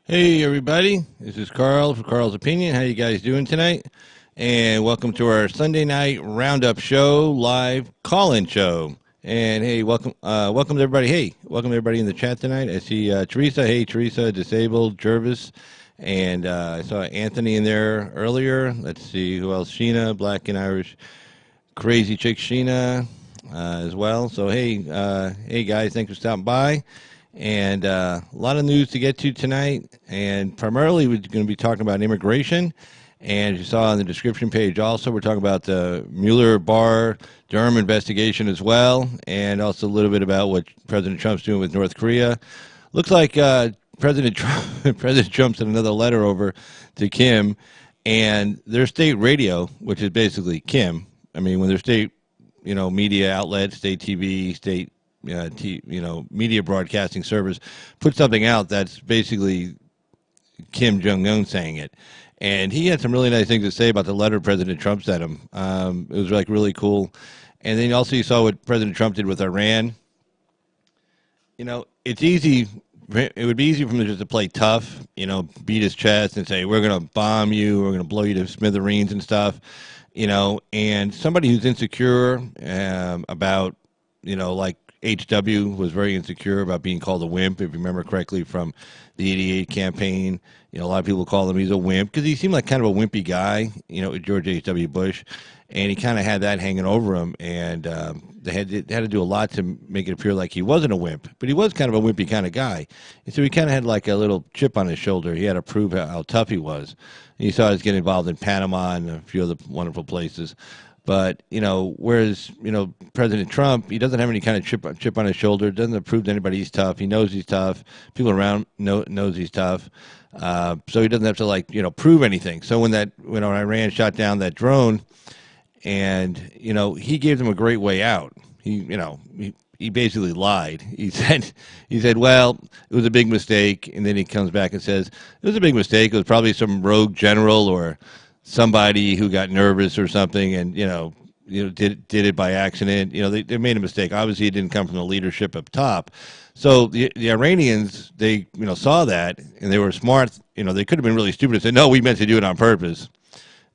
Hey everybody, this is Carl for Carl's Opinion. How you guys doing tonight? And welcome to our Sunday night roundup show, live call-in show. And hey, welcome to everybody. Hey, welcome to everybody in the chat tonight. I see Teresa. Hey, Teresa, disabled, Jervis, and I saw Anthony in there earlier. Let's see who else. Sheena, Black and Irish, crazy chick Sheena as well. So hey guys, thanks for stopping by. And a lot of news to get to tonight. And primarily, we're going to be talking about immigration. And as you saw on the description page, also, we're talking about the Mueller-Barr-Durham investigation as well. And also a little bit about what President Trump's doing with North Korea. Looks like President Trump sent another letter over to Kim and their state radio, which is basically Kim. I mean, when their state, media outlet, state TV, state media broadcasting service put something out that's basically Kim Jong-un saying it. And he had some really nice things to say about the letter President Trump sent him. It was like really cool. And then also you saw what President Trump did with Iran. It's easy. It would be easy for him just to play tough, beat his chest and say, we're going to bomb you, we're going to blow you to smithereens and stuff, and somebody who's insecure about, like HW was very insecure about being called a wimp, if you remember correctly from the '88 campaign. A lot of people call him he's a wimp because he seemed like kind of a wimpy guy, George H.W. Bush, and he kind of had that hanging over him, and they had to do a lot to make it appear like he wasn't a wimp, but he was kind of a wimpy kind of guy, and so he kind of had like a little chip on his shoulder. He had to prove how tough he was. And you saw he was getting involved in Panama and a few other wonderful places. But, whereas, President Trump, he doesn't have any kind of chip on his shoulder, doesn't prove to anybody he's tough. He knows he's tough. People around knows he's tough. So he doesn't have to, prove anything. So when Iran shot down that drone and, he gave them a great way out. He basically lied. He said, well, it was a big mistake. And then he comes back and says, it was a big mistake. It was probably some rogue general or somebody who got nervous or something and, did it by accident. They made a mistake. Obviously, it didn't come from the leadership up top. So the Iranians, they, saw that and they were smart. They could have been really stupid and said, no, we meant to do it on purpose.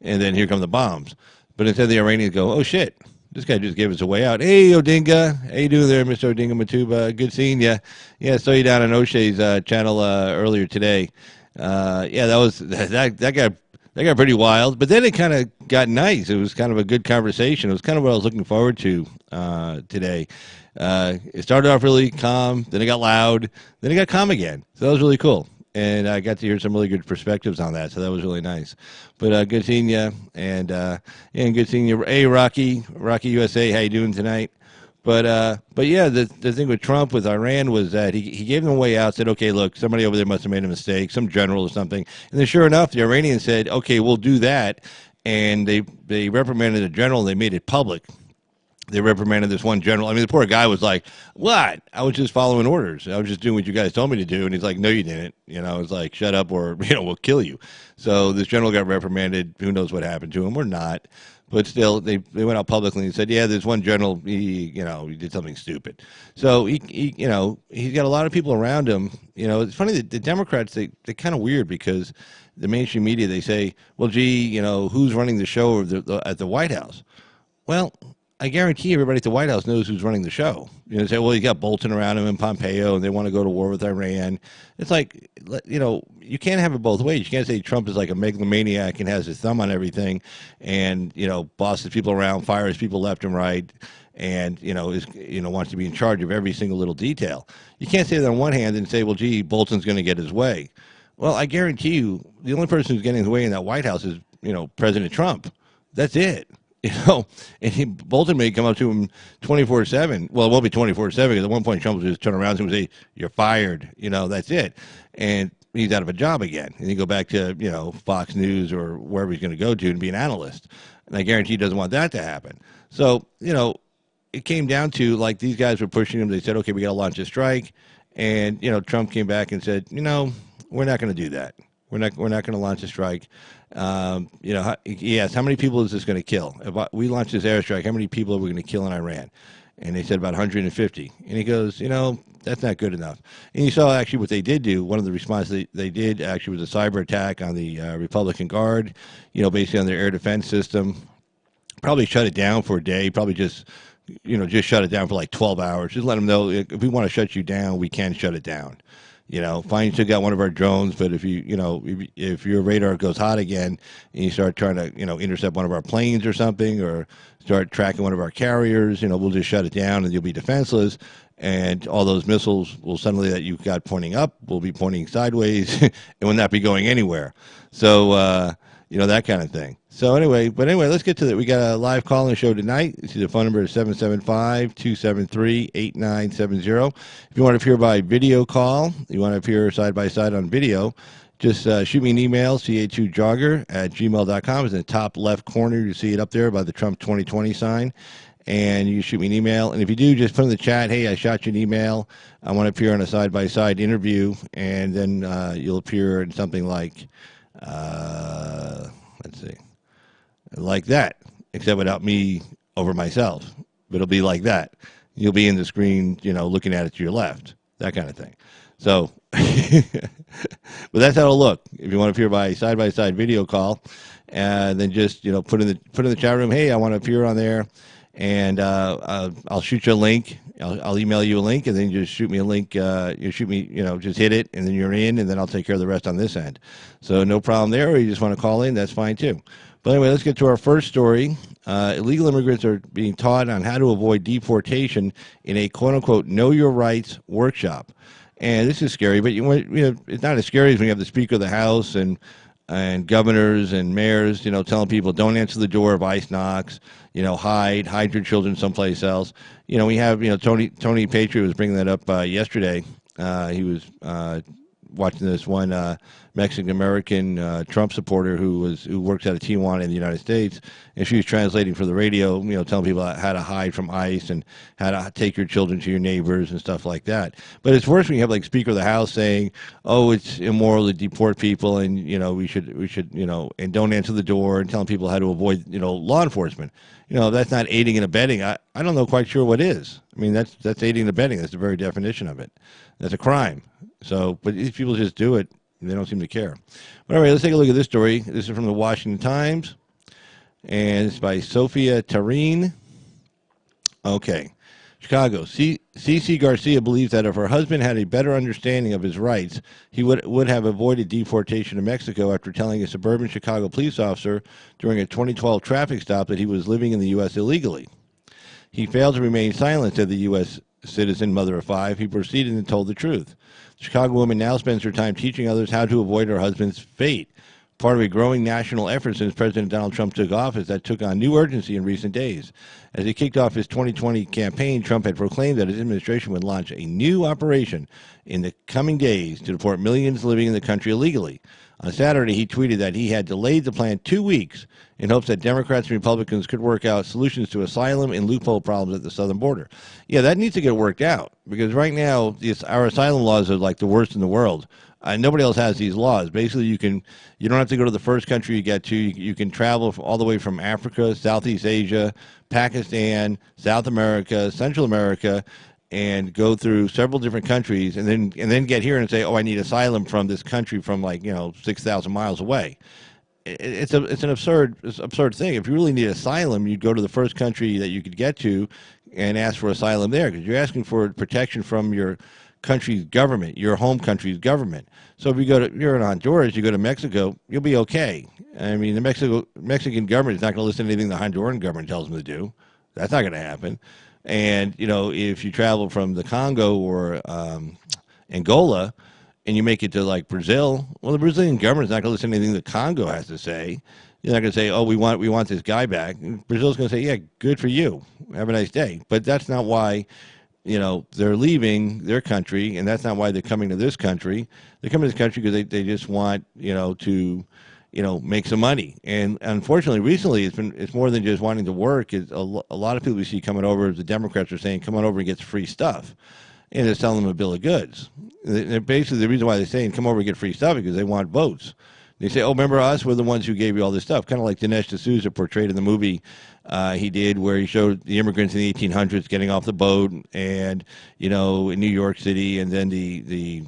And then here come the bombs. But instead the Iranians go, oh, shit, this guy just gave us a way out. Hey, Odinga. How you doing there, Mr. Odinga Matuba? Good seeing you. Yeah, I saw you down on O'Shea's channel earlier today. That got pretty wild, but then it kind of got nice. It was kind of a good conversation. It was kind of what I was looking forward to today. It started off really calm, then it got loud, then it got calm again. So that was really cool, and I got to hear some really good perspectives on that. So that was really nice. But good seeing you, and good seeing you. Hey, Rocky USA, how you doing tonight? But yeah, the thing with Trump with Iran was that he gave them a way out, said, okay, look, somebody over there must have made a mistake, some general or something. And then sure enough, the Iranians said, okay, we'll do that. And they reprimanded the general, and they made it public. They reprimanded this one general. I mean, the poor guy was like, what? I was just following orders. I was just doing what you guys told me to do. And he's like, no, you didn't. It's like, shut up or, we'll kill you. So this general got reprimanded. Who knows what happened to him or not. But still, they went out publicly and said, yeah, there's one general, he did something stupid. So he's got a lot of people around him. It's funny that the Democrats, they're kind of weird because the mainstream media, they say, well, gee, who's running the show at the White House? Well, I guarantee everybody at the White House knows who's running the show. They say, well, you got Bolton around him and Pompeo, and they want to go to war with Iran. It's like, you can't have it both ways. You can't say Trump is like a megalomaniac and has his thumb on everything and, bosses people around, fires people left and right, and, wants to be in charge of every single little detail. You can't say that on one hand and say, well, gee, Bolton's going to get his way. Well, I guarantee you the only person who's getting his way in that White House is, President Trump. That's it. And Bolton may come up to him 24/7. Well, it won't be 24/7 because at one point Trump will just turn around and say, "You're fired." That's it, and he's out of a job again. And he go back to Fox News or wherever he's going to go to and be an analyst. And I guarantee he doesn't want that to happen. So it came down to like these guys were pushing him. They said, "Okay, we got to launch a strike," and Trump came back and said, "We're not going to do that. We're not going to launch a strike." Yes, how many people is this going to kill? If we launch this airstrike, how many people are we going to kill in Iran? and they said about 150. And he goes, that's not good enough. And you saw actually what they did do. One of the responses they did actually was a cyber attack on the Republican Guard, basically on their air defense system. Probably shut it down for a day. Probably just shut it down for like 12 hours. Just let them know if we want to shut you down, we can shut it down. Fine, you still got one of our drones, but if if your radar goes hot again and you start trying to, intercept one of our planes or something, or start tracking one of our carriers, we'll just shut it down and you'll be defenseless. And all those missiles will suddenly that you've got pointing up will be pointing sideways and will not be going anywhere. So, that kind of thing. So anyway, let's get to that. We got a live call-in show tonight. See, the phone number is 775-273-8970. If you want to appear by video call, you want to appear side-by-side on video, just shoot me an email, ca2jogger@gmail.com. It's in the top left corner. You see it up there by the Trump 2020 sign. And you shoot me an email. And if you do, just put in the chat, hey, I shot you an email. I want to appear on a side-by-side interview. And then you'll appear in something like, let's see, like that, except without me over myself. But it'll be like that. You'll be in the screen, looking at it to your left, that kind of thing. So, but that's how it'll look. If you want to appear by side-by-side video call, and then just, put in the chat room, hey, I want to appear on there. And I'll shoot you a link. I'll email you a link, and then you just shoot me a link. You shoot me, just hit it, and then you're in, and then I'll take care of the rest on this end. So no problem there, or you just want to call in, that's fine too. But anyway, let's get to our first story. Illegal immigrants are being taught on how to avoid deportation in a quote-unquote know your rights workshop. And this is scary, but it's not as scary as when you have the Speaker of the House and governors and mayors, telling people don't answer the door if ICE knocks, hide your children someplace else. We have, Tony Patriot was bringing that up yesterday. He was watching this one Mexican-American Trump supporter who works out of Tijuana in the United States, and she was translating for the radio, telling people how to hide from ICE and how to take your children to your neighbors and stuff like that. But it's worse when you have like Speaker of the House saying, "Oh, it's immoral to deport people, and we should and don't answer the door," and telling people how to avoid law enforcement. That's not aiding and abetting. I don't know quite sure what is. I mean, that's aiding and abetting. That's the very definition of it. That's a crime. So, but these people just do it. They don't seem to care. But all right, let's take a look at this story. This is from the Washington Times, and it's by Sophia Tarine. Okay. Chicago. Cece Garcia believes that if her husband had a better understanding of his rights, he would have avoided deportation to Mexico after telling a suburban Chicago police officer during a 2012 traffic stop that he was living in the U.S. illegally. He failed to remain silent, said the U.S. citizen, mother of five. He proceeded and told the truth. The Chicago woman now spends her time teaching others how to avoid her husband's fate, part of a growing national effort since President Donald Trump took office that took on new urgency in recent days. As he kicked off his 2020 campaign, Trump had proclaimed that his administration would launch a new operation in the coming days to deport millions living in the country illegally. On Saturday, he tweeted that he had delayed the plan 2 weeks in hopes that Democrats and Republicans could work out solutions to asylum and loophole problems at the southern border. Yeah, that needs to get worked out, because right now our asylum laws are like the worst in the world. Nobody else has these laws. Basically, you don't have to go to the first country you get to. You can travel all the way from Africa, Southeast Asia, Pakistan, South America, Central America, and go through several different countries, and then get here and say, "Oh, I need asylum from this country from 6,000 miles away." It's an absurd thing. If you really need asylum, you'd go to the first country that you could get to and ask for asylum there, because you're asking for protection from your country's government, your home country's government. So if you're in Honduras, you go to Mexico, you'll be okay. I mean, the Mexican government is not going to listen to anything the Honduran government tells them to do. That's not going to happen. And if you travel from the Congo or Angola, and you make it to like Brazil, well, the Brazilian government is not going to listen to anything the Congo has to say. You're not going to say, "Oh, we want this guy back." And Brazil's going to say, "Yeah, good for you. Have a nice day." But that's not why they're leaving their country, and that's not why they're coming to this country. They're coming to this country because they just want to make some money. And unfortunately, recently it's more than just wanting to work. It's a lot of people we see coming over. The Democrats are saying, "Come on over and get free stuff," and they're selling them a bill of goods. They're basically, the reason why they're saying come over and get free stuff is because they want votes. They say, "Oh, remember us? We're the ones who gave you all this stuff." Kind of like Dinesh D'Souza portrayed in the movie he did, where he showed the immigrants in the 1800s getting off the boat, and in New York City, and then the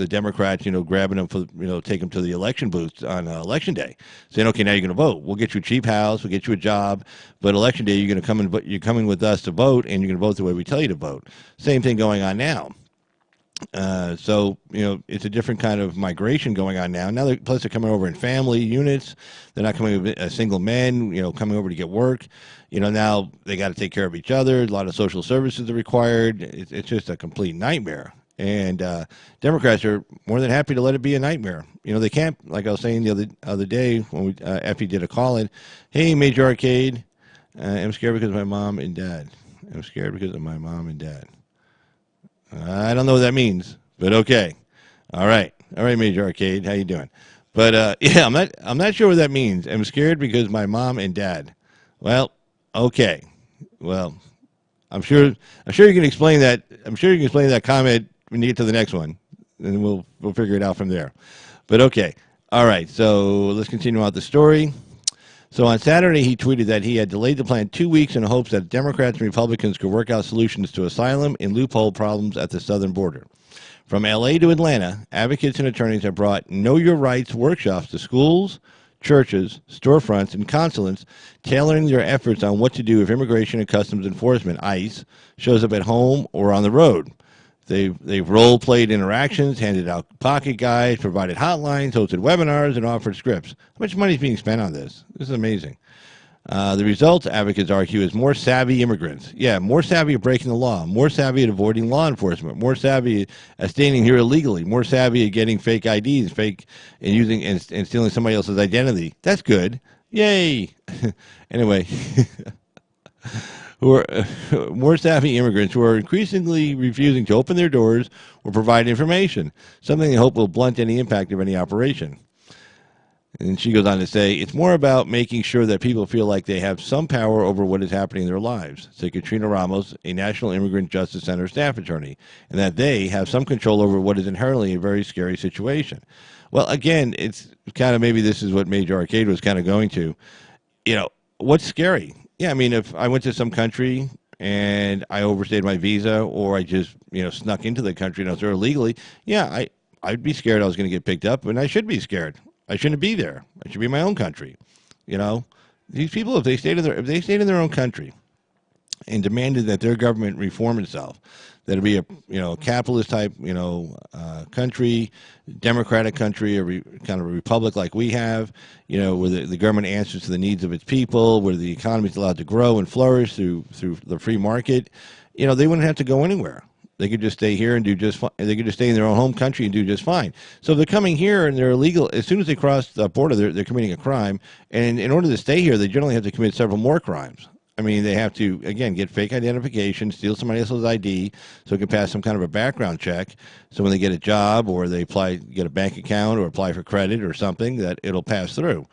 Democrats, grabbing them for take them to the election booths on election day, saying, "Okay, now you're going to vote. We'll get you a cheap house, we'll get you a job, but election day you're going to come and you're coming with us to vote, and you're going to vote the way we tell you to vote." Same thing going on now. So it's a different kind of migration going on now. Plus they're coming over in family units. They're not coming as single men, coming over to get work. Now they got to take care of each other. A lot of social services are required. It's just a complete nightmare. And Democrats are more than happy to let it be a nightmare. They can't, like I was saying the other day when Effie did a call-in. Hey, Major Arcade, I'm scared because of my mom and dad. I'm scared because of my mom and dad. I don't know what that means, but okay. All right, Major Arcade, how you doing? But yeah, I'm not sure what that means. I'm scared because my mom and dad. Well, okay. Well, I'm sure you can explain that. I'm sure you can explain that comment when you get to the next one, and we'll figure it out from there. But okay, all right. So let's continue on the story. So on Saturday, he tweeted that he had delayed the plan 2 weeks in hopes that Democrats and Republicans could work out solutions to asylum and loophole problems at the southern border. From L.A. to Atlanta, advocates and attorneys have brought Know Your Rights workshops to schools, churches, storefronts, and consulates, tailoring their efforts on what to do if Immigration and Customs Enforcement, ICE, shows up at home or on the road. They've role-played interactions, handed out pocket guides, provided hotlines, hosted webinars, and offered scripts. How much money is being spent on this? This is amazing. The results, advocates argue, is more savvy immigrants. Yeah, more savvy at breaking the law, more savvy at avoiding law enforcement, more savvy at staying here illegally, more savvy at getting fake IDs, and using and stealing somebody else's identity. That's good. Yay! Anyway. Who are more savvy immigrants who are increasingly refusing to open their doors or provide information, something they hope will blunt any impact of any operation. And she goes on to say, it's more about making sure that people feel like they have some power over what is happening in their lives, said Katrina Ramos, a National Immigrant Justice Center staff attorney, and that they have some control over what is inherently a very scary situation. Well, again, it's kind of maybe this is what Major Arcade was kind of going to. What's scary? Yeah, I mean, if I went to some country and I overstayed my visa, or I just, snuck into the country and I was there illegally, yeah, I'd be scared I was going to get picked up, and I should be scared. I shouldn't be there. I should be in my own country. These people, if they stayed in their own country and demanded that their government reform itself, that it be a capitalist type country, democratic country, kind of a republic like we have, where the government answers to the needs of its people, where the economy is allowed to grow and flourish through the free market, they wouldn't have to go anywhere. They could just stay here and do just fine. They could just stay in their own home country and do just fine. So if they're coming here and they're illegal, as soon as they cross the border, they're committing a crime. And in order to stay here, they generally have to commit several more crimes. I mean, they have to, again, get fake identification, steal somebody else's ID so it can pass some kind of a background check. So when they get a job or they get a bank account or apply for credit or something, that it'll pass through.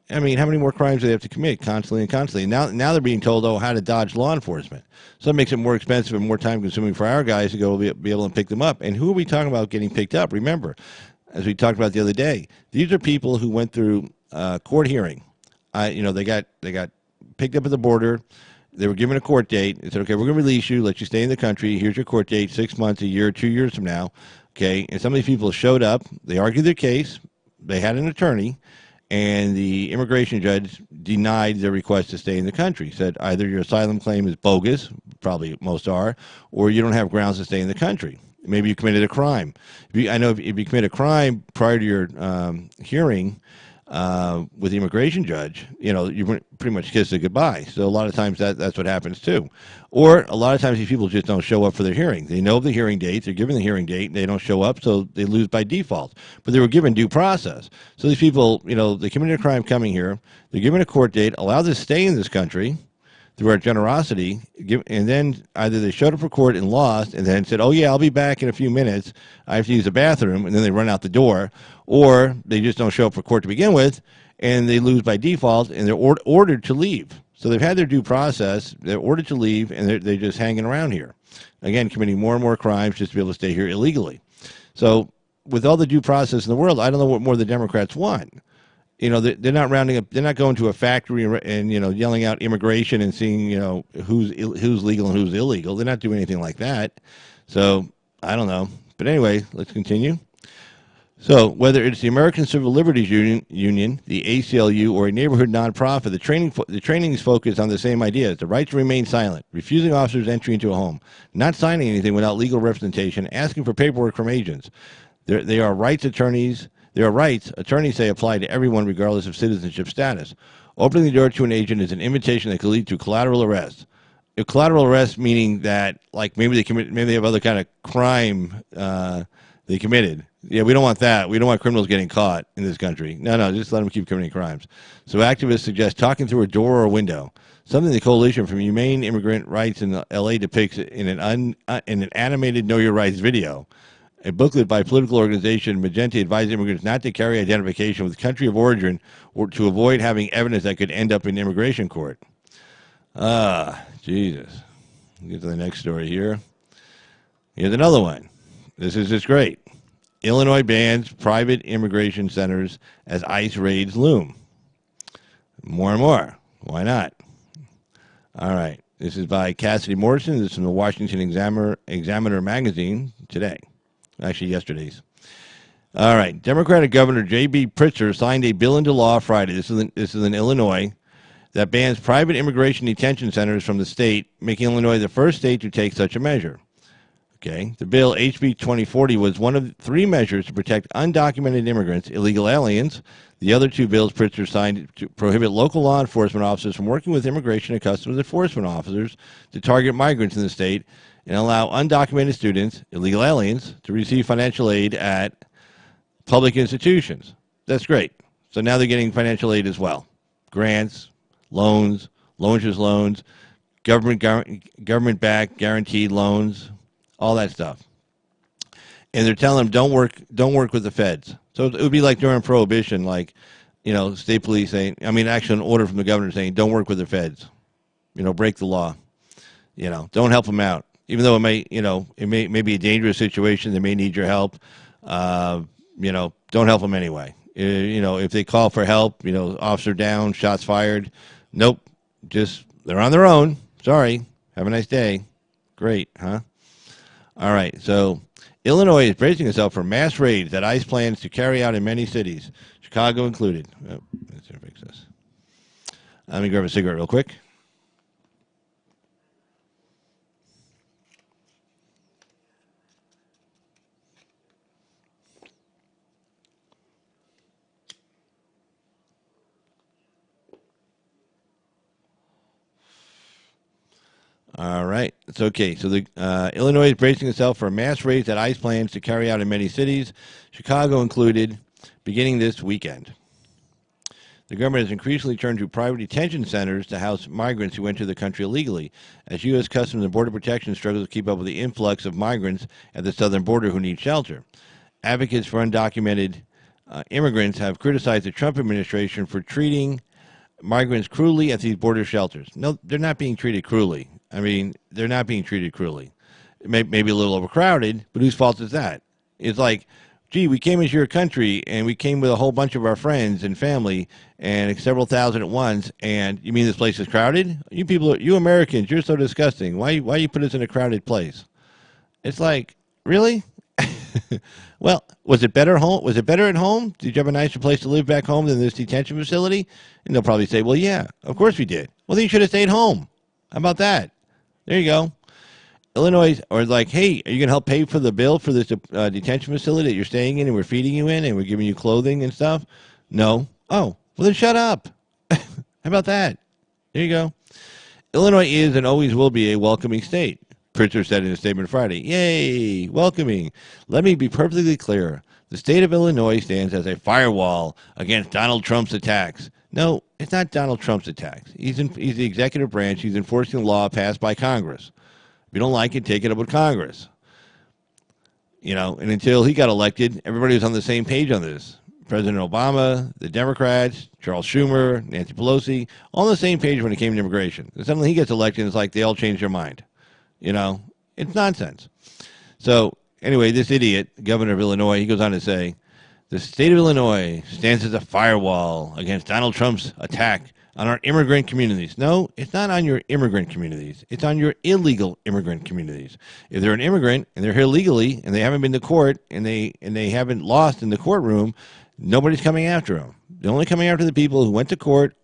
I mean, how many more crimes do they have to commit constantly and constantly? Now they're being told, how to dodge law enforcement. So it makes it more expensive and more time-consuming for our guys to go be able to pick them up. And who are we talking about getting picked up? Remember, as we talked about the other day, these are people who went through court hearing. They got picked up at the border. They were given a court date. They said, okay, we're going to release you, let you stay in the country. Here's your court date, 6 months, a year, 2 years from now. Okay, and some of these people showed up. They argued their case. They had an attorney. And the immigration judge denied their request to stay in the country. Said either your asylum claim is bogus, probably most are, or you don't have grounds to stay in the country. Maybe you committed a crime. If you commit a crime prior to your hearing with the immigration judge, you pretty much kiss it goodbye. So a lot of times that's what happens too. Or a lot of times these people just don't show up for their hearing. They know the hearing date, they're given the hearing date, and they don't show up, so they lose by default. But they were given due process. So these people, they committed a crime coming here, they're given a court date, allowed to stay in this country through our generosity, and then either they showed up for court and lost, and then said, oh yeah, I'll be back in a few minutes, I have to use the bathroom, and then they run out the door, or they just don't show up for court to begin with, and they lose by default, and they're ordered to leave. So they've had their due process, they're ordered to leave, and they're just hanging around here. Again, committing more and more crimes just to be able to stay here illegally. So with all the due process in the world, I don't know what more the Democrats want. They're not rounding up. They're not going to a factory and yelling out immigration and seeing who's legal and who's illegal. They're not doing anything like that. So I don't know. But anyway, let's continue. So whether it's the American Civil Liberties Union, the ACLU, or a neighborhood nonprofit, the training is focused on the same ideas: the right to remain silent, refusing officers entry into a home, not signing anything without legal representation, asking for paperwork from agents. They are rights attorneys. There are rights attorneys say apply to everyone regardless of citizenship status. Opening the door to an agent is an invitation that could lead to collateral arrest. If collateral arrest meaning that maybe they have other kind of crime they committed. Yeah, we don't want that. We don't want criminals getting caught in this country. No, just let them keep committing crimes. So activists suggest talking through a door or a window, something the Coalition for Humane Immigrant Rights in L.A. depicts in an animated Know Your Rights video. A booklet by political organization Magenta advised immigrants not to carry identification with country of origin or to avoid having evidence that could end up in immigration court. Jesus. Get to the next story here. Here's another one. This is just great. Illinois bans private immigration centers as ICE raids loom. More and more. Why not? All right. This is by Cassidy Morrison. This is from the Washington Examiner magazine today. Actually, yesterday's. All right. Democratic Governor J.B. Pritzker signed a bill into law Friday. This is in Illinois that bans private immigration detention centers from the state, making Illinois the first state to take such a measure. Okay. The bill, HB 2040, was one of three measures to protect undocumented immigrants, illegal aliens. The other two bills Pritzker signed to prohibit local law enforcement officers from working with immigration and customs enforcement officers to target migrants in the state and allow undocumented students, illegal aliens, to receive financial aid at public institutions. That's great. So now they're getting financial aid as well. Grants, loans, government-backed guaranteed loans, all that stuff. And they're telling them don't work with the feds. So it would be like during Prohibition, state police saying, actually an order from the governor saying don't work with the feds. Break the law. Don't help them out. Even though it may be a dangerous situation, they may need your help. Don't help them anyway. If they call for help, officer down, shots fired. Nope. They're on their own. Sorry. Have a nice day. Great, huh? All right. So Illinois is bracing itself for mass raids that ICE plans to carry out in many cities, Chicago included. Oh, let's fix this. Let me grab a cigarette real quick. All right. It's okay. So Illinois is bracing itself for a mass raid that ICE plans to carry out in many cities, Chicago included, beginning this weekend. The government has increasingly turned to private detention centers to house migrants who enter the country illegally, as U.S. Customs and Border Protection struggles to keep up with the influx of migrants at the southern border who need shelter. Advocates for undocumented immigrants have criticized the Trump administration for treating migrants cruelly at these border shelters. No, they're not being treated cruelly. They're not being treated cruelly. Maybe a little overcrowded, but whose fault is that? It's like, gee, we came into your country, and we came with a whole bunch of our friends and family, and several thousand at once, and you mean this place is crowded? You Americans, you're so disgusting. Why you put us in a crowded place? It's like, really? Well, was it better home? Was it better at home? Did you have a nicer place to live back home than this detention facility? And they'll probably say, well, yeah, of course we did. Well, then you should have stayed home. How about that? There you go. Illinois, or like, hey, are you going to help pay for the bill for this detention facility that you're staying in and we're feeding you in and we're giving you clothing and stuff? No. Oh, well, then shut up. How about that? There you go. Illinois is and always will be a welcoming state, Pritzker said in a statement Friday. Yay, welcoming. Let me be perfectly clear. The state of Illinois stands as a firewall against Donald Trump's attacks. No, it's not Donald Trump's attacks. He's the executive branch. He's enforcing the law passed by Congress. If you don't like it, take it up with Congress. And until he got elected, everybody was on the same page on this. President Obama, the Democrats, Charles Schumer, Nancy Pelosi, all on the same page when it came to immigration. And suddenly he gets elected, and it's like they all change their mind. It's nonsense. So Anyway, this idiot, governor of Illinois, he goes on to say, the state of Illinois stands as a firewall against Donald Trump's attack on our immigrant communities. No, it's not on your immigrant communities. It's on your illegal immigrant communities. If they're an immigrant and they're here legally and they haven't been to court and they haven't lost in the courtroom, nobody's coming after them. They're only coming after the people who went to court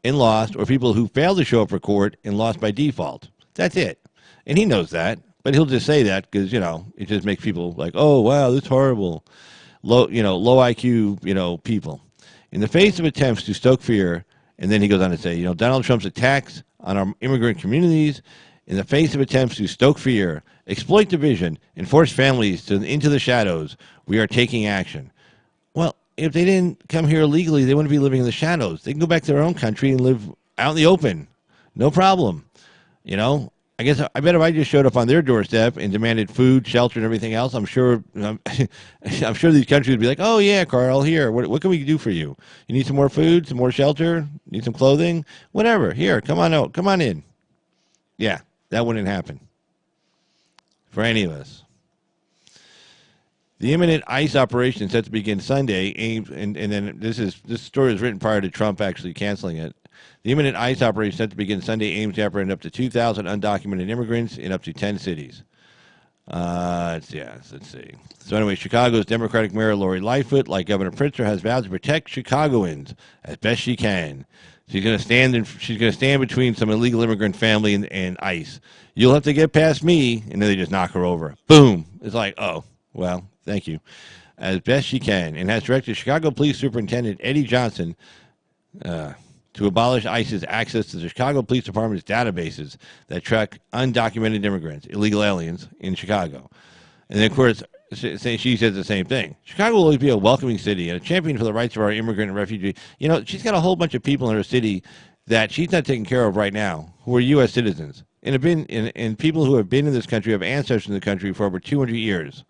and lost, or people who failed to show up for court and lost by default. That's it. And he knows that, but he'll just say that because, it just makes people like, oh, wow, that's horrible. Low IQ, people. In the face of attempts to stoke fear, and then he goes on to say, Donald Trump's attacks on our immigrant communities, in the face of attempts to stoke fear, exploit division, and force families into the shadows, we are taking action. Well, if they didn't come here illegally, they wouldn't be living in the shadows. They can go back to their own country and live out in the open. No problem. I guess I bet if I just showed up on their doorstep and demanded food, shelter, and everything else, I'm sure I'm sure these countries would be like, oh, yeah, Carl, here, what can we do for you? You need some more food, some more shelter, need some clothing? Whatever. Here, come on out. Come on in. Yeah, that wouldn't happen for any of us. The imminent ICE operation is set to begin Sunday, and then this story was written prior to Trump actually canceling it. The imminent ICE operation set to begin Sunday aims to apprehend up to 2,000 undocumented immigrants in up to 10 cities. Let's see. So anyway, Chicago's Democratic Mayor Lori Lightfoot, like Governor Pritzker, has vowed to protect Chicagoans as best she can. She's going to stand between some illegal immigrant family and ICE. You'll have to get past me, and then they just knock her over. Boom. It's like, oh, well, thank you. As best she can, and has directed Chicago Police Superintendent Eddie Johnson to abolish ICE's access to the Chicago Police Department's databases that track undocumented immigrants, illegal aliens, in Chicago. And then, of course, she says the same thing. Chicago will always be a welcoming city and a champion for the rights of our immigrant and refugee. She's got a whole bunch of people in her city that she's not taking care of right now who are U.S. citizens and have been and people who have been in this country, have ancestors in the country for over 200 years.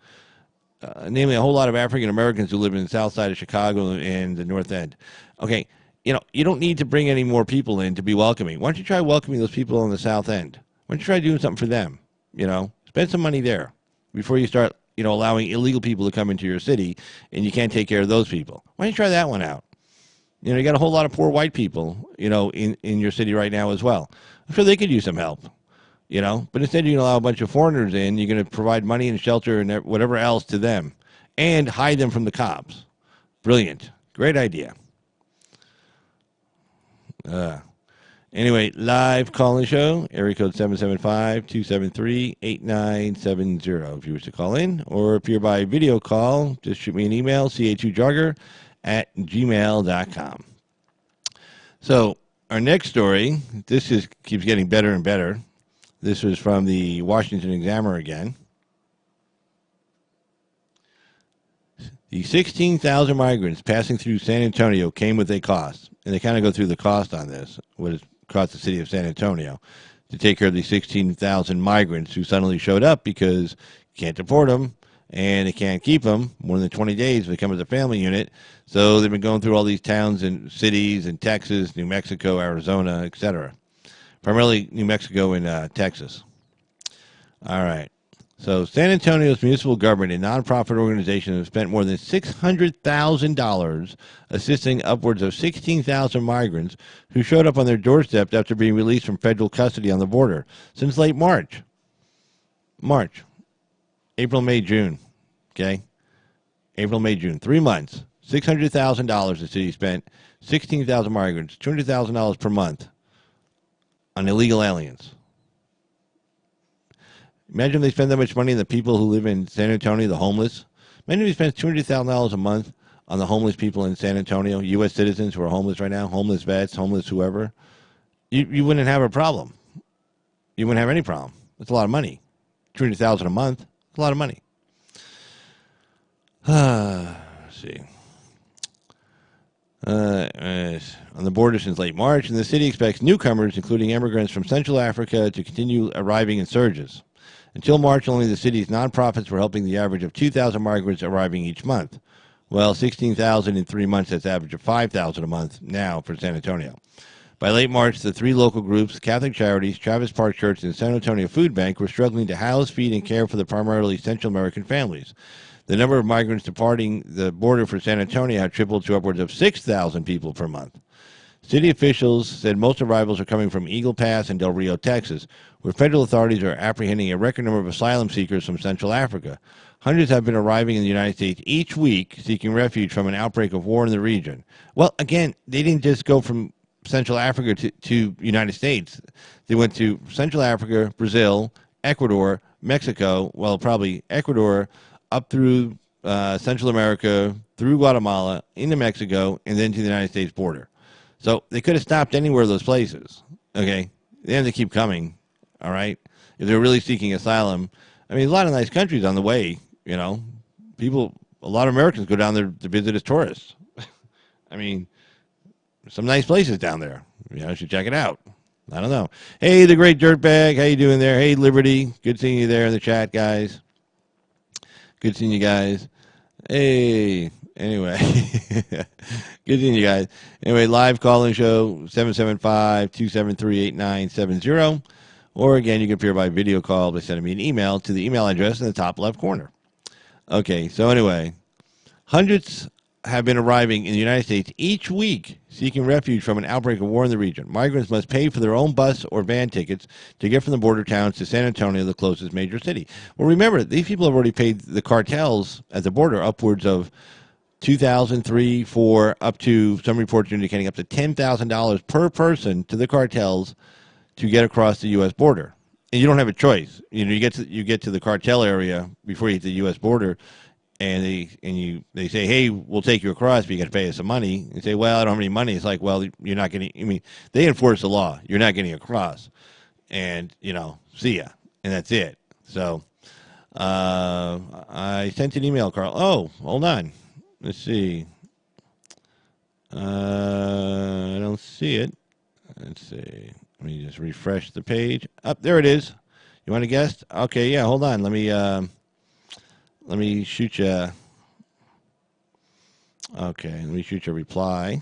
Namely, a whole lot of African Americans who live in the south side of Chicago and the north end. Okay. You don't need to bring any more people in to be welcoming. Why don't you try welcoming those people on the south end? Why don't you try doing something for them? Spend some money there before you start, allowing illegal people to come into your city and you can't take care of those people. Why don't you try that one out? You got a whole lot of poor white people, in your city right now as well. I'm sure they could use some help, but instead you're going to allow a bunch of foreigners in. You're going to provide money and shelter and whatever else to them and hide them from the cops. Brilliant. Great idea. Anyway, live call-in show, area code 775-273-8970 if you wish to call in, or appear by video call, just shoot me an email, ca2jogger@gmail.com. So, our next story, this keeps getting better and better. This was from the Washington Examiner again. The 16,000 migrants passing through San Antonio came with a cost. And they kind of go through the cost on this, what it cost the city of San Antonio to take care of these 16,000 migrants who suddenly showed up because you can't deport them and they can't keep them more than 20 days if they come as a family unit. So they've been going through all these towns and cities in Texas, New Mexico, Arizona, etc. Primarily New Mexico and Texas. All right. So San Antonio's municipal government and nonprofit organization have spent more than $600,000 assisting upwards of 16,000 migrants who showed up on their doorstep after being released from federal custody on the border since late March. April, May, June. Okay? April, May, June. 3 months. $600,000 the city spent. 16,000 migrants. $200,000 per month on illegal aliens. Imagine if they spend that much money on the people who live in San Antonio, the homeless. Imagine if they spend $200,000 a month on the homeless people in San Antonio, U.S. citizens who are homeless right now, homeless vets, homeless whoever. You wouldn't have a problem. You wouldn't have any problem. That's a lot of money. $200,000 a month. That's a lot of money. Let's see. On the border since late March, and the city expects newcomers, including immigrants from Central Africa, to continue arriving in surges. Until March, only the city's nonprofits were helping the average of 2,000 migrants arriving each month. Well, 16,000 in 3 months, that's an average of 5,000 a month now for San Antonio. By late March, the three local groups, Catholic Charities, Travis Park Church, and San Antonio Food Bank, were struggling to house, feed, and care for the primarily Central American families. The number of migrants departing the border for San Antonio had tripled to upwards of 6,000 people per month. City officials said most arrivals are coming from Eagle Pass and Del Rio, Texas, where federal authorities are apprehending a record number of asylum seekers from Central Africa. Hundreds have been arriving in the United States each week seeking refuge from an outbreak of war in the region. Well, again, they didn't just go from Central Africa to United States. They went to Central Africa, Brazil, Ecuador, Mexico, well, probably Ecuador, up through Central America, through Guatemala, into Mexico, and then to the United States border. So they could have stopped anywhere of those places, okay? They have to keep coming, all right? If they're really seeking asylum. I mean, a lot of nice countries on the way, you know. A lot of Americans go down there to visit as tourists. I mean, some nice places down there. You know, you should check it out. I don't know. Hey, the great Dirtbag, how you doing there? Hey, Liberty, good seeing you there in the chat, guys. Good seeing you guys. Hey, anyway, good seeing you guys. Anyway, live call-in show, 775-273-8970. Or, again, you can appear by video call by sending me an email to the email address in the top left corner. Okay, so anyway, hundreds have been arriving in the United States each week seeking refuge from an outbreak of war in the region. Migrants must pay for their own bus or van tickets to get from the border towns to San Antonio, the closest major city. Well, remember, these people have already paid the cartels at the border upwards of $2,000, $3,000, $4,000, up to, some reports are indicating up to $10,000 per person to the cartels to get across the U.S. border. And you don't have a choice. You know, you get to the cartel area before you hit the U.S. border, and they say, hey, we'll take you across, but you got to pay us some money. You say, well, I don't have any money. It's like, well, you're not getting. I mean, they enforce the law. You're not getting across, and see ya, and that's it. So, I sent an email, Carl. Oh, hold on. Let's see. I don't see it. Let's see. Let me just refresh the page. Up there it is. You want to guess? Okay, yeah. Hold on. Let me shoot you. Okay, let me shoot you a reply.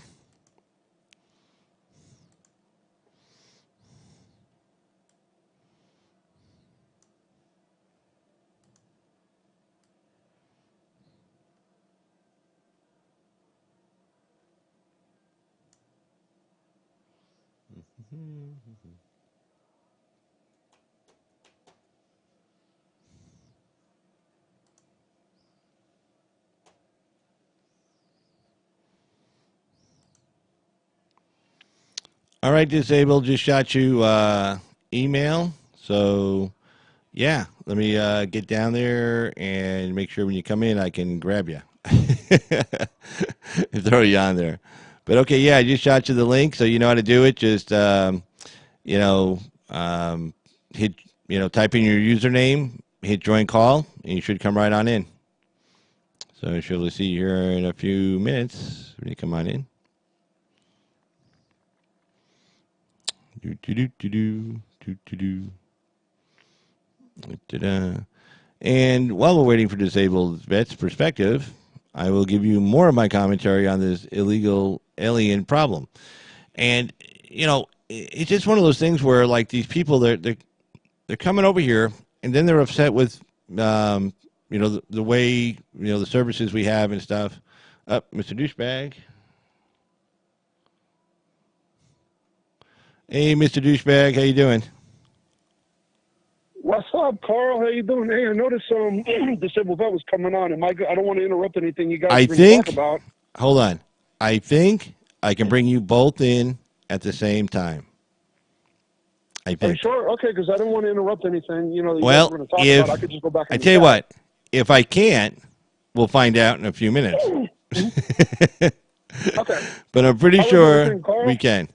All right, Disabled, just shot you email. So, yeah, let me get down there and make sure when you come in I can grab you. Throw you on there. But, okay, yeah, I just shot you the link, so you know how to do it. Just, hit, type in your username, hit join call, and you should come right on in. So I should see you here in a few minutes when you come on in. And while we're waiting for Disabled Vet's perspective, I will give you more of my commentary on this illegal alien problem. And, it's just one of those things where, like, these people, they're coming over here, and then they're upset with, the way, the services we have and stuff. Mr. Douchebag. Hey, Mr. Douchebag, how you doing? What's up, Carl? How you doing? Hey, I noticed Disabled Vet was coming on. I don't want to interrupt anything you guys talk about. Hold on. I think I can bring you both in at the same time. I think. Are you sure? Okay, because I didn't want to interrupt anything. You guys were going to talk about. I could just go back. I tell you what, if I can't, we'll find out in a few minutes. Okay. But I'm pretty sure we can.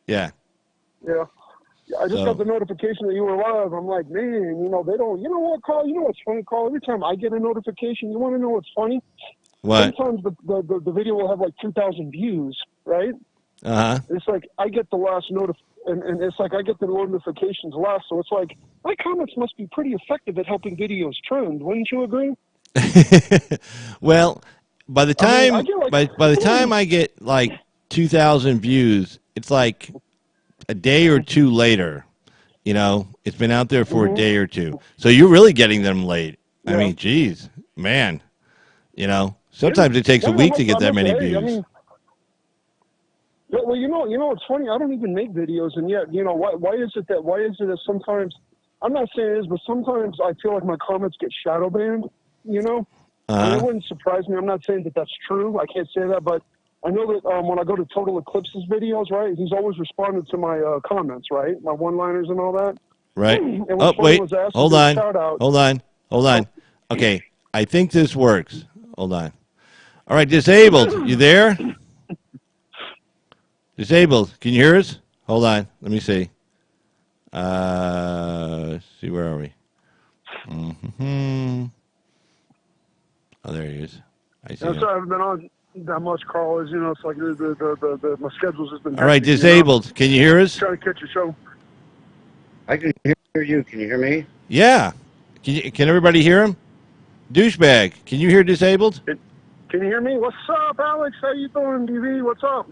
Yeah. Yeah. I just got the notification that you were live. I'm like, man, they don't. You know what, Carl? You know what's funny, Carl? Every time I get a notification, you want to know what's funny? What? Sometimes the video will have like 2,000 views, right? It's like I get the last and it's like I get the notifications last. So it's like my comments must be pretty effective at helping videos trend. Wouldn't you agree? Well, by the time by the time I get like 2,000 views, it's like a day or two later. You know, it's been out there for a day or two. So you're really getting them late. Yeah. I mean, geez, man. You know, sometimes it takes a week to get that many views. I mean, well, it's funny. I don't even make videos, and yet, why is it that sometimes, I'm not saying it is, but sometimes I feel like my comments get shadow banned. You know, I mean, it wouldn't surprise me. I'm not saying that that's true. I can't say that, but I know that when I go to Total Eclipse's videos, right, he's always responded to my comments, right, my one-liners and all that. Right. And Oh, wait. Hold on. Shout-out. Hold on. Okay. I think this works. Hold on. All right, Disabled. You there? Disabled. Can you hear us? Hold on. Let me see. See, where are we? Mm-hmm. Oh, there he is. I see him. I haven't been on that much, Carl. As you know, it's like my schedule's just been. All right, Disabled. Can you hear us? Trying to catch a show. I can hear you. Can you hear me? Yeah. Can everybody hear him? Douchebag. Can you hear Disabled? Can you hear me? What's up, Alex? How you doing, DV? What's up?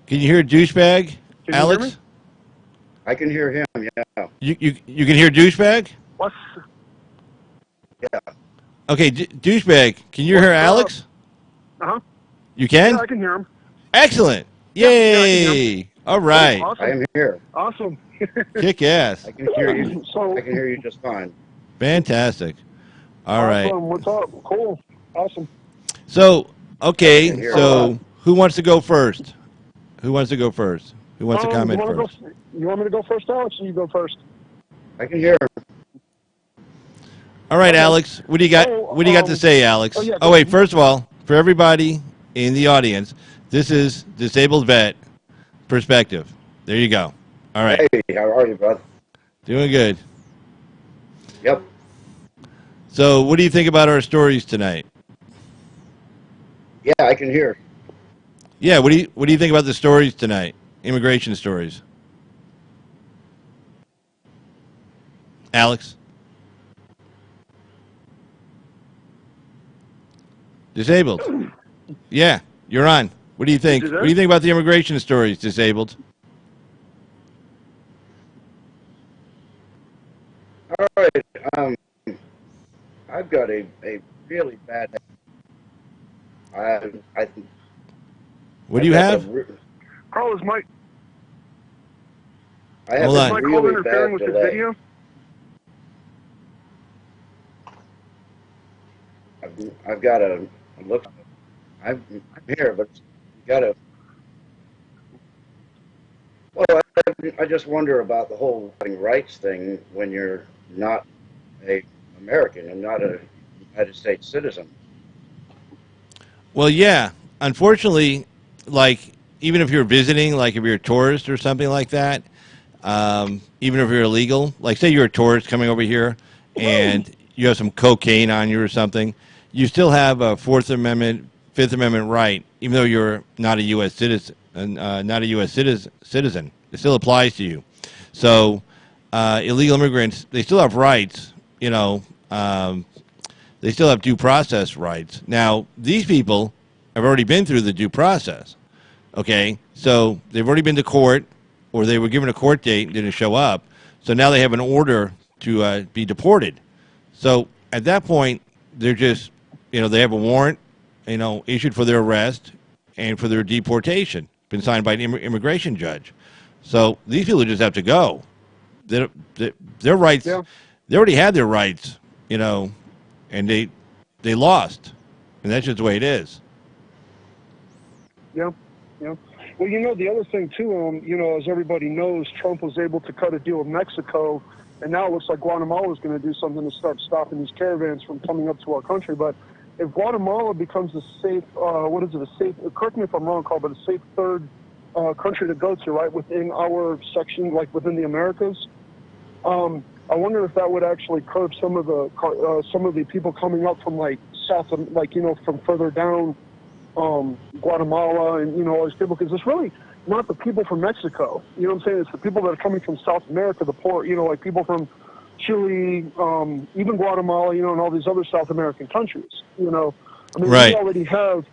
Can you hear Douchebag, Alex? Hear me? I can hear him. Yeah. You can hear Douchebag? What's? Yeah. Okay, Douchebag. Can you hear Alex? Uh-huh. You can? Yeah, I can hear him. Excellent. Yay. All right. Awesome. I am here. Awesome. Kick ass. I can hear you. I can hear you just fine. Fantastic. All right. What's up? Cool. Awesome. So, okay. So, who wants to go first? Who wants to go first? Who wants to comment first? You want me to go first, Alex, or you go first? I can hear him. All right, Alex. What do you got? What do you got to say, Alex? Oh, wait. First of all, for everybody in the audience, this is Disabled Vet Perspective. There you go. All right. Hey, how are you, bud? Doing good. Yep. So, what do you think about our stories tonight? Yeah, I can hear. Yeah. What do you think about the stories tonight? Immigration stories. Alex. Disabled. Yeah, you're on. What do you think? What do you think about the immigration stories, Disabled? All right. I've got a really bad. What do you have? Carl, is Mike? I have a really interfering bad with delay. the video? I've got to look. I'm here, but you got to. Well, I just wonder about the whole voting rights thing when you're not a American and not a United States citizen. Well, yeah. Unfortunately, like even if you're visiting, like if you're a tourist or something like that, even if you're illegal, like say you're a tourist coming over here and you have some cocaine on you or something, you still have a Fourth Amendment, Fifth Amendment right, even though you're not a U.S. citizen. Citizen. It still applies to you. So illegal immigrants, they still have rights. You know, they still have due process rights. Now, these people have already been through the due process. Okay, so they've already been to court, or they were given a court date and didn't show up. So now they have an order to be deported. So at that point, they're just, they have a warrant, issued for their arrest and for their deportation, been signed by an immigration judge. So these people just have to go. Their rights, they already had their rights, and they lost, and that's just the way it is. Yeah. Well, the other thing too, as everybody knows, Trump was able to cut a deal with Mexico, and now it looks like Guatemala is going to do something to start stopping these caravans from coming up to our country. But if Guatemala becomes a safe, correct me if I'm wrong, Carl, but a safe third country to go to, right, within our section, like within the Americas, I wonder if that would actually curb some of the people coming up from from further down, Guatemala and all these people, because it's really not the people from Mexico. You know what I'm saying? It's the people that are coming from South America, the poor, like people from Chile, even Guatemala, and all these other South American countries. I mean, right. We already have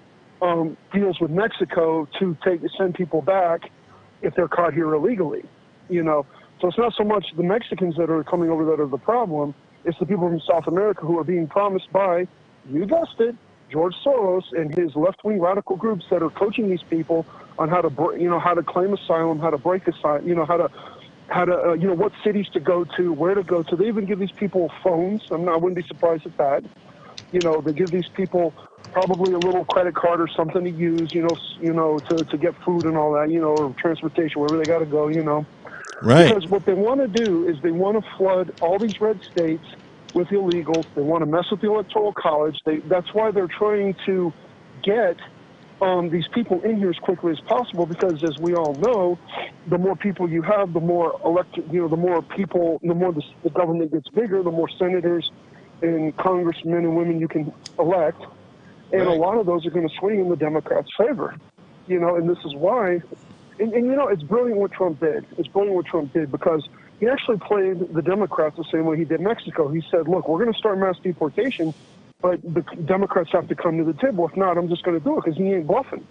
deals with Mexico to send people back if they're caught here illegally. So it's not so much the Mexicans that are coming over that are the problem. It's the people from South America who are being promised by, you guessed it, George Soros and his left-wing radical groups that are coaching these people on how to, how to claim asylum, how to break asylum, how to, what cities to go to, where to go to. They even give these people phones. I wouldn't be surprised at that. They give these people probably a little credit card or something to use, to get food and all that, or transportation, wherever they got to go, Right. Because what they want to do is they want to flood all these red states with illegals. They want to mess with the Electoral College. That's why they're trying to get these people in here as quickly as possible, because as we all know, the more people you have, the more the more people, the more the government gets bigger, the more senators and congressmen and women you can elect. And a lot of those are going to swing in the Democrats' favor, and this is why. And it's brilliant what Trump did. It's brilliant what Trump did because he actually played the Democrats the same way he did Mexico. He said, look, we're going to start mass deportation, but the Democrats have to come to the table. If not, I'm just going to do it because he ain't bluffing.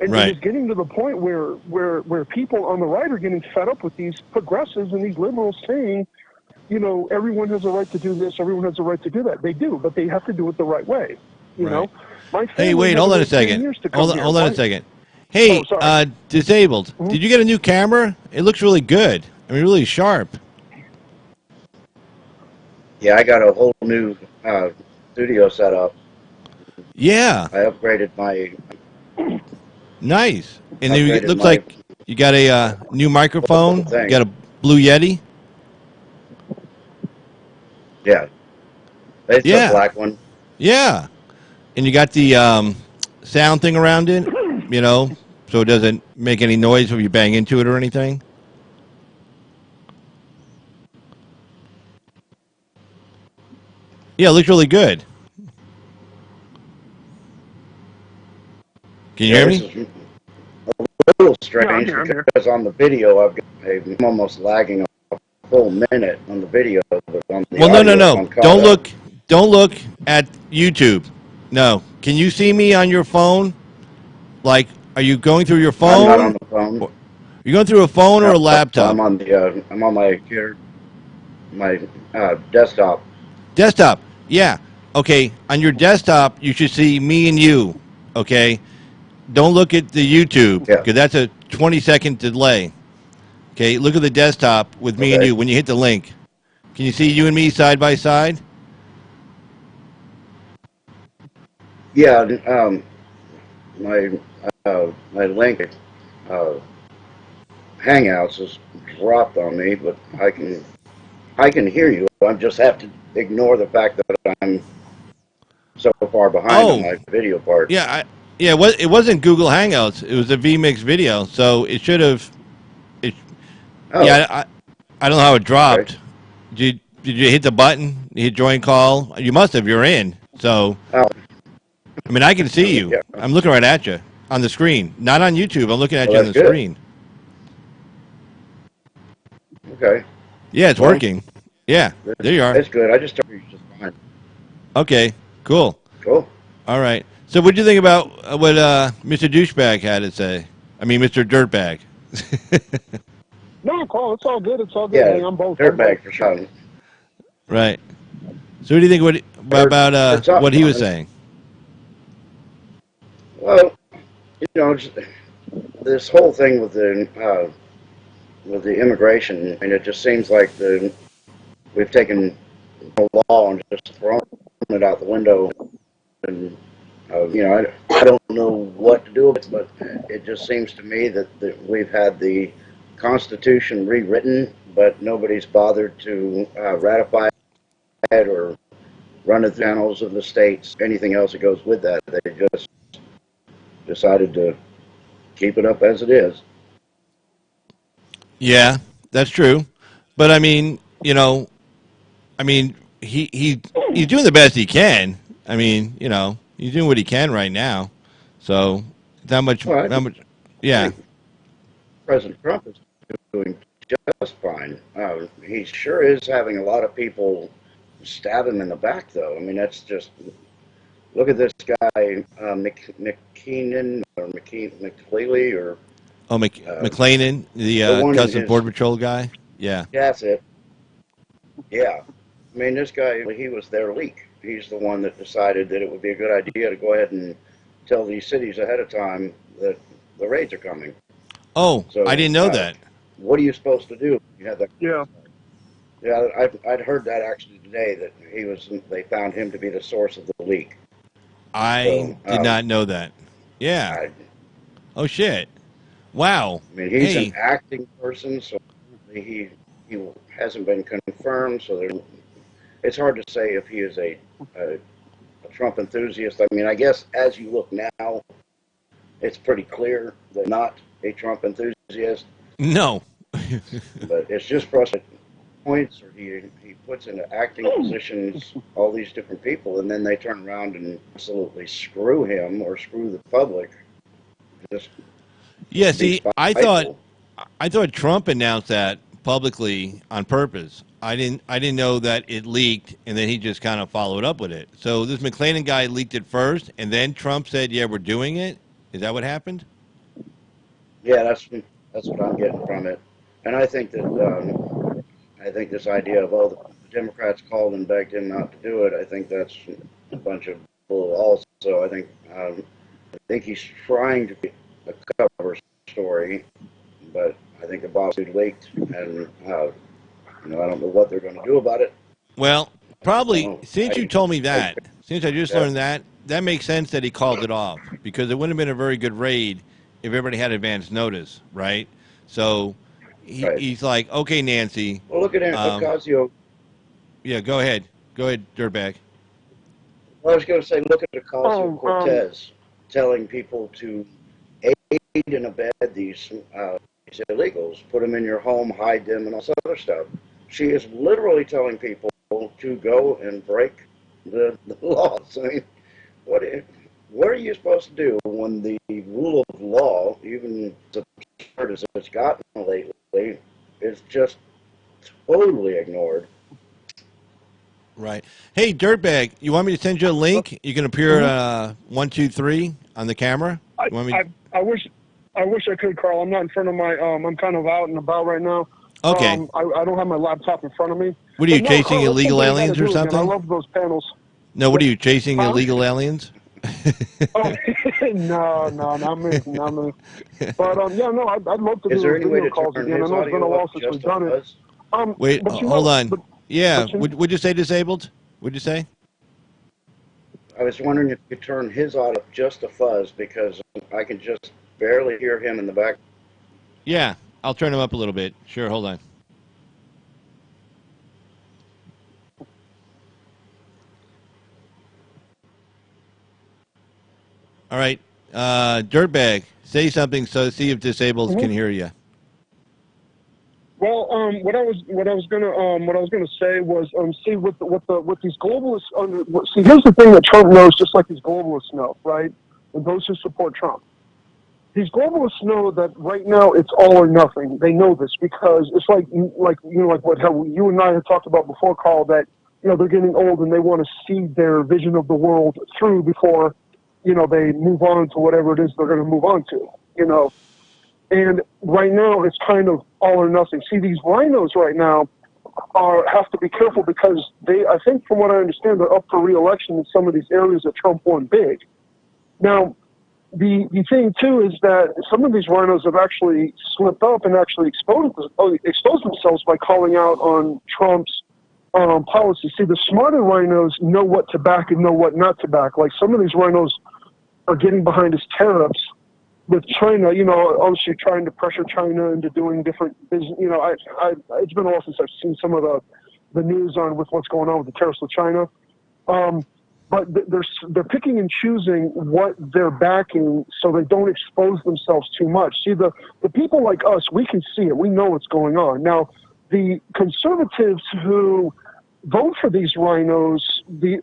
And it's getting to the point where people on the right are getting fed up with these progressives and these liberals saying, everyone has a right to do this, everyone has a right to do that. They do, but they have to do it the right way. Hey, wait, hold on a second. Hold on a second. Hey, Disabled, did you get a new camera? It looks really good. I mean, really sharp. Yeah, I got a whole new studio set up. Yeah. I upgraded my... Nice. And it looks like you got a new microphone. You got a Blue Yeti. Yeah. It's a black one. Yeah. And you got the sound thing around it, so it doesn't make any noise if you bang into it or anything. Yeah, it looks really good. Can you hear me? A little strange because on the video I'm almost lagging a full minute on the video, but on the audio, no. Don't look at YouTube. No. Can you see me on your phone? Like, are you going through your phone? I'm not on the phone. Are you going through a phone or a laptop? I'm on the I'm on my computer, my desktop. Desktop. Yeah. Okay. On your desktop, you should see me and you. Okay. Don't look at the YouTube because that's a 20-second delay. Okay. Look at the desktop with me and you when you hit the link. Can you see you and me side by side? Yeah. My link Hangouts is dropped on me, but I can hear you. I just have to ignore the fact that I'm so far behind on my video part. Yeah. It wasn't Google Hangouts. It was a vMix video, so it should have. Yeah. I don't know how it dropped. Okay. Did you hit the button? You hit join call? You must have. You're in. So. I mean, I can see you. Yeah. I'm looking right at you on the screen. Not on YouTube. I'm looking at you on the screen. Okay. Yeah, it's working. Yeah, there you are. That's good. I just started just fine. Okay, cool. Cool. All right. So what do you think about what Mr. Douchebag had to say? I mean, Mr. Dirtbag. No, Paul, it's all good. It's all good. Yeah, I'm both. Dirtbag for sure. Right. So what do you think about what he was saying? Well, this whole thing with the immigration, and it just seems like we've taken the law and just thrown it out the window. And I don't know what to do with it, but it just seems to me that we've had the Constitution rewritten, but nobody's bothered to ratify it or run the channels of the states, anything else that goes with that. They just decided to keep it up as it is. Yeah, that's true. But I mean, he's doing the best he can. I mean, he's doing what he can right now. So that much, yeah. President Trump is doing just fine. He sure is having a lot of people stab him in the back, though. I mean, that's just look at this guy, McKeenan or McCleely or Oh, McLeanan, the the one in Customs his. Border Patrol guy. Yeah. That's it. Yeah. I mean, this guy, he was their leak. He's the one that decided that it would be a good idea to go ahead and tell these cities ahead of time that the raids are coming. Oh, I So, didn't know that. what are you supposed to do? You have that. Yeah. Yeah, I'd heard that actually today that they found him to be the source of the leak. I So, did not know that. Yeah. I Oh shit. Wow. mean, he's an Hey. acting person, so he hasn't been confirmed. So it's hard to say if he is a Trump enthusiast. I mean, I guess as you look now, it's pretty clear they're not a Trump enthusiast. No. But it's just frustrating points, or he puts into acting positions all these different people, and then they turn around and absolutely screw him or screw the public. Just Yeah. be See, I spiteful. thought Trump announced that publicly on purpose. I didn't know that it leaked, and then he just kind of followed up with it. So this McLean guy leaked it first, and then Trump said, "Yeah, we're doing it." Is that what happened? Yeah, that's what I'm getting from it, and I think this idea of the Democrats called and begged him not to do it. I think that's a bunch of bull. Also, I think he's trying to be a cover story, but I think the boss leaked, and I don't know what they're going to do about it. Well, probably So since you told me I that, since I just yeah, learned that, that makes sense that he called it off because it wouldn't have been a very good raid if everybody had advance notice, right? So right. he's like, okay, Nancy, Well, look at um, Ocasio. yeah, go ahead, dirtbag. Well, I was going to say, look at Oh, Ocasio-Cortez telling people to aid and abet these illegals, put them in your home, hide them, and all this other stuff. She is literally telling people to go and break the laws. I mean, what what are you supposed to do when the rule of law, even as absurd as it's gotten lately, is just totally ignored? Right. Hey, dirtbag, you want me to send you a link? You can appear mhm. 1, 2, 3 on the camera. I, You want me? I I wish I could, Carl. I'm not in front of my I'm kind of out and about right now. Okay. I don't have my laptop in front of me. What are you But no, chasing Carl, that's illegal something we got to aliens or do again. I something? love those panels. No, what Yeah. are you chasing Huh? illegal aliens? Oh, no, not me, not me. But yeah, no, I'd love to do Is there those any way video to calls turn again. I his know it's been a audio up while since we've just a done it. fuzz? Wait, But hold on. Yeah, but you, would you say disabled? Would you say? I was wondering if you could turn his audio up just a fuzz because I can just barely hear him in the back. Yeah, I'll turn him up a little bit. Sure, hold on. All right, dirtbag, say something so see if disabled mhm. can hear you. Well, what I was gonna say was, see, with these globalists see, here's the thing that Trump knows, just like these globalists know, right? And those who support Trump, these globalists know that right now it's all or nothing. They know this because it's like how you and I had talked about before, Carl, that they're getting old and they want to see their vision of the world through before they move on to whatever it is they're going to move on to. And right now, it's kind of all or nothing. See, these rhinos right now have to be careful because I think, from what I understand, they're up for re-election in some of these areas that Trump won big. Now, the thing too is that some of these rhinos have actually slipped up and actually exposed themselves by calling out on Trump's policy. See, the smarter rhinos know what to back and know what not to back. Like some of these rhinos are getting behind his tariffs with China, obviously trying to pressure China into doing different business. It's been a while since I've seen some of the news on with what's going on with the tariffs with China. But they're picking and choosing what they're backing so they don't expose themselves too much. See, the people like us, we can see it. We know what's going on. Now, the conservatives who vote for these rhinos, they're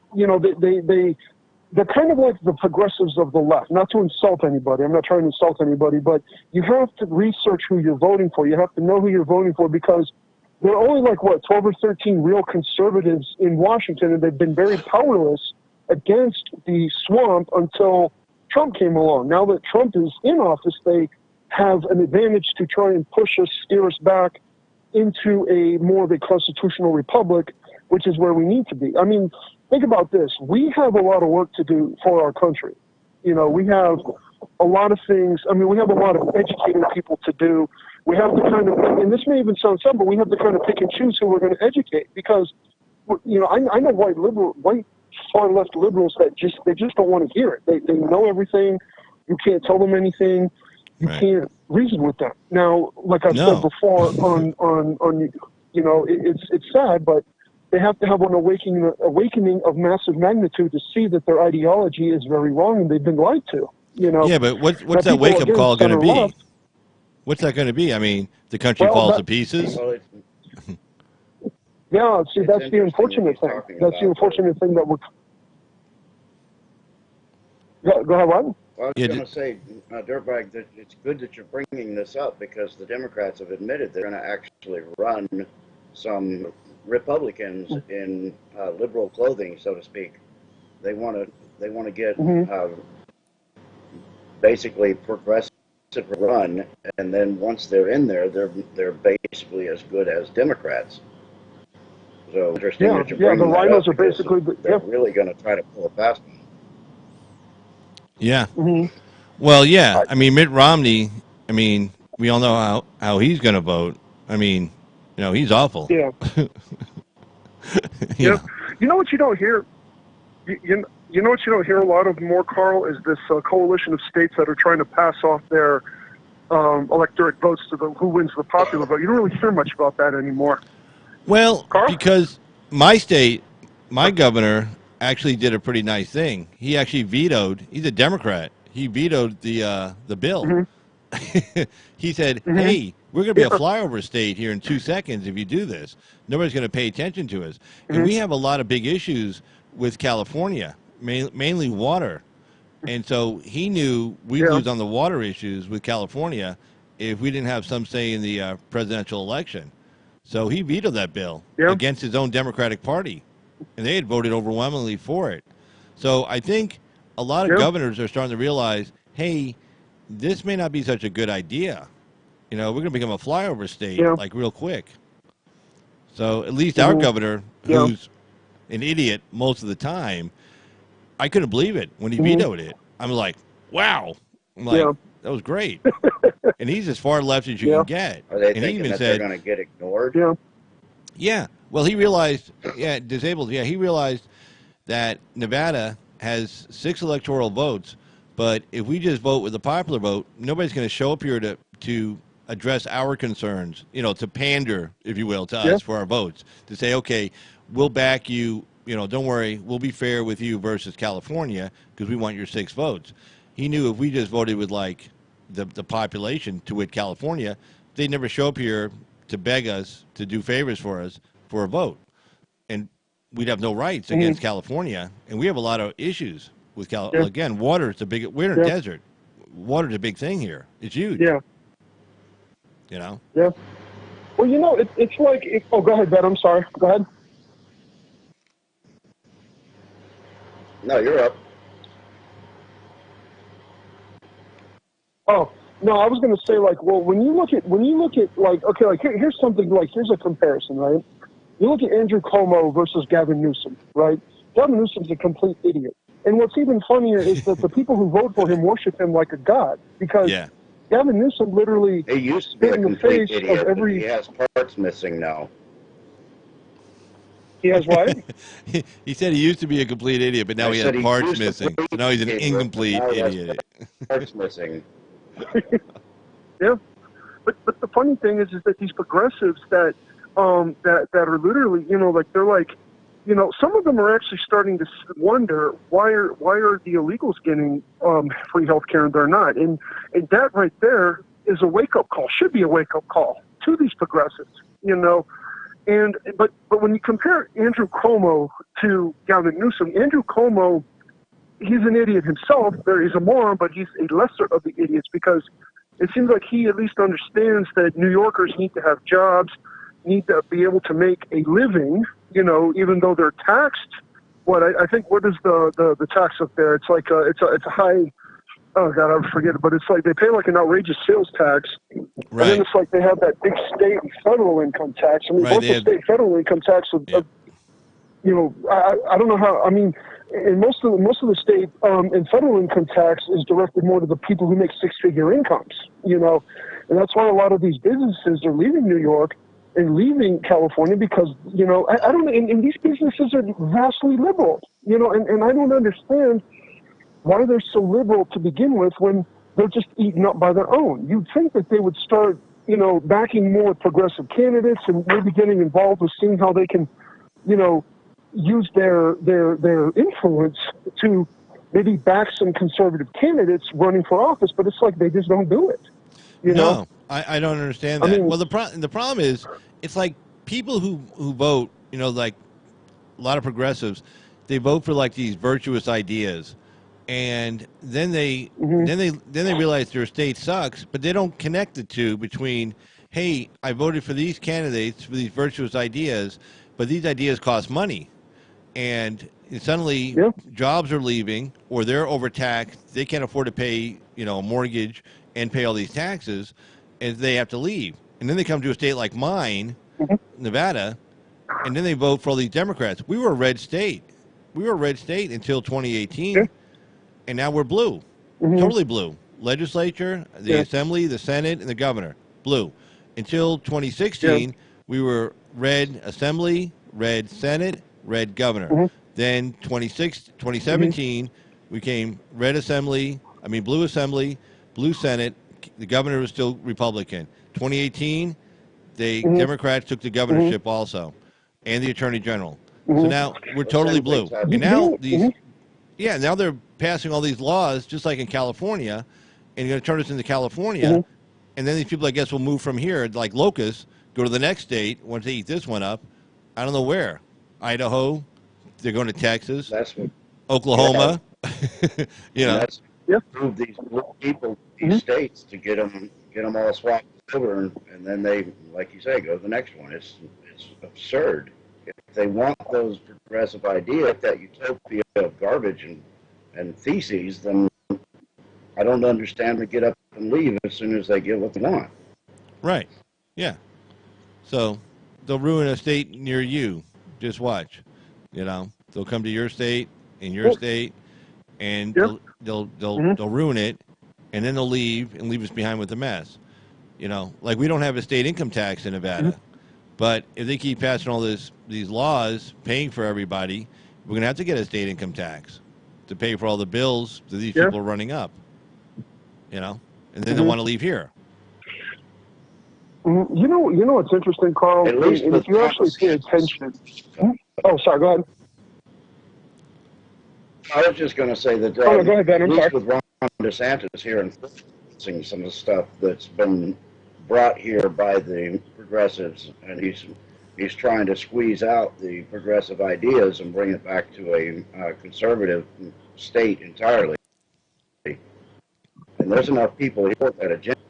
kind of like the progressives of the left. Not to insult anybody. I'm not trying to insult anybody, but you have to research who you're voting for. You have to know who you're voting for because there are only 12 or 13 real conservatives in Washington, and they've been very powerless against the swamp until Trump came along. Now that Trump is in office, they have an advantage to try and push us, steer us back into a more of a constitutional republic, which is where we need to be. I mean, think about this. We have a lot of work to do for our country. You know, we have a lot of things. I mean, we have a lot of educating people to do. We have to kind of, and this may even sound simple, but we have to kind of pick and choose who we're going to educate because, you know, I know white far left liberals that they just don't want to hear it. They know everything. You can't tell them anything. You can't reason with them. Now, like I've said before, on you know, it's sad, but they have to have an awakening of massive magnitude to see that their ideology is very wrong and they've been lied to. You know. Yeah, but what's that wake up call going to be? Left. What's that going to be? I mean, the country falls to pieces. Yeah, see, that's the unfortunate thing. That's the unfortunate thing that we're. Go ahead, what? Well, I was going to say, Dirtbag, that it's good that you're bringing this up because the Democrats have admitted they're going to actually run some Republicans in liberal clothing, so to speak. They want to get basically progressive run, and then once they're in there, they're basically as good as Democrats. So interesting that you're bringing the rhinos are basically they're really going to try to pull a fast one. Yeah. Well, yeah. I mean, Mitt Romney. I mean, we all know how he's going to vote. I mean, you know, he's awful. Yeah. Yeah. You know what you don't hear? You know what you don't hear a lot of more, Carl, is this coalition of states that are trying to pass off their electorate votes to who wins the popular vote. You don't really hear much about that anymore. Well, Carl? because my state, my governor actually did a pretty nice thing. He actually vetoed. He's a Democrat. He vetoed the bill. He said, "Hey, we're going to be a flyover state here in 2 seconds if you do this. Nobody's going to pay attention to us." And we have a lot of big issues with California, mainly water. And so he knew we'd lose on the water issues with California if we didn't have some say in the presidential election. So he vetoed that bill against his own Democratic Party, and they had voted overwhelmingly for it. So I think a lot of governors are starting to realize, hey, this may not be such a good idea. You know, we're going to become a flyover state like real quick. So at least our governor, who's an idiot most of the time, I couldn't believe it when he vetoed it. I'm like, wow. I'm like, that was great. And he's as far left as you can get. Are they and thinking he even that said, they're going to get ignored? Yeah. Well, he realized, disabled. Yeah, he realized that Nevada has 6 electoral votes, but if we just vote with the popular vote, nobody's going to show up here to address our concerns, you know, to pander, if you will, to us for our votes, to say, okay, we'll back you, you know, don't worry, we'll be fair with you versus California because we want your 6 votes. He knew if we just voted with, like, the population, to wit California, they'd never show up here to beg us to do favors for us for a vote. And we'd have no rights against California. And we have a lot of issues with California. Again, water is we're in a desert. Water's a big thing here. It's huge. Yeah. You know? Yeah. Well, you know, it's like, go ahead, Ben. I'm sorry. Go ahead. No, you're up. Oh, no, I was going to say, like, well, when you look at, like, okay, like, here's something, like, here's a comparison, right? You look at Andrew Cuomo versus Gavin Newsom, right? Gavin Newsom's a complete idiot. And what's even funnier is that the people who vote for him worship him like a god because Gavin Newsom literally he used to be a complete idiot, but he has parts missing now. He has what? He said he used to be a complete idiot, but now he has parts missing. So now he's an incomplete idiot. Parts missing. Yeah, but the funny thing is that these progressives that are literally, you know, like they're like, you know, some of them are actually starting to wonder why are the illegals getting free health care and they're not, and that right there is a wake up call. Should be a wake up call to these progressives, you know. And but when you compare Andrew Cuomo to Gavin Newsom, Andrew Cuomo, he's an idiot himself. He's a moron, but he's a lesser of the idiots because it seems like he at least understands that New Yorkers need to have jobs, need to be able to make a living, you know, even though they're taxed what I think what is the tax up there? It's like it's a high. Oh God, I forget it, but it's like they pay like an outrageous sales tax, right. And then it's like they have that big state and federal income tax. I mean, both the state federal income tax, I don't know how. I mean, in most of the state and federal income tax is directed more to the people who make six-figure incomes. And that's why a lot of these businesses are leaving New York and leaving California because I don't know. And these businesses are vastly liberal. And I don't understand why they're so liberal to begin with when they're just eaten up by their own. You'd think that they would start, backing more progressive candidates and maybe getting involved with seeing how they can, use their influence to maybe back some conservative candidates running for office, but it's like they just don't do it. No, I don't understand that. I mean, well, the problem is it's like people who vote, like a lot of progressives, they vote for like these virtuous ideas. And then they realize their state sucks, but they don't connect the two between, hey, I voted for these candidates for these virtuous ideas, but these ideas cost money, and suddenly jobs are leaving or they're overtaxed. They can't afford to pay a mortgage and pay all these taxes, and they have to leave. And then they come to a state like mine, Nevada, and then they vote for all these Democrats. We were a red state. Until 2018. And now we're blue, totally blue. Legislature, the Assembly, the Senate, and the governor, blue. Until 2016, we were red Assembly, red Senate, red governor. Then 2017, we came blue Assembly, blue Senate. The governor was still Republican. 2018, the Democrats took the governorship also, and the Attorney General. So now we're totally blue. And now now they're passing all these laws, just like in California, and you're going to turn us into California. And then these people, I guess, will move from here, like locusts, go to the next state once they eat this one up. I don't know where. Idaho. They're going to Texas. Oklahoma. That's move these people, these states, to get them all swapped over, and then they, like you say, go to the next one. It's absurd. If they want those progressive ideas, that utopia of garbage and feces, then I don't understand to get up and leave as soon as they get what they want. Right. Yeah. So they'll ruin a state near you. Just watch. They'll come to your state, in your state, and they'll ruin it, and then they'll leave us behind with a mess. Like we don't have a state income tax in Nevada. But if they keep passing all these laws, paying for everybody, we're going to have to get a state income tax to pay for all the bills that these people are running up. And then they want to leave here. You know what's interesting, Carl? At least if you actually pay attention. Oh, sorry, go ahead. I was just going to say that go ahead, Ben. I'm sorry. With Ron DeSantis here enforcing some of the stuff that's been brought here by the progressives, and he's trying to squeeze out the progressive ideas and bring it back to a conservative state entirely. And there's enough people here that agenda,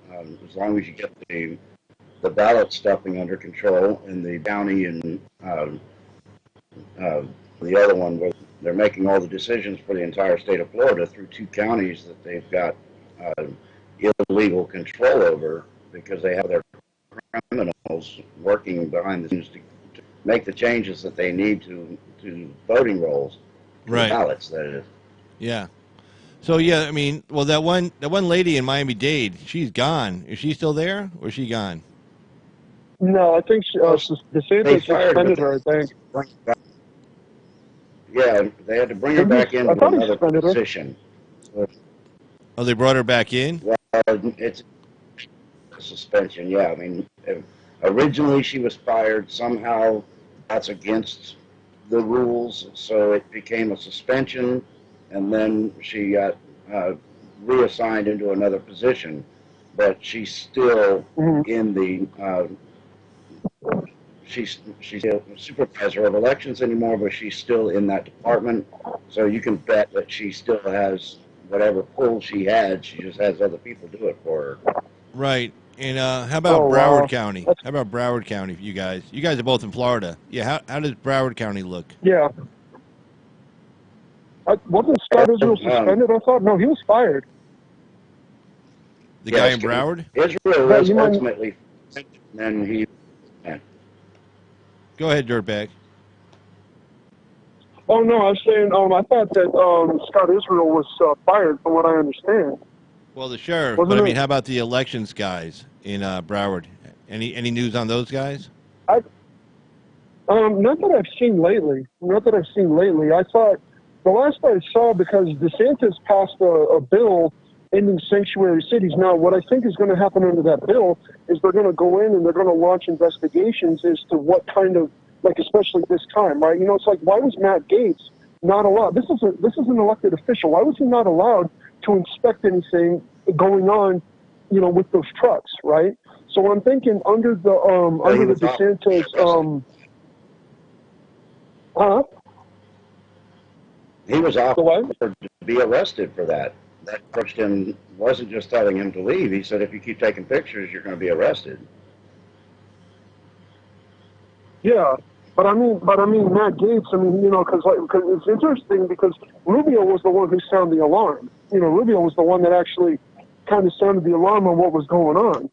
as long as you get the ballot stuffing under control in the county and the other one where they're making all the decisions for the entire state of Florida through two counties that they've got illegal control over, because they have their criminals working behind the scenes to make the changes that they need to voting rolls, right? Ballots, that is. Yeah. So I mean, well, that one lady in Miami-Dade, she's gone. Is she still there, or is she gone? No, I think DeSantis suspended her. I think. Yeah, they had to bring her back into another position. Oh, they brought her back in? Well, it's suspension, yeah. I mean, originally she was fired. Somehow that's against the rules, so it became a suspension, and then she got reassigned into another position. But she's still in the she's still supervisor of elections anymore, but she's still in that department. So you can bet that she still has whatever pull she had. She just has other people do it for her. Right. And how about Broward County? How about Broward County for you guys? You guys are both in Florida. Yeah, how does Broward County look? Yeah. Wasn't Scott Israel suspended? I thought no, he was fired. The guy in Broward? Israel was ultimately, and he. Yeah. Go ahead, Dirtbag. Oh no, I was saying I thought that Scott Israel was fired, from what I understand. Well, the sheriff, but I mean, how about the elections guys in Broward? Any news on those guys? Not that I've seen lately. I thought the last I saw, because DeSantis passed a bill ending sanctuary cities. Now, what I think is going to happen under that bill is they're going to go in and they're going to launch investigations as to what kind of, like, especially this time, right? You know, it's like, why was Matt Gaetz not allowed? This is an elected official. Why was he not allowed to inspect anything going on, you know, with those trucks, right? So I'm thinking under the DeSantis, he was offered to be arrested for that. That person wasn't just telling him to leave. He said, if you keep taking pictures, you're going to be arrested. Yeah, but I mean, Matt Gaetz. I mean, you know, because it's interesting because Rubio was the one who sounded the alarm. You know, Rubio was the one that actually kind of sounded the alarm on what was going on.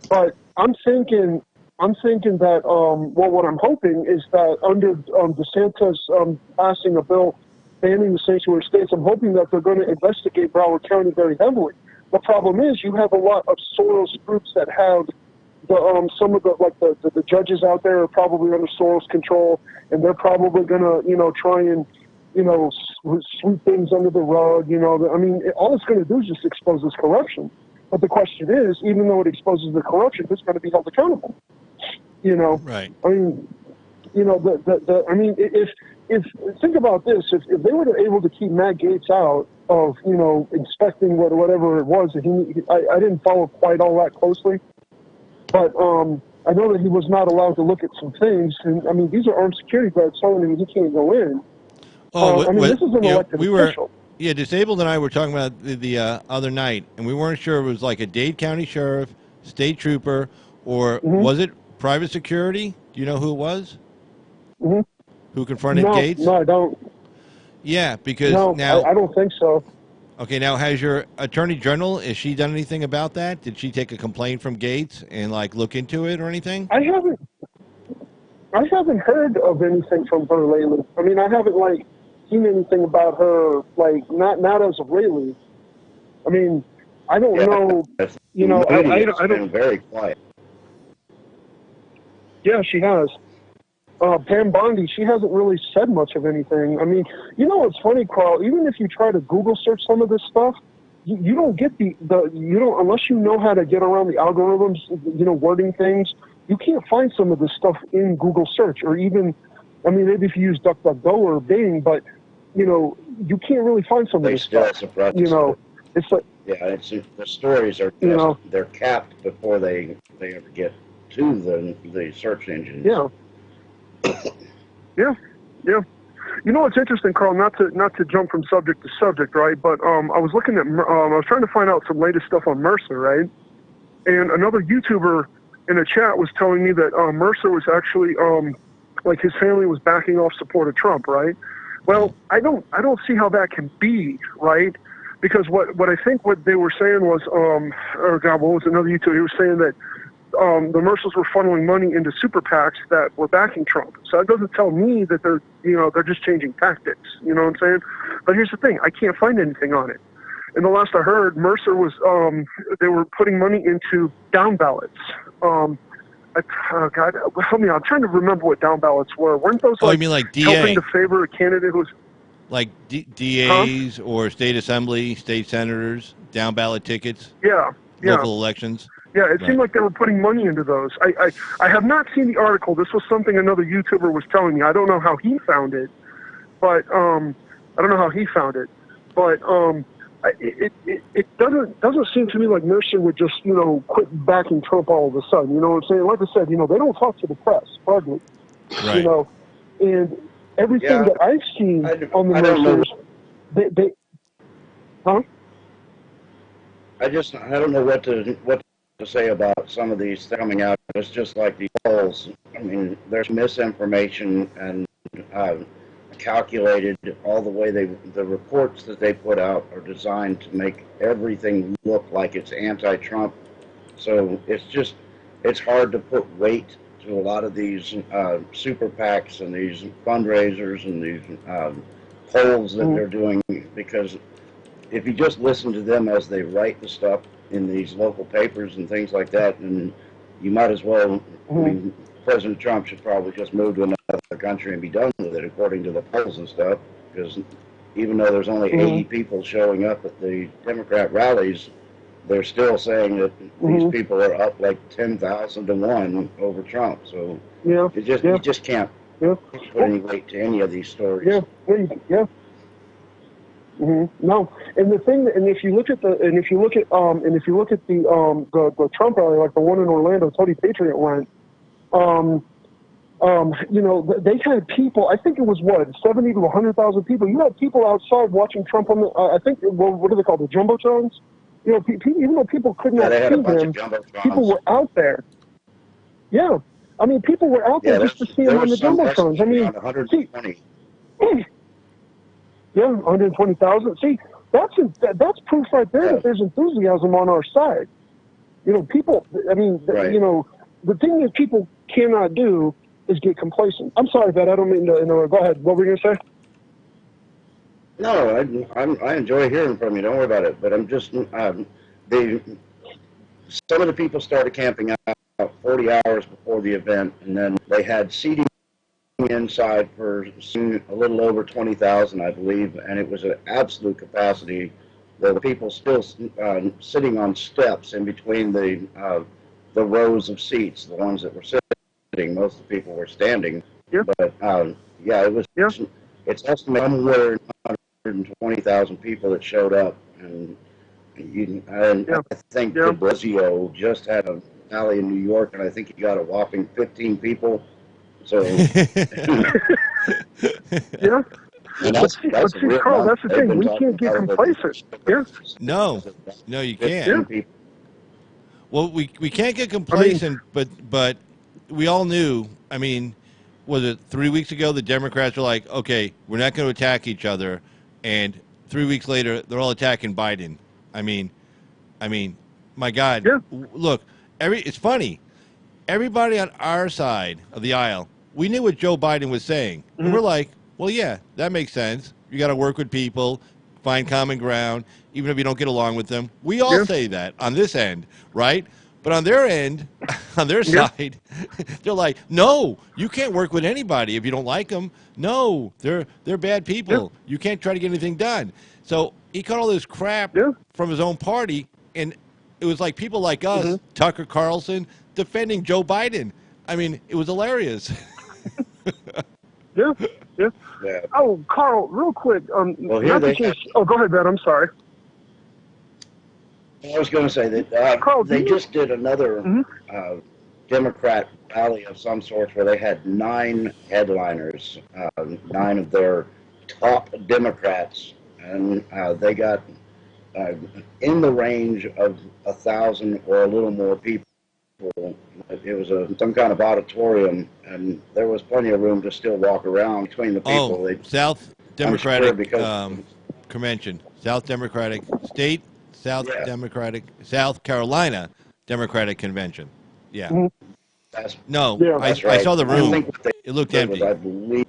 But I'm thinking that what I'm hoping is that under DeSantis passing a bill banning the sanctuary states, I'm hoping that they're going to investigate Broward County very heavily. The problem is you have a lot of Soros groups that have some of the judges out there are probably under Soros control, and they're probably going to try and sweep things under the rug. I mean, all it's going to do is just expose this corruption. But the question is, even though it exposes the corruption, who's going to be held accountable? Right. I mean, if think about this, if they were able to keep Matt Gaetz out of inspecting whatever it was, I didn't follow quite all that closely, but I know that he was not allowed to look at some things, and I mean these are armed security guards telling him he can't go in. This is an elected official. Yeah, Disabled and I were talking about the other night, and we weren't sure it was like a Dade County sheriff, state trooper, or was it private security? Do you know who it was? Mm-hmm. Who confronted Gaetz? No, I don't. Yeah, because now I don't think so. Okay, now has your attorney general, has she done anything about that? Did she take a complaint from Gaetz and look into it or anything? I haven't heard of anything from her lately. I mean, I haven't seen anything about her not as of lately. I mean, I don't know. I don't. Very quiet. Yeah, she has. Pam Bondi, she hasn't really said much of anything. I mean, what's funny, Carl? Even if you try to Google search some of this stuff, you don't get unless you know how to get around the algorithms, wording things. You can't find some of this stuff in Google search, or even, I mean, maybe if you use DuckDuckGo or Bing, but you can't really find some of this stuff. It's like the stories are just, they're capped before they ever get to the search engines. Yeah. Yeah. It's interesting, Carl, not to jump from subject to subject, right? But I was looking at, I was trying to find out some latest stuff on Mercer, right? And another YouTuber in a chat was telling me that Mercer was actually, his family was backing off support of Trump, right? Well, I don't see how that can be, right? Because what I think what they were saying was, what was another YouTuber? He was saying that the Mercers were funneling money into super PACs that were backing Trump. So that doesn't tell me that they're just changing tactics. You know what I'm saying? But here's the thing: I can't find anything on it. And the last I heard, Mercer was they were putting money into down ballots. God, help me out. I'm trying to remember what down ballots were. Weren't those you mean like DA? Helping to favor a candidate who's like DAs or state assembly, state senators, down ballot tickets? Local elections. Yeah, it seemed like they were putting money into those. I have not seen the article. This was something another YouTuber was telling me. I don't know how he found it, but it doesn't seem to me like Mercer would just quit backing Trump all of a sudden. You know what I'm saying? Like I said, they don't talk to the press hardly. Right. And everything that I've seen on the Mercers, they I don't know what to say about some of these coming out. It's just like the polls. I mean, there's misinformation, and calculated. All the way the reports that they put out are designed to make everything look like it's anti-Trump. So it's hard to put weight to a lot of these super PACs and these fundraisers and these polls that they're doing, because if you just listen to them as they write the stuff in these local papers and things like that, then you might as well, I mean, President Trump should probably just move to another country and be done with it, according to the polls and stuff, because even though there's only 80 people showing up at the Democrat rallies, they're still saying that these people are up like 10,000 to 1 over Trump. So you just can't put any weight to any of these stories. No, and the thing, and if you look at the Trump rally, like the one in Orlando, Tony Patriot went. You know, they had people. I think it was 70 to 100,000 people. You had people outside watching Trump on the. I think what do they call the jumbotrons? You know, even though people could not see him, people were out there. Yeah, I mean, people were out there just to see him on the jumbotrons. I mean, 120. Yeah, 120,000. See, that's proof right there that there's enthusiasm on our side. You know, people. I mean, you know, the thing that people cannot do is get complacent. I'm sorry, Vet. I don't mean to. Go ahead. What were you gonna say? No, I enjoy hearing from you. Don't worry about it. But I'm just some of the people started camping out 40 hours before the event, and then they had seating inside for a little over 20,000, I believe, and it was an absolute capacity. There were people still sitting on steps in between the rows of seats, the ones that were sitting. Most of the people were standing. Yeah. But it was. Yeah. It's estimated somewhere 120,000 people that showed up, and I think De Blasio just had a rally in New York, and I think he got a whopping 15 people. So yeah. But see, Carl, that's the thing. We can't get complacent. Yeah. No, you can't. Yeah. Well, we can't get complacent, but we all knew. I mean, was it 3 weeks ago the Democrats were like, okay, we're not going to attack each other, and 3 weeks later they're all attacking Biden. I mean, my God. Yeah. Look, it's funny. Everybody on our side of the aisle, we knew what Joe Biden was saying, and we're like, well, yeah, that makes sense. You got to work with people, find common ground, even if you don't get along with them. We all say that on this end, right? But on their end, on their side, they're like, no, you can't work with anybody if you don't like them. No, they're bad people. You can't try to get anything done. So he caught all this crap from his own party, and it was like people like us, Tucker Carlson, defending Joe Biden. I mean, it was hilarious. Yeah. Oh, Carl, real quick. Well, go ahead, Ben. I'm sorry. I was going to say that Carl, they just did another Democrat rally of some sort where they had 9 headliners, 9 of their top Democrats, and they got in the range of 1,000 or a little more people. It was some kind of auditorium, and there was plenty of room to still walk around between the people. South Democratic Convention, South Democratic State, Democratic, South Carolina Democratic Convention. Yeah. That's right. I saw the room. It looked empty. I believe.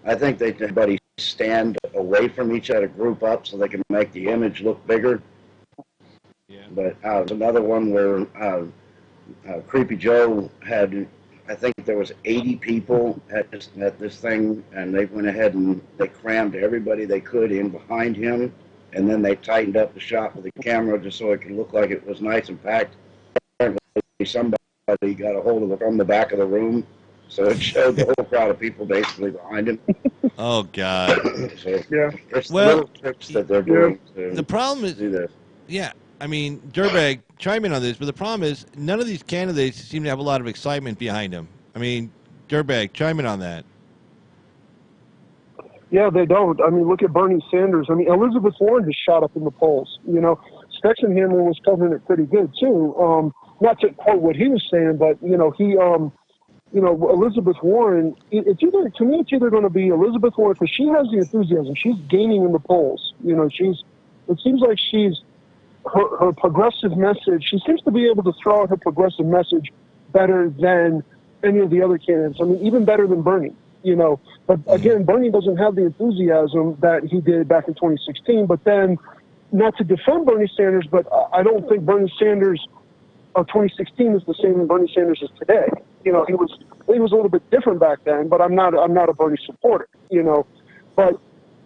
I think everybody stand away from each other, group up so they can make the image look bigger. Yeah. But there's another one where Creepy Joe had, I think there was 80 people at this thing, and they went ahead and they crammed everybody they could in behind him, and then they tightened up the shot with the camera just so it could look like it was nice and packed. Apparently somebody got a hold of it from the back of the room, so it showed the whole crowd of people basically behind him. Oh, God. So, it's the little tricks that they're doing. The problem is, do this. Yeah, I mean, Dirtbag, chime in on this, but the problem is none of these candidates seem to have a lot of excitement behind them. I mean, Dirtbag, chime in on that. Yeah, they don't. I mean, look at Bernie Sanders. I mean, Elizabeth Warren has shot up in the polls. You know, Stexenhammer was covering it pretty good, too. Not to quote what he was saying, but, you know, Elizabeth Warren, it's either, to me, it's either going to be Elizabeth Warren, because she has the enthusiasm. She's gaining in the polls. It seems like her progressive message, she seems to be able to throw out her progressive message better than any of the other candidates. I mean, even better than Bernie, But again, Bernie doesn't have the enthusiasm that he did back in 2016. But then, not to defend Bernie Sanders, but I don't think Bernie Sanders of 2016 is the same as Bernie Sanders is today. He was a little bit different back then, but I'm not a Bernie supporter, But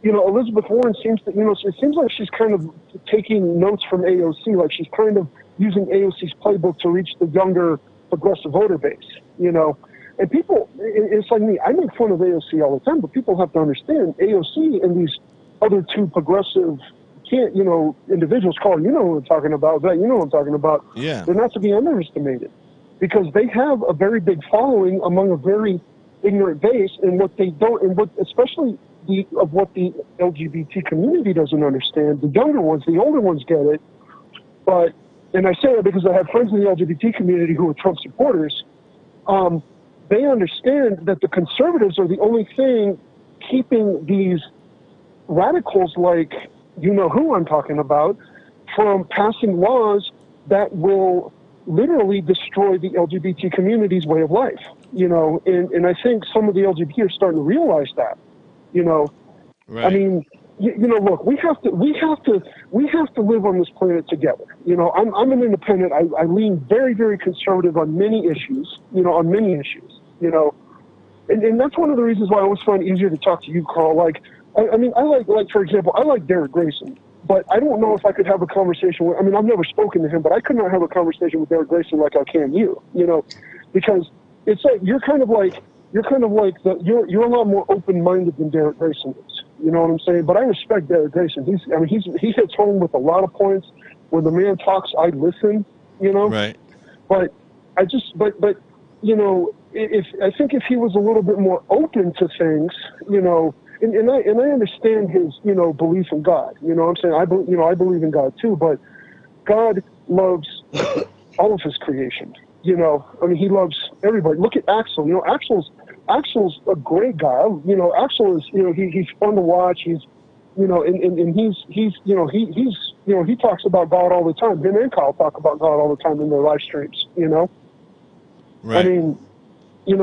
Elizabeth Warren seems to, it seems like she's kind of taking notes from AOC, like she's kind of using AOC's playbook to reach the younger progressive voter base, And people, it's like me, I make fun of AOC all the time, but people have to understand AOC and these other two progressive individuals, Carl, you know what I'm talking about, that you know what I'm talking about. Yeah. They're not to be underestimated, because they have a very big following among a very ignorant base, and what they don't, and what especially what the LGBT community doesn't understand. The younger ones, the older ones get it, but, and I say that because I have friends in the LGBT community who are Trump supporters. They understand that the conservatives are the only thing keeping these radicals, like who I'm talking about, from passing laws that will literally destroy the LGBT community's way of life, and I think some of the LGBT are starting to realize that, Right. I mean, look, we have to live on this planet together. I'm an independent. I lean very, very conservative on many issues, and that's one of the reasons why I always find it easier to talk to you, Carl. Like, I mean, I like, for example, I like Derek Grayson, but I don't know if I could have a conversation with, I mean, I've never spoken to him, but I could not have a conversation with Derek Grayson like I can you, because it's like, you're a lot more open-minded than Derek Grayson is. You know what I'm saying? But I respect Derek Grayson. He hits home with a lot of points. When the man talks, I listen, Right. But if I think if he was a little bit more open to things, and I understand his, belief in God. You know what I'm saying? I believe in God too, but God loves all of his creation. I mean, he loves everybody. Look at Axel. Axel's a great guy. Axel is, he's fun to watch. He's, and he talks about God all the time. Him and Kyle talk about God all the time in their live streams. Right. I mean, it's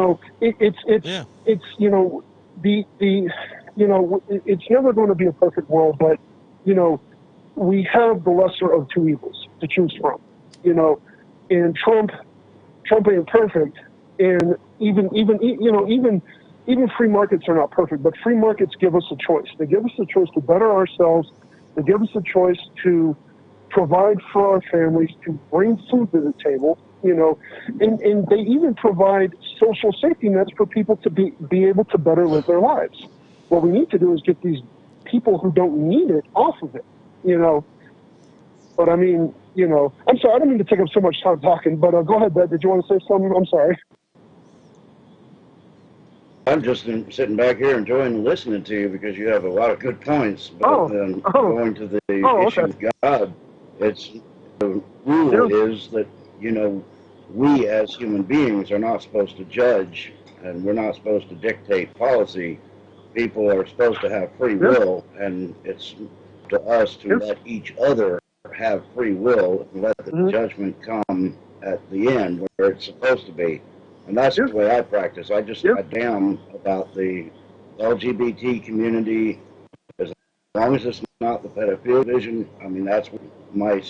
never going to be a perfect world, but we have the lesser of two evils to choose from. And Trump ain't perfect, and even free markets are not perfect, but free markets give us a choice. They give us a choice to better ourselves. They give us a choice to provide for our families, to bring food to the table, and they even provide social safety nets for people to be able to better live their lives. What we need to do is get these people who don't need it off of it, But I mean, I'm sorry, I don't mean to take up so much time talking, but go ahead, Beth. Did you want to say something? I'm sorry. I'm just sitting back here enjoying listening to you because you have a lot of good points. But going to the issue of God, the rule is that, we as human beings are not supposed to judge, and we're not supposed to dictate policy. People are supposed to have free will, and it's to us to let each other have free will and let the judgment come at the end where it's supposed to be. And that's the way I practice. I just damn about the LGBT community. As long as it's not the pedophilia vision, I mean, that's my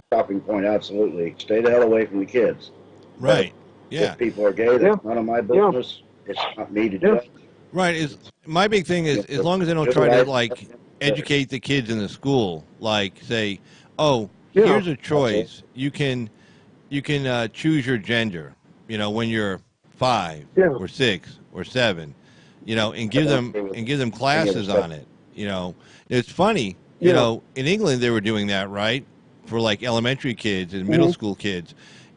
stopping point, absolutely. Stay the hell away from the kids. Right. But if people are gay, that's none of my business. It's not me to judge. Right. My big thing is, as long as they don't try to, educate the kids in the school, say, here's a choice. You can choose your gender, when you're 5 or 6 or 7, and give them classes on it. It's funny, in England they were doing that, right, for elementary kids and middle school kids,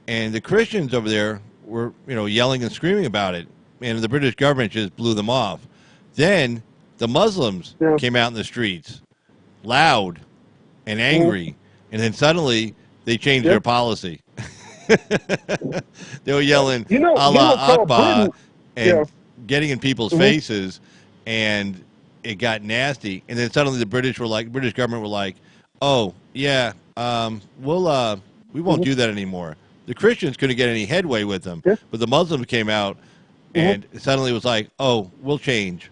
and the Christians over there were yelling and screaming about it, and the British government just blew them off. Then the Muslims came out in the streets, loud and angry, and then suddenly they changed their policy. They were yelling You know, Allah Carl, Akbar Britain, yeah. and getting in people's Hmm. faces, and it got nasty. And then suddenly the British government were like, "Oh yeah, we won't Hmm. do that anymore." The Christians couldn't get any headway with them, Yeah. but the Muslims came out, Hmm. and suddenly it was like, "Oh, we'll change."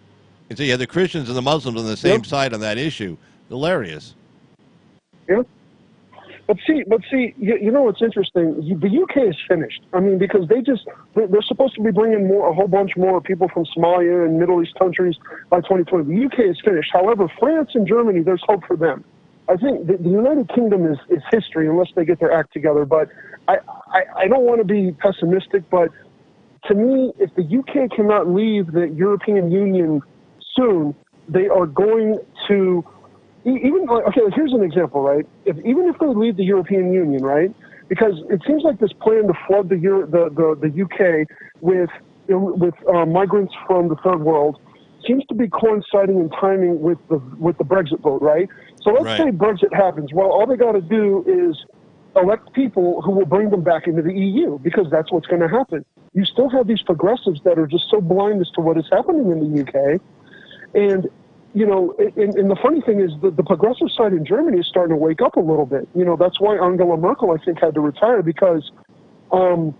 And so you had the Christians and the Muslims on the Yep. same side on that issue. Hilarious. Yeah. But see, you know what's interesting? The UK is finished. I mean, because they're supposed to be bringing a whole bunch more people from Somalia and Middle East countries by 2020. The UK is finished. However, France and Germany, there's hope for them. I think the United Kingdom is history unless they get their act together. But I don't want to be pessimistic, but to me, if the UK cannot leave the European Union soon, they are going to. Okay, here's an example, right? Even if they leave the European Union, right? Because it seems like this plan to flood the UK with migrants from the third world seems to be coinciding in timing with the Brexit vote, right? So let's Right. say Brexit happens. Well, all they got to do is elect people who will bring them back into the EU, because that's what's going to happen. You still have these progressives that are just so blind as to what is happening in the UK, and and the funny thing is the progressive side in Germany is starting to wake up a little bit. That's why Angela Merkel, I think, had to retire, because I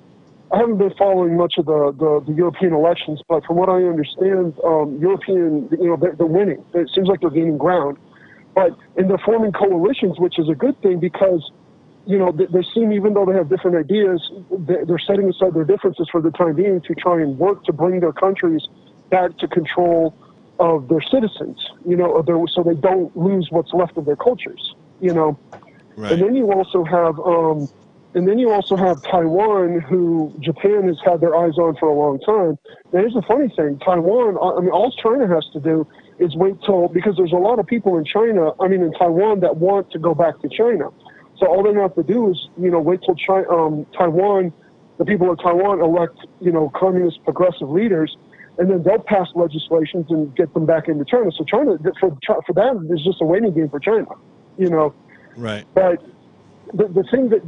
haven't been following much of the European elections, but from what I understand, they're winning. It seems like they're gaining ground. And they're forming coalitions, which is a good thing, because they seem, even though they have different ideas, they're setting aside their differences for the time being to try and work to bring their countries back to control of their citizens, so they don't lose what's left of their cultures, Right. And then you also have Taiwan, who Japan has had their eyes on for a long time. Now, here's the funny thing: Taiwan. I mean, all China has to do is wait till, because there's a lot of people in Taiwan that want to go back to China. So all they have to do is, wait till Taiwan, the people of Taiwan elect, communist progressive leaders, and then they'll pass legislations and get them back into China. So China, for them, is just a waiting game for China, Right. But the thing that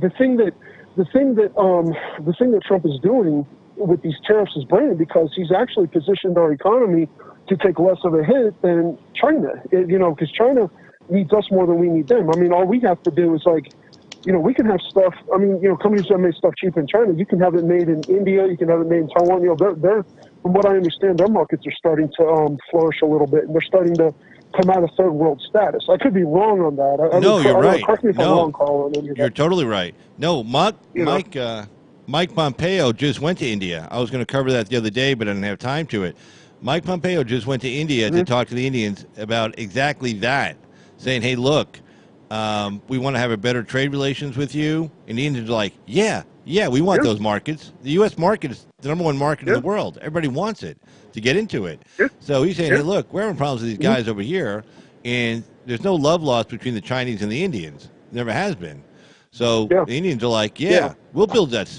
Trump is doing with these tariffs is brilliant, because he's actually positioned our economy to take less of a hit than China. Because China needs us more than we need them. I mean, all we have to do is we can have stuff. I mean, companies that make stuff cheap in China, you can have it made in India, you can have it made in Taiwan. They're from what I understand, their markets are starting to flourish a little bit, and they're starting to come out of third world status. I could be wrong on that. No, you're right. Correct me if I'm wrong, Colin. You're totally right. No, Mike Pompeo just went to India. I was going to cover that the other day, but I didn't have time to it. Mike Pompeo just went to India to talk to the Indians about exactly that, saying, "Hey, look, we want to have a better trade relations with you." And the Indians are like, "Yeah, we want those markets. The U.S. market is the number one market in the world. Everybody wants it to get into it." So he's saying, "Hey, look, we're having problems with these guys over here, and there's no love lost between the Chinese and the Indians. Never has been." So the Indians are like, we'll build that.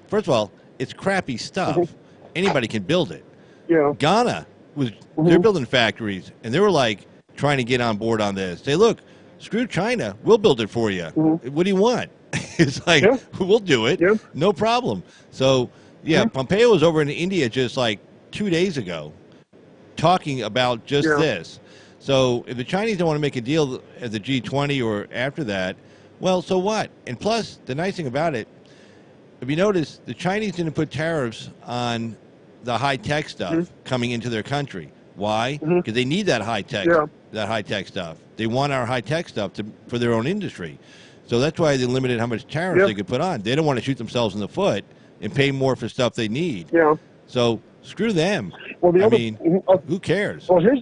First of all, it's crappy stuff. Anybody can build it. Yeah. Ghana they're building factories, and they were like trying to get on board on this. Say, look, screw China, we'll build it for you. What do you want? It's like, we'll do it, no problem. So Pompeo was over in India just like 2 days ago, talking about just this. So if the Chinese don't want to make a deal at the G20 or after that, well, so what? And plus, the nice thing about it, if you notice, the Chinese didn't put tariffs on the high-tech stuff coming into their country. Why? Because they need that high-tech stuff. They want our high-tech stuff for their own industry. So that's why they limited how much tariffs they could put on. They don't want to shoot themselves in the foot and pay more for stuff they need. Yeah. So screw them. Well, who cares? Well, here's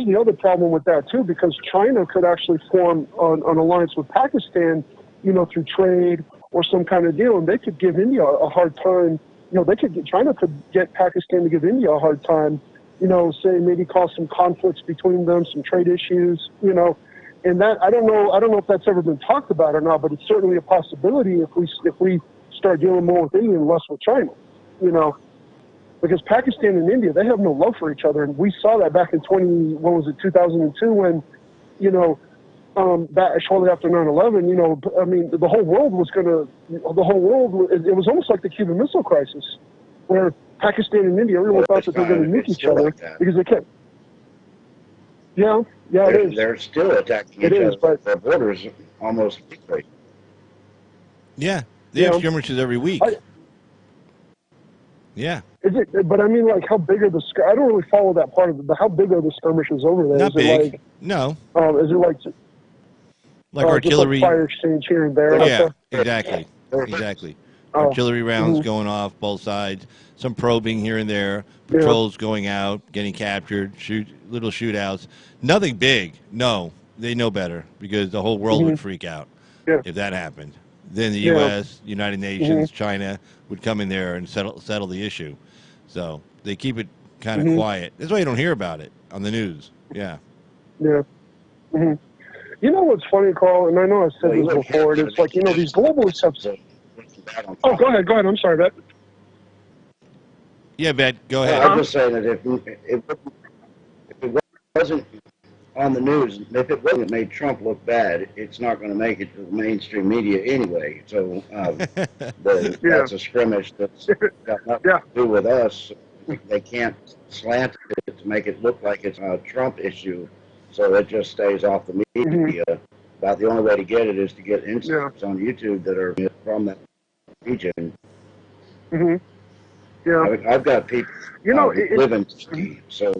the other problem with that too, because China could actually form an alliance with Pakistan, through trade or some kind of deal, and they could give India a hard time. China could get Pakistan to give India a hard time. Say maybe cause some conflicts between them, some trade issues. And that I don't know if that's ever been talked about or not, but it's certainly a possibility if we start dealing more with India and less with China. Because Pakistan and India, they have no love for each other, and we saw that back in 2002 when back shortly after 9/11, you know, I mean, the whole world was it was almost like the Cuban Missile Crisis, where Pakistan and India, everyone thought that they were going to nuke each other because they kept. Yeah, it is. They're still attacking each other. But their borders almost weekly. Yeah, they have skirmishes every week. Yeah. Is it? But I mean, like, how big are the? I don't really follow that part of it. But how big are the skirmishes over there? Not big. No. Is it like artillery? Just like fire exchange here and there. Yeah, exactly. Artillery rounds going off both sides. Some probing here and there. Patrols going out, getting captured. Little shootouts. Nothing big. No, they know better because the whole world would freak out if that happened. Then the U.S., United Nations, China would come in there and settle the issue. So they keep it kind of quiet. That's why you don't hear about it on the news. Yeah. Yeah. You know what's funny, Carl, and I know I've said this before, it's like, you know, these globalists have... Oh, go ahead. I'm sorry, Bet. Yeah, Bet, go ahead. I'm just saying that if it wasn't on the news, if it wasn't made Trump look bad, it's not going to make it to the mainstream media anyway. So that's a scrimmage that's got nothing to do with us. They can't slant it to make it look like it's a Trump issue, so it just stays off the media. About the only way to get it is to get incidents on YouTube that are from that region. Yeah, I've got people live in Turkey, so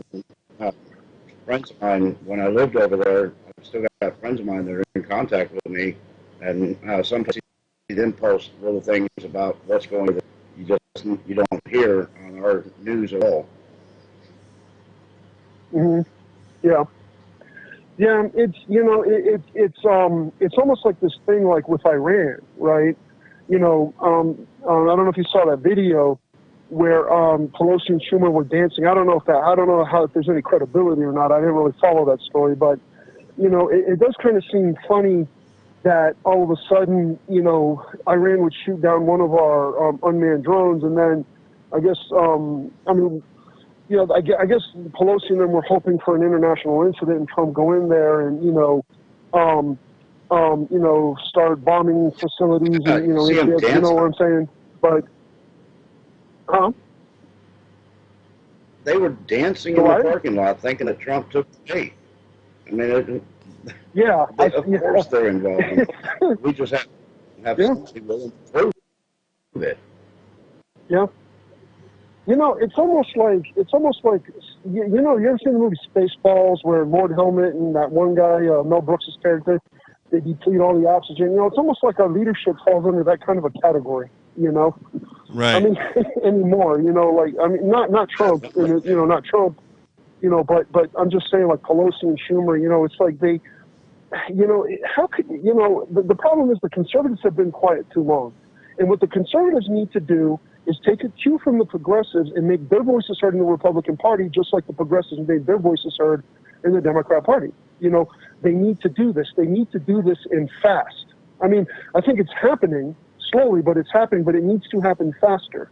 friends of mine, when I lived over there, I've still got friends of mine that are in contact with me, and sometimes you then post little things about what's going on that you don't hear on our news at all. Yeah, it's it's almost like this thing like with Iran, right? You know, I don't know if you saw that video where Pelosi and Schumer were dancing. I don't know if there's any credibility or not. I didn't really follow that story, but you know, it does kind of seem funny that all of a sudden, you know, Iran would shoot down one of our unmanned drones, and then I guess I guess Pelosi and them were hoping for an international incident and Trump go in there and start bombing facilities and you know what I'm saying, but. They were dancing in the parking lot thinking that Trump took the bait. I mean, of course they're involved. We just have to be willing to prove it. Yeah. You know, it's almost like you ever seen the movie Spaceballs where Lord Helmet and that one guy, Mel Brooks' character, they deplete all the oxygen. You know, it's almost like our leadership falls under that kind of a category, you know? Right. I mean, anymore, you know, like, I mean, not Trump, not Trump, you know, but I'm just saying, like, Pelosi and Schumer, you know, it's like they, you know, how could, you know, the problem is the conservatives have been quiet too long. And what the conservatives need to do is take a cue from the progressives and make their voices heard in the Republican Party, just like the progressives made their voices heard in the Democrat Party. You know, they need to do this. They need to do this in fast. I mean, I think it's happening slowly, but it's happening, but it needs to happen faster.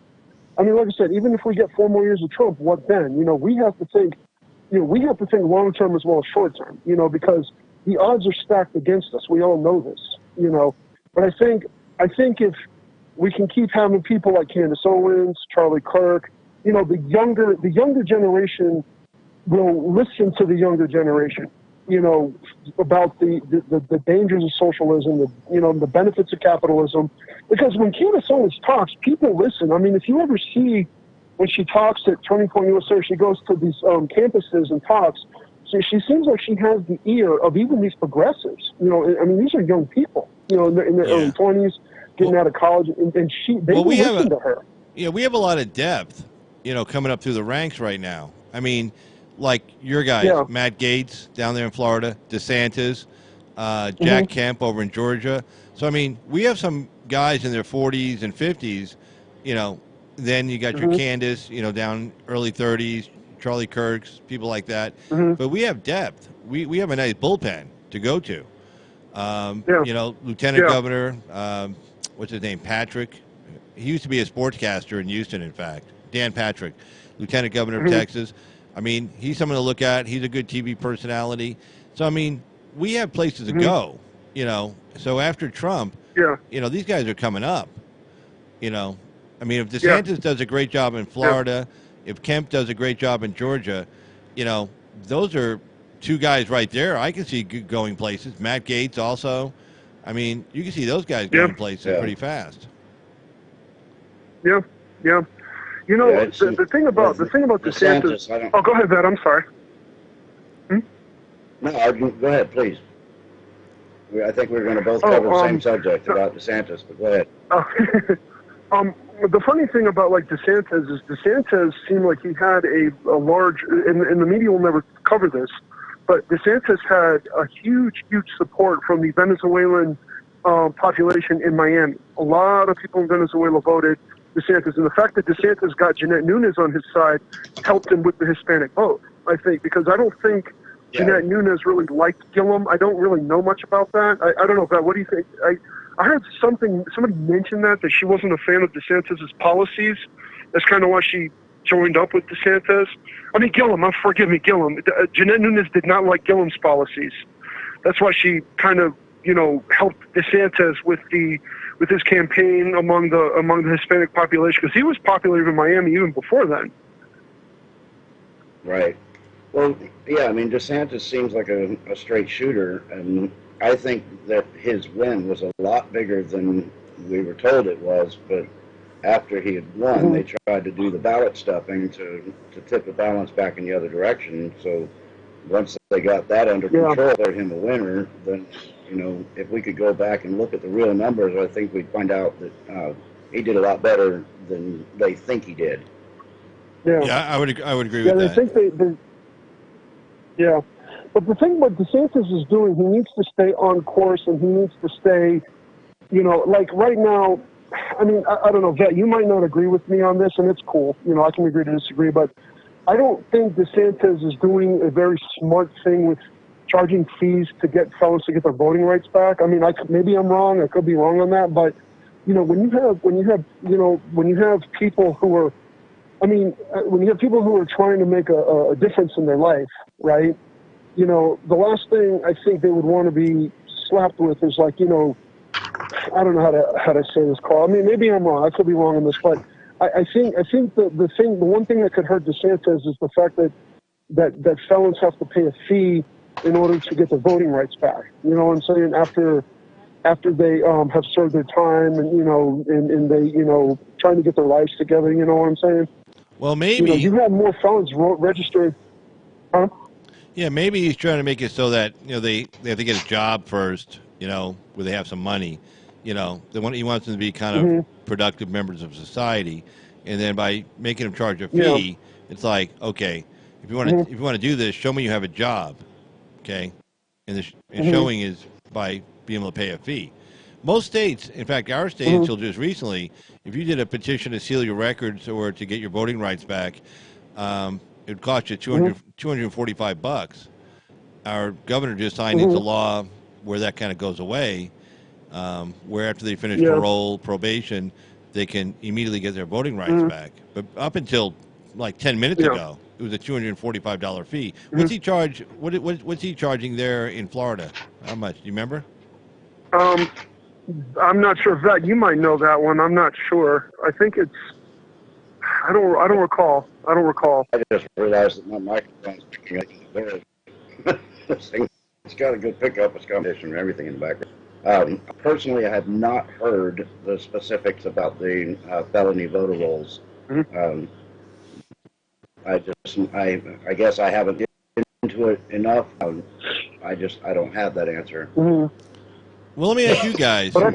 I mean, like I said, even if we get 4 more years of Trump, what then? You know, we have to think long term as well as short term, you know, because the odds are stacked against us. We all know this, you know. But I think if we can keep having people like Candace Owens, Charlie Kirk, you know, the younger generation will listen to the younger generation, you know, about the dangers of socialism, the benefits of capitalism. Because when Candace Owens talks, people listen. I mean, if you ever see when she talks at Turning Point USA, she goes to these campuses and talks. So she seems like she has the ear of even these progressives. You know, I mean, these are young people, you know, in their early 20s, getting out of college, and they listen to her. Yeah, we have a lot of depth, you know, coming up through the ranks right now. I mean, like your guys, Matt Gaetz down there in Florida, DeSantis, Jack Kemp over in Georgia. So, I mean, we have some guys in their 40s and 50s, you know. Then you got your Candace, you know, down early 30s, Charlie Kirk's, people like that. But we have depth. We have a nice bullpen to go to. You know, Lieutenant Governor, what's his name, Patrick. He used to be a sportscaster in Houston, in fact. Dan Patrick, Lieutenant Governor of Texas. I mean, he's someone to look at. He's a good TV personality. So, I mean, we have places to go, So after Trump, Yeah. These guys are coming up, I mean, if Yeah. DeSantis does a great job in Florida, if Kemp does a great job in Georgia, those are two guys right there. I can see going places. Matt Gaetz also. I mean, you can see those guys going places pretty fast. Yeah. Yeah. The thing about DeSantis. Oh, go ahead, Ed. I'm sorry. No, go ahead, please. I think we're going to both cover the same subject about DeSantis, but go ahead. The funny thing about DeSantis is DeSantis seemed like he had a large, and the media will never cover this, but DeSantis had a huge support from the Venezuelan population in Miami. A lot of people in Venezuela voted DeSantis, and the fact that DeSantis got Jeanette Nunes on his side helped him with the Hispanic vote, I think, because I don't think Jeanette Nunes really liked Gillum. I don't really know much about that. I don't know, Pat, what do you think? I heard somebody mentioned that she wasn't a fan of DeSantis' policies. That's kind of why she joined up with DeSantis. I mean, Gillum, forgive me, Gillum. Jeanette Nunes did not like Gillum's policies. That's why she kind of, helped DeSantis with his campaign among the Hispanic population, because he was popular in Miami even before then. Right. Well, yeah, I mean, DeSantis seems like a straight shooter, and I think that his win was a lot bigger than we were told it was, but after he had won, they tried to do the ballot stuffing to tip the balance back in the other direction. So once they got that under control, declared him a winner, then, if we could go back and look at the real numbers, I think we'd find out that he did a lot better than they think he did. Yeah, I would agree with that. I think they yeah. But the thing what DeSantis is doing, he needs to stay on course, and he needs to stay, right now, I mean, I don't know, Vet, you might not agree with me on this, and it's cool. I can agree to disagree, but I don't think DeSantis is doing a very smart thing with charging fees to get felons to get their voting rights back. I mean, maybe I'm wrong. I could be wrong on that, but when you have people who are, when you have people who are trying to make a difference in their life, right? The last thing I think they would want to be slapped with is I don't know how to say this, Carl. I mean, maybe I'm wrong. I could be wrong on this, but I think the one thing that could hurt DeSantis is the fact that felons have to pay a fee in order to get their voting rights back. You know what I'm saying? After they have served their time and they trying to get their lives together. You know what I'm saying? Well, maybe you have more felons registered. Huh? Yeah, maybe he's trying to make it so that they have to get a job first, where they have some money. He wants them to be kind of productive members of society, and then by making them charge a fee, it's like, okay, if you want to do this, show me you have a job, okay, and showing is by being able to pay a fee. Most states, in fact, our state until just recently, if you did a petition to seal your records or to get your voting rights back, it would cost you $245. Our governor just signed into law where that kind of goes away, where after they finish probation, they can immediately get their voting rights back. But up until like 10 minutes ago, it was a $245 fee. What's he charge? What's he charging there in Florida? How much? Do you remember? I'm not sure. Vet, you might know that one. I'm not sure. I think it's. I don't recall. I just realized that my microphone's picking up. It's got a good pickup. It's competition and everything in the background. Personally, I have not heard the specifics about the felony voter rolls. I guess I haven't get into it enough. I don't have that answer. Well, let me ask you guys. How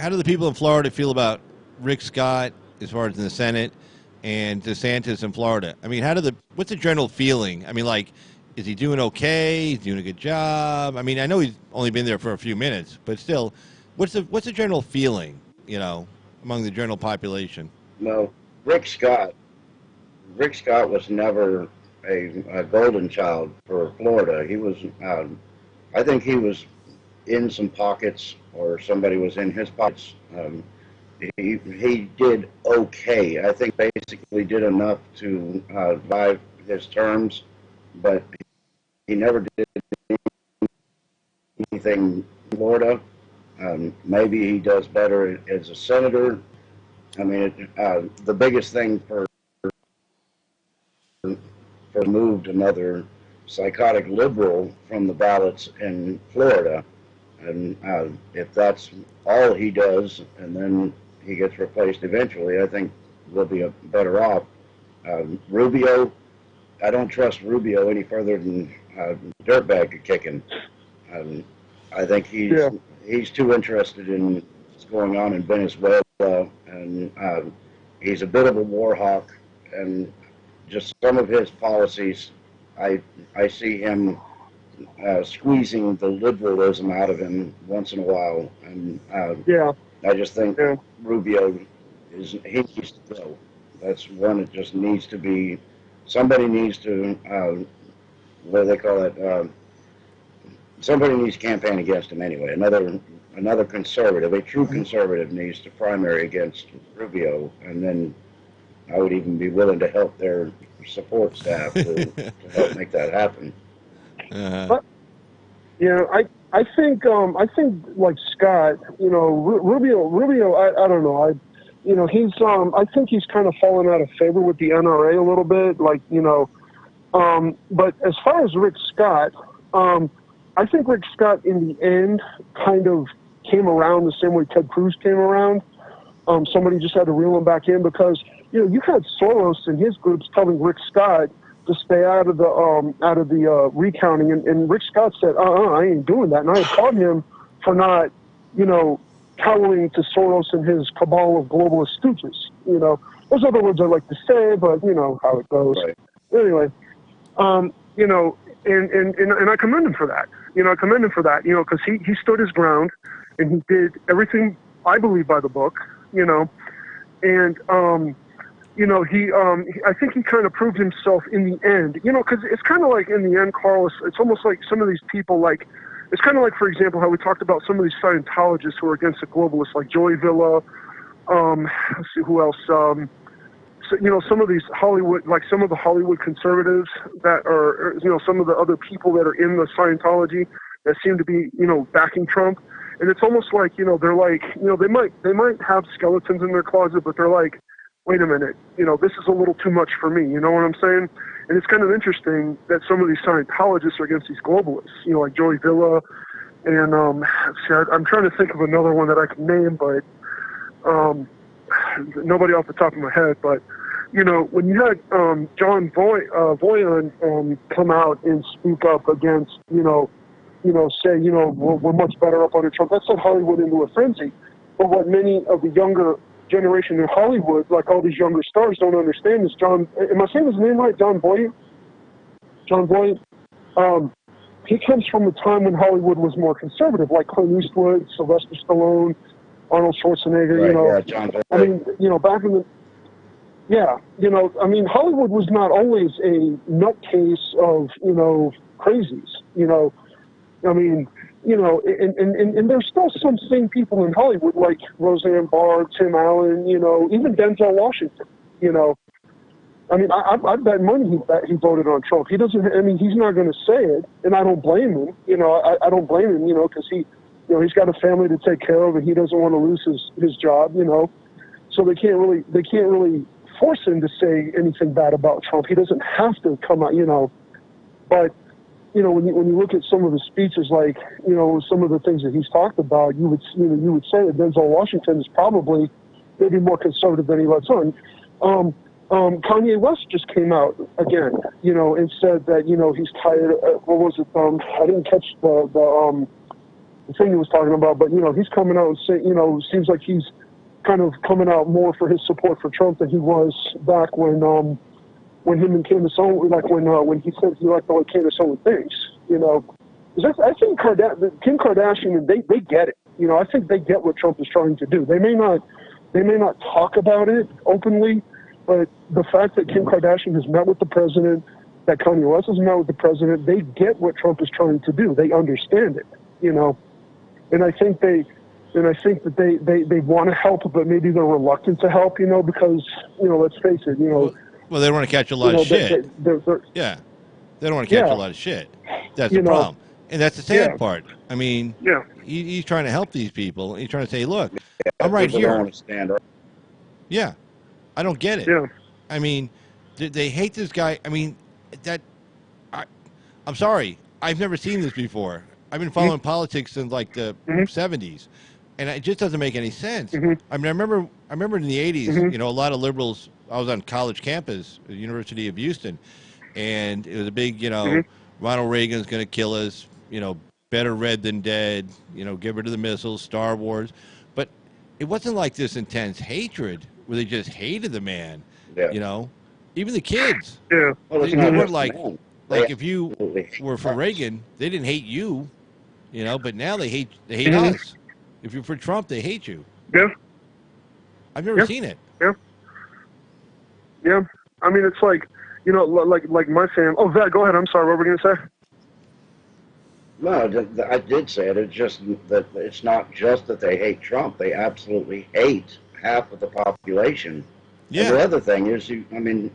do the people in Florida feel about Rick Scott as far as in the Senate and DeSantis in Florida? I mean, what's the general feeling? I mean, is he doing okay? He's doing a good job. I mean, I know he's only been there for a few minutes, but still, what's the general feeling, among the general population? No, Rick Scott was never a golden child for Florida. He was, I think he was in some pockets, or somebody was in his pockets. He did okay. I think basically did enough to survive his terms, but he never did anything in Florida. Maybe he does better as a senator. I mean, the biggest thing for moved another psychotic liberal from the ballots in Florida. And if that's all he does, and then he gets replaced eventually, I think we'll be better off. Rubio, I don't trust Rubio any further than Dirtbag could kick him. I think he's too interested in what's going on in Venezuela, and he's a bit of a war hawk, and just some of his policies, I see him squeezing the liberalism out of him once in a while, and I just think Rubio he needs to go. That's one that just needs to be. Somebody needs to what do they call it? Somebody needs to campaign against him anyway. Another conservative, a true conservative, needs to primary against Rubio, and then I would even be willing to help their support staff to help make that happen. But, I think like Scott, Rubio, I don't know, he's I think he's kind of fallen out of favor with the NRA a little bit, like but as far as Rick Scott, I think Rick Scott in the end kind of came around the same way Ted Cruz came around. Somebody just had to reel him back in because you had Soros and his groups telling Rick Scott to stay out of the recounting, and Rick Scott said, I ain't doing that, and I applaud him for not cowering to Soros and his cabal of globalist stooges. Those other words I like to say, but you know how it goes. Right. Anyway, and I commend him for that. I commend him for that. Because he stood his ground, and he did everything I believe by the book. And I think he kind of proved himself in the end. Because it's kind of like in the end, Carlos. It's almost like some of these people like. It's kind of like, for example, how we talked about some of these Scientologists who are against the globalists, like Joey Villa. Let's see who else. Some of these Hollywood, like some of the Hollywood conservatives that are, some of the other people that are in the Scientology that seem to be, backing Trump. And it's almost like, they're like, they might have skeletons in their closet, but they're like, wait a minute, this is a little too much for me. You know what I'm saying? And it's kind of interesting that some of these Scientologists are against these globalists, like Joey Villa. And I'm trying to think of another one that I can name, but nobody off the top of my head. But, when you had John Voyan come out and speak up against, say, we're much better up under Trump, that set Hollywood into a frenzy. But what many of the younger generation in Hollywood, like all these younger stars, don't understand is am I saying his name right? John Voight? He comes from a time when Hollywood was more conservative, like Clint Eastwood, Sylvester Stallone, Arnold Schwarzenegger, Right, John Voight. I mean, back in the, Hollywood was not always a nutcase of, crazies, and there's still some sane people in Hollywood like Roseanne Barr, Tim Allen, even Denzel Washington, I bet money he voted on Trump. He doesn't, he's not going to say it, and I don't blame him, I don't blame him, because he's got a family to take care of and he doesn't want to lose his job, so they can't really force him to say anything bad about Trump. He doesn't have to come out, but when you look at some of the speeches, like, some of the things that he's talked about, you would say that Denzel Washington is probably maybe more conservative than he lets on. Kanye West just came out again, and said that, he's tired. What was it? I didn't catch the thing he was talking about, but, he's coming out and saying, it seems like he's kind of coming out more for his support for Trump than he was back when him and Candace Owens, like when he said he liked the way Candace Owens thinks, I think Kim Kardashian, and they get it. I think they get what Trump is trying to do. They may not talk about it openly, but the fact that Kim Kardashian has met with the president, that Kanye West has met with the president, they get what Trump is trying to do. They understand it, and I think that they want to help, but maybe they're reluctant to help, because, let's face it, Well, they don't want to catch a lot of shit. They're, yeah. They don't want to catch a lot of shit. That's the problem. And that's the sad part. I mean, Yeah. he's trying to help these people. He's trying to say, look, Yeah, I'm right people don't here. want to stand up. Yeah, I don't get it. Yeah. I mean, they hate this guy. I mean, that I, I'm sorry. I've never seen this before. I've been following politics since like the Mm-hmm. 70s, and it just doesn't make any sense. Mm-hmm. I mean, I remember in the 80s, Mm-hmm. you know, a lot of liberals. I was on college campus at the University of Houston, and it was a big, you know, Mm-hmm. Ronald Reagan's going to kill us. You know, better red than dead. You know, get rid of the missiles, Star Wars. But it wasn't like this intense hatred where they just hated the man. Yeah. You know, even the kids. Yeah. Well, it's They not weren't just the like man. They like if you absolutely hate were for us. Reagan, they didn't hate you. You know, but now they hate Mm-hmm. us. If you're for Trump, they hate you. Yeah. I've never Yeah. seen it. Yeah. Yeah. I mean, it's like, you know, like my fam. Oh, Val, go ahead. I'm sorry. What were we gonna say? No, I did say it. It's just that it's not just that they hate Trump. They absolutely hate half of the population. And the Yeah. other thing is, I mean,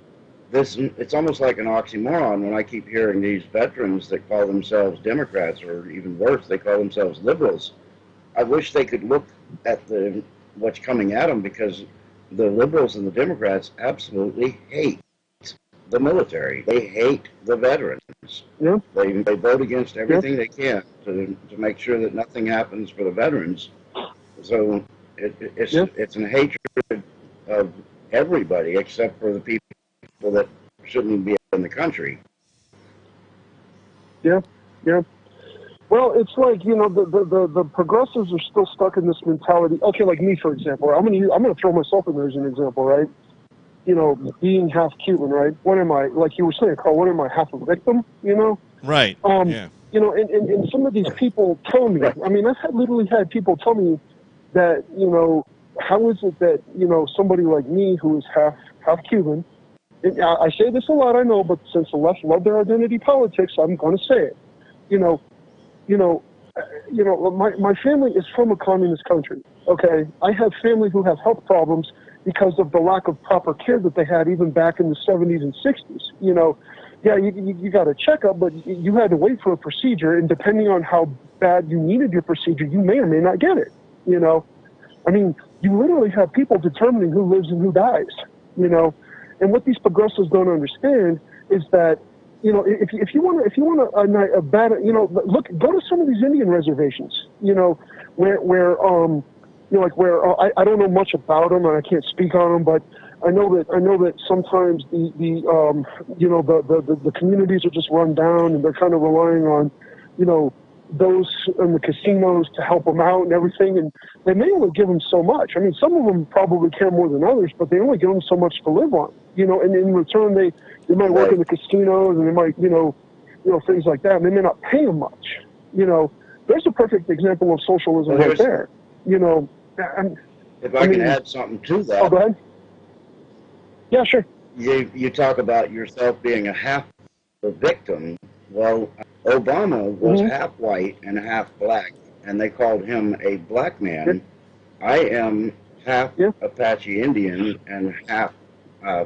it's almost like an oxymoron when I keep hearing these veterans that call themselves Democrats, or even worse, they call themselves liberals. I wish they could look at what's coming at them, because the liberals and the Democrats absolutely hate the military. They hate the veterans. Yeah. They vote against everything they can to make sure that nothing happens for the veterans. So it's an hatred of everybody except for the people that shouldn't be in the country. Yeah. Yeah. Well, it's like, you know, the progressives are still stuck in this mentality. Okay, like me, for example. I'm gonna throw myself in there as an example, right? You know, being half Cuban, right? What am I? Like you were saying, Carl, what am I? Half a victim? You know? Right. Yeah. You know, and some of these people tell me. I mean, I've literally had people tell me that, you know, how is it that, you know, somebody like me who is half Cuban. And I say this a lot, I know, but since the left love their identity politics, I'm going to say it. You know, my family is from a communist country. Okay, I have family who have health problems because of the lack of proper care that they had even back in the 70s and 60s. You know, yeah, you got a checkup, but you had to wait for a procedure, and depending on how bad you needed your procedure, you may or may not get it. You know, I mean, you literally have people determining who lives and who dies. You know, and what these progressives don't understand is that, you know, if you want a bad, you know, go to some of these Indian reservations, you know, where you know, like where I don't know much about them and I can't speak on them, but I know that sometimes the you know, the communities are just run down and they're kind of relying on, you know, those in the casinos to help them out and everything, and they may only give them so much. I mean, some of them probably care more than others, but they only give them so much to live on, you know, and in return they might work in the casinos and they might, you know, things like that, and they may not pay them much. You know, there's a perfect example of socialism right there. You know, if I can add something to that. Oh, go ahead. Yeah, sure. You talk about yourself being a half a victim. Well, Obama was half white and half black, and they called him a black man. Yeah. I am half Apache Indian and half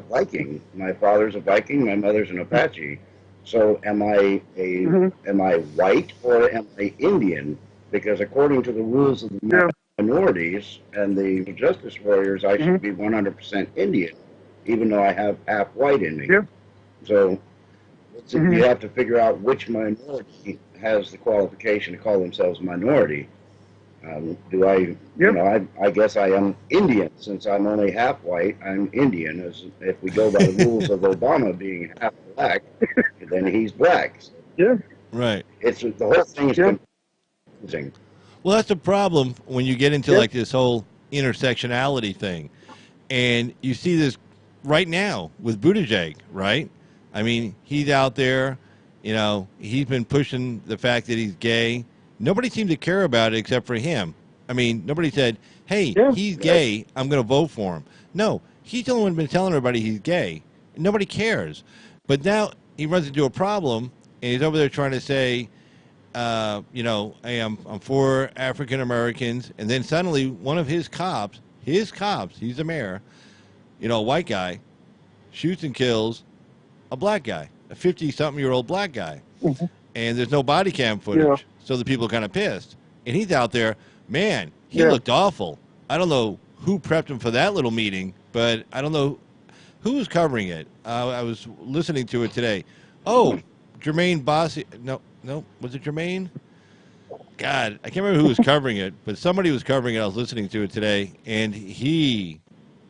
Viking. My father's a Viking, my mother's an Apache. So am I am I white or am I Indian? Because according to the rules of the minorities and the justice warriors, I should be 100% Indian, even though I have half white in me. Yeah. So you have to figure out which minority has the qualification to call themselves a minority. Do I, you know, I guess I am Indian since I'm only half white. I'm Indian. As if we go by the rules of Obama being half black, then he's black. Yeah. Right. It's the whole thing is confusing. Well, that's the problem when you get into like this whole intersectionality thing, and you see this right now with Buttigieg, right? I mean, he's out there, you know, he's been pushing the fact that he's gay. Nobody seemed to care about it except for him. I mean, nobody said, hey, he's gay, I'm going to vote for him. No, he's the only one who's been telling everybody he's gay. Nobody cares. But now he runs into a problem, and he's over there trying to say, you know, hey, I'm for African Americans. And then suddenly one of his cops, he's the mayor, you know, a white guy, shoots and kills a black guy, a 50-something-year-old black guy. and there's no body cam footage. Yeah. So the people are kind of pissed. And he's out there, man, he Yeah. looked awful. I don't know who prepped him for that little meeting, but I don't know who was covering it. I was listening to it today. Oh, Jermaine Bossy. No, was it Jermaine? God, I can't remember who was covering it, but somebody was covering it. I was listening to it today, and he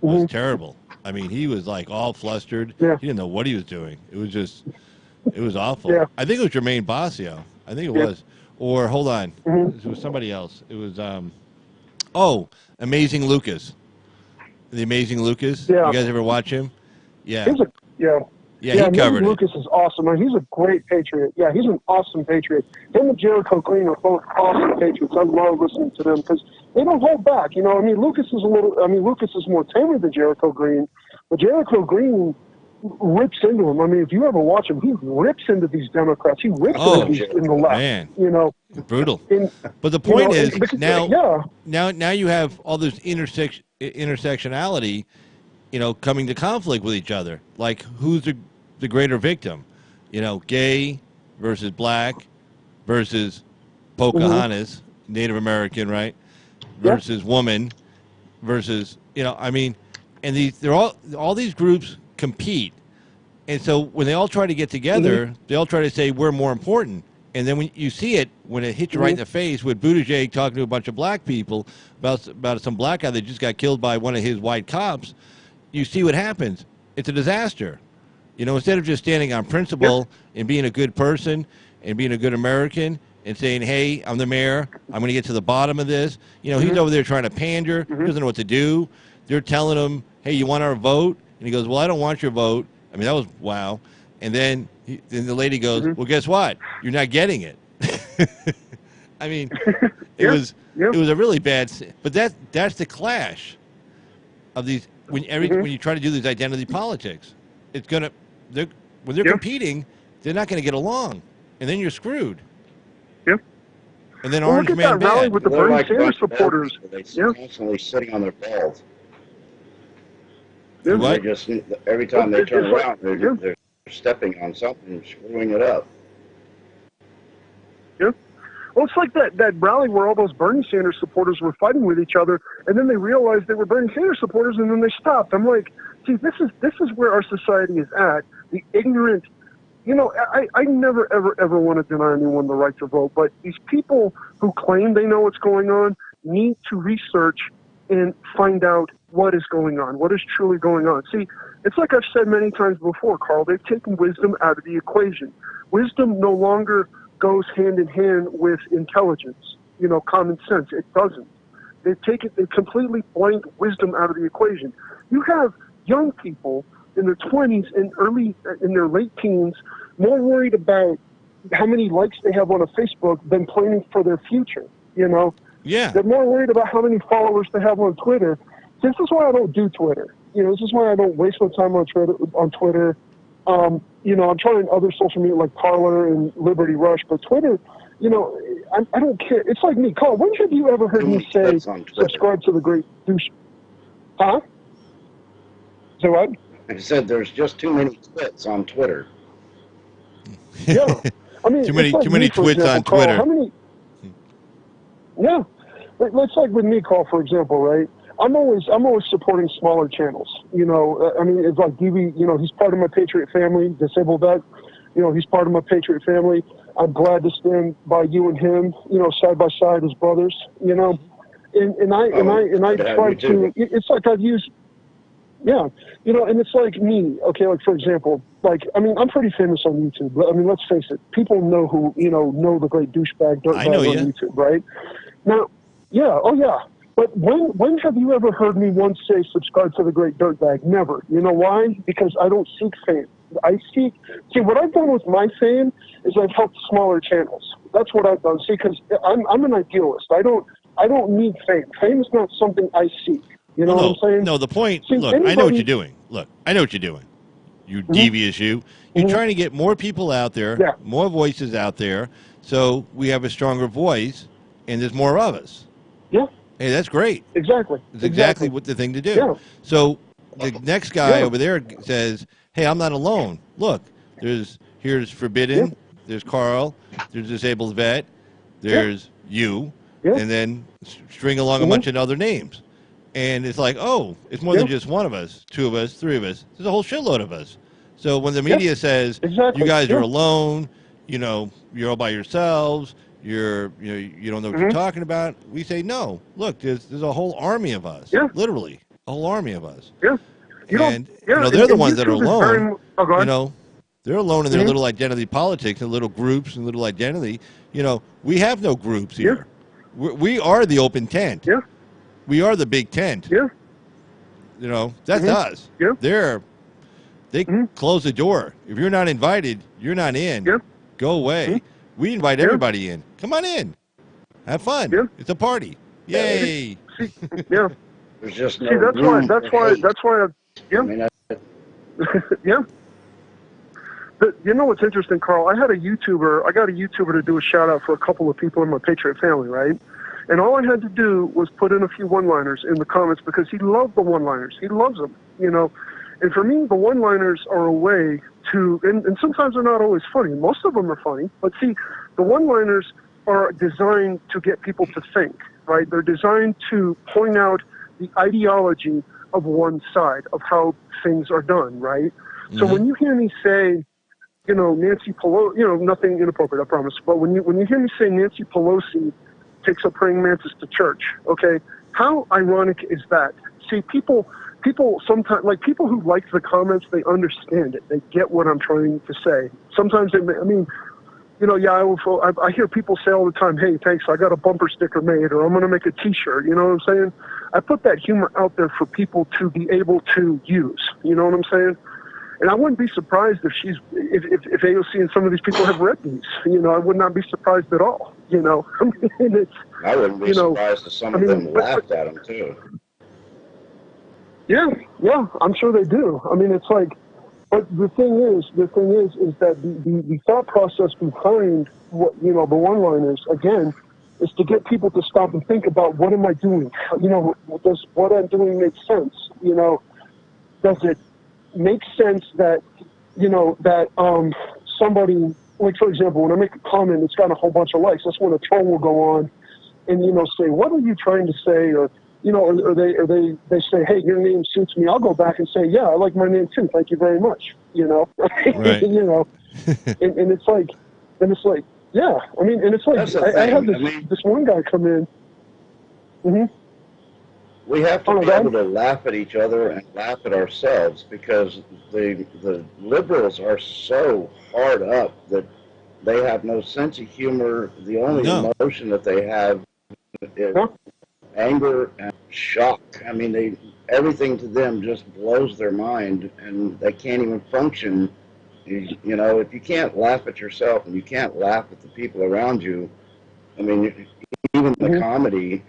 was terrible. I mean, he was like all flustered. Yeah. He didn't know what he was doing. It was awful. Yeah. I think it was Jermaine Bossio. I think it was. Or hold on, it was somebody else. It was Amazing Lucas, the Amazing Lucas. Yeah. You guys ever watch him? Yeah. Yeah, he covered Lucas is awesome. I mean, he's a great Patriot. Yeah, he's an awesome Patriot. Him and Jericho Green are both awesome Patriots. I love listening to them because they don't hold back. You know, I mean, Lucas is more tamer than Jericho Green, but Jericho Green rips into him. I mean, if you ever watch him, he rips into these Democrats. He rips into these in the left. Man. You know, brutal. But the point is, now you have all this intersectionality, you know, coming to conflict with each other. Like, who's the greater victim? You know, gay versus black versus Pocahontas, Native American, right? Versus woman versus, you know, I mean, and they're all these groups compete. And so when they all try to get together, they all try to say we're more important. And then when you see it, when it hits you right in the face with Buttigieg talking to a bunch of black people about some black guy that just got killed by one of his white cops, you see what happens. It's a disaster. You know, instead of just standing on principle and being a good person and being a good American and saying, hey, I'm the mayor, I'm going to get to the bottom of this. You know, he's over there trying to pander. He doesn't know what to do. They're telling him, hey, you want our vote? And he goes, well, I don't want your vote. I mean, that was wow. And then the lady goes, well, guess what? You're not getting it. I mean, it was a really bad, but that's the clash of these when you try to do these identity politics. It's gonna when they're competing, they're not going to get along, and then you're screwed. Yep. And then Well, Orange look at Man that rally bad. with the Bernie Sanders supporters. They're constantly sitting on their balls. What? They just every time they turn around, they're stepping on something, screwing it up. Yeah. Well, it's like that rally where all those Bernie Sanders supporters were fighting with each other, and then they realized they were Bernie Sanders supporters, and then they stopped. I'm like, see, this is where our society is at. The ignorant. You know, I never, ever want to deny anyone the right to vote, but these people who claim they know what's going on need to research and find out what is going on, what is truly going on. See, it's like I've said many times before, Carl, they've taken wisdom out of the equation. Wisdom no longer goes hand in hand with intelligence, you know, common sense. It doesn't. They completely blank wisdom out of the equation. You have young people in their 20s and in their late teens more worried about how many likes they have on a Facebook than planning for their future, you know? Yeah. They're more worried about how many followers they have on Twitter. This is why I don't do Twitter. You know, this is why I don't waste my time on Twitter. You know, I'm trying other social media like Parler and Liberty Rush, but Twitter, you know, I don't care. It's like me. Carl, when have you ever heard me say subscribe to the great douche? Huh? Is that what? I said there's just too many twits on Twitter. Yeah. I mean, too many twits on Carl, Twitter. How many? Yeah. It's like with me, Carl, for example, right? I'm always supporting smaller channels. You know, I mean, it's like DB, you know, he's part of my Patriot family, Disabled Vet. You know, he's part of my Patriot family. I'm glad to stand by you and him, you know, side by side as brothers, you know. And I try to, it's like I've used, yeah, you know, and it's like me, okay, like for example, like, I mean, I'm pretty famous on YouTube, but I mean, let's face it, people know the great douchebag Dirtbag on YouTube, right? Now, yeah, oh yeah. But when have you ever heard me once say subscribe to the great Dirtbag? Never. You know why? Because I don't seek fame. See, what I've done with my fame is I've helped smaller channels. That's what I've done. See, because I'm an idealist. I don't need fame. Fame is not something I seek. You know what I'm saying? No, the point, look, I know what you're doing. Look, I know what you're doing. You devious you. You're trying to get more people out there, more voices out there, so we have a stronger voice, and there's more of us. Yeah. Hey, that's great. Exactly. It's exactly what the thing to do. Yeah. So the next guy over there says, hey, I'm not alone. Look, here's Forbidden, there's Carl, there's Disabled Vet, there's you, Yeah. and then string along a bunch of other names. And it's like, oh, it's more than just one of us, two of us, three of us. There's a whole shitload of us. So when the media says you guys are alone, you're all by yourselves, you don't know what you're talking about, we say no. Look, there's a whole army of us. Yeah. Literally, a whole army of us. Yeah. They're the ones that are alone. Oh, they're alone in their little identity politics and little groups and little identity. We have no groups here. We are the open tent. Yeah. We are the big tent. Yeah. That's us. Yeah. They close the door. If you're not invited, you're not in. Yeah. Go away. We invite everybody in. Come on in. Have fun. Yeah. It's a party. Yay. Yeah. There's just no room. That's why. Yeah. Yeah. But you know what's interesting, Carl? I got a YouTuber to do a shout out for a couple of people in my Patriot family, right? And all I had to do was put in a few one-liners in the comments because he loved the one-liners. He loves them, And for me, the one-liners are a way to, and sometimes they're not always funny. Most of them are funny. But see, the one-liners are designed to get people to think, right? They're designed to point out the ideology of one side of how things are done, right? Mm-hmm. So when you hear me say, Nancy Pelosi, nothing inappropriate, I promise. But when you hear me say Nancy Pelosi takes a praying mantis to church, okay, how ironic is that? See, people sometimes, like people who like the comments, they understand it. They get what I'm trying to say. Sometimes I hear people say all the time, hey, thanks, I got a bumper sticker made, or I'm going to make a T-shirt, you know what I'm saying? I put that humor out there for people to be able to use, you know what I'm saying? And I wouldn't be surprised if if AOC and some of these people have read these. I would not be surprised at all. I wouldn't be surprised if some of them laughed at them too. Yeah, I'm sure they do. It's like, but the thing is that the thought process behind what the one-liners again is to get people to stop and think about what am I doing? Does what I'm doing make sense? Does it make sense that somebody, like for example, when I make a comment, it's got a whole bunch of likes. That's when a troll will go on and say, "What are you trying to say?" Or or they say, "Hey, your name suits me." I'll go back and say, "Yeah, I like my name too. Thank you very much." Right. And it's like, yeah. And it's like I had this one guy come in. Mm-hmm. We have to be able to laugh at each other and laugh at ourselves because the liberals are so hard up that they have no sense of humor. The only emotion that they have is anger and shock. Everything to them just blows their mind and they can't even function. If you can't laugh at yourself and you can't laugh at the people around you, even the comedy,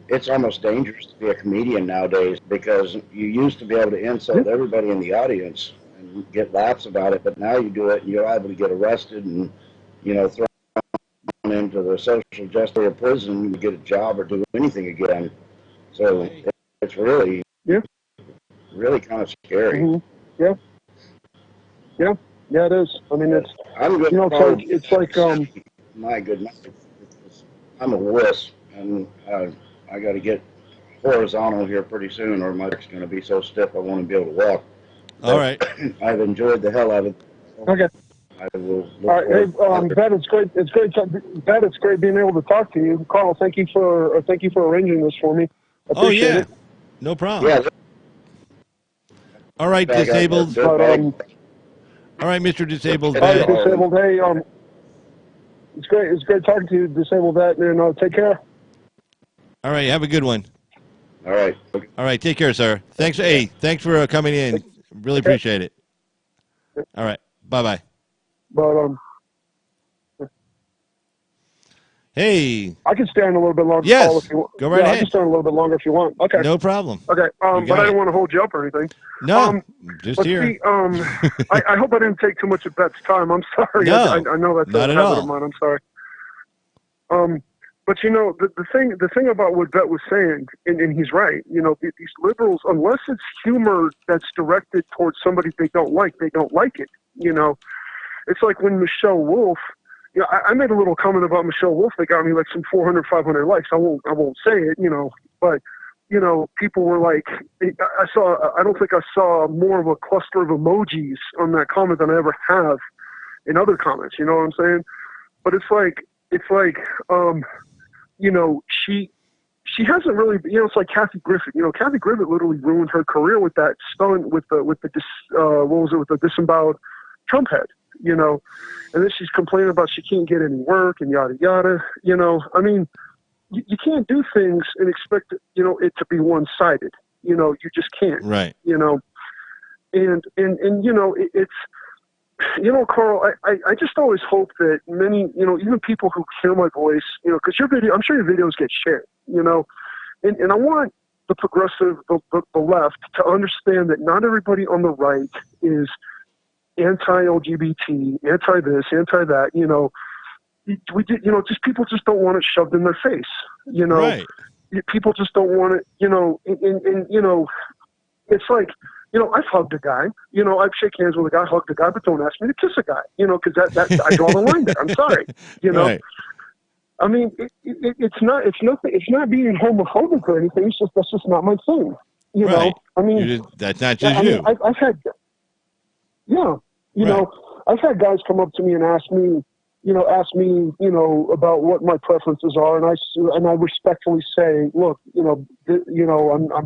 it's almost dangerous to be a comedian nowadays because you used to be able to insult everybody in the audience and get laughs about it, but now you do it and you're able to get arrested and, thrown into the social justice prison and get a job or do anything again. So it's really, really kind of scary. Mm-hmm. Yeah, it is. It's like my goodness, I'm a wuss and I got to get horizontal here pretty soon, or my back's going to be so stiff I won't be able to walk. All right. I've enjoyed the hell out of it. Okay. I will. All right, hey, Bet, it's great. Bet, it's great being able to talk to you, Carl. Thank you for arranging this for me. Appreciate it. No problem. Yeah. All right, Disabled. All right, Mr. Disabled. All right, Disabled. Hey, it's great. It's great talking to you, Disabled. That and take care. All right, have a good one. All right. All right, take care, sir. Thanks. Hey, thanks for coming in. Really appreciate it. All right, bye-bye. But hey, I can stay on a little bit longer. Yes, Paul, if you want. Go right ahead. I can stay on a little bit longer if you want. Okay, no problem. Okay, but I don't want to hold you up or anything. No, just here. See, I hope I didn't take too much of Bet's time. I'm sorry. No, I know that's not a at habit all. of mine. I'm sorry. But the thing about what Bet was saying, and he's right. These liberals, unless it's humor that's directed towards somebody they don't like it. It's like when Michelle Wolf I made a little comment about Michelle Wolf that got me like some 400, 500 likes. I won't say it, but people were like, I don't think I saw more of a cluster of emojis on that comment than I ever have in other comments. You know what I'm saying? But it's like, she hasn't really, it's like Kathy Griffin. Kathy Griffin literally ruined her career with that stunt with the disemboweled Trump head, and then she's complaining about she can't get any work and yada yada. I mean, you can't do things and expect it to be one-sided. You just can't. Right. And it's. Carl, I just always hope that many, even people who hear my voice, because I'm sure your videos get shared, and I want the progressive, the left to understand that not everybody on the right is anti-LGBT, anti-this, anti-that, just people just don't want it shoved in their face, Right. People just don't want it, and it's like, I've hugged a guy, I've shake hands with a guy, hugged a guy, but don't ask me to kiss a guy, because that I draw the line there. I'm sorry, Right. I mean, it's not being homophobic or anything. It's just, that's just not my thing, Right. I mean, that's not just I you. mean, I've had, I've had guys come up to me and ask me, about what my preferences are, and I respectfully say, look, I'm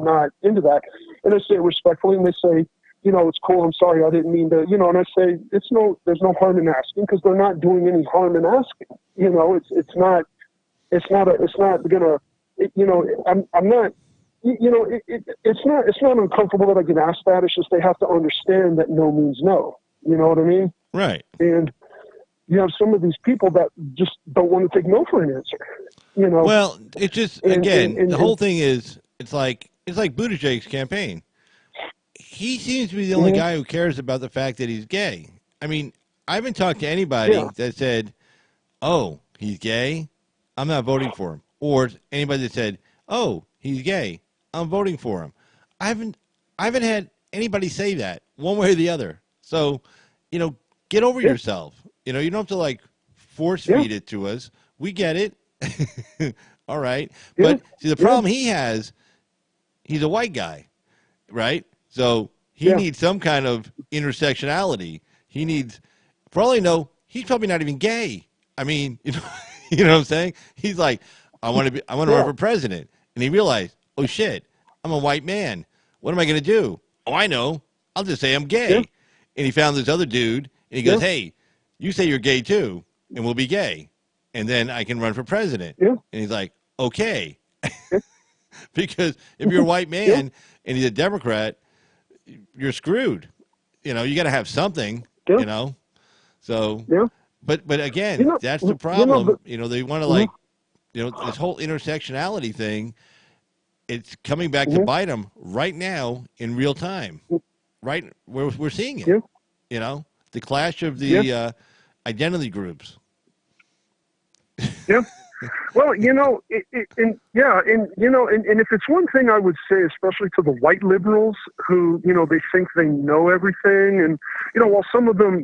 not into that, and I say it respectfully, and they say, it's cool, I'm sorry, I didn't mean to, and I say, there's no harm in asking, because they're not doing any harm in asking, it's not gonna, I'm not, it's not uncomfortable that I get asked that. It's just they have to understand that no means no. You know what I mean? Right. And you have some of these people that just don't want to take no for an answer. Well, it's just the whole thing is it's like Buttigieg's campaign. He seems to be the only guy who cares about the fact that he's gay. I mean, I haven't talked to anybody that said, "Oh, he's gay, I'm not voting for him," or anybody that said, "Oh, he's gay, I'm voting for him." I haven't had anybody say that one way or the other. So, get over yourself. You don't have to like force feed it to us. We get it. All right. But see, the problem he has, he's a white guy, right? So he needs some kind of intersectionality. He needs, for all I know, he's probably not even gay. I mean, you know what I'm saying? He's like, I want to run for president. And he realized, oh shit, I'm a white man. What am I going to do? Oh, I know. I'll just say I'm gay. Yeah. And he found this other dude, and he goes, hey, you say you're gay too, and we'll be gay. And then I can run for president. Yeah. And he's like, okay. Because if you're a white man and he's a Democrat, you're screwed. You got to have something, So, but again, that's the problem. They want to this whole intersectionality thing, it's coming back to bite them right now in real time. Right, we're seeing it. The clash of the identity groups. Yeah. Well, and if it's one thing I would say, especially to the white liberals who, they think they know everything, and while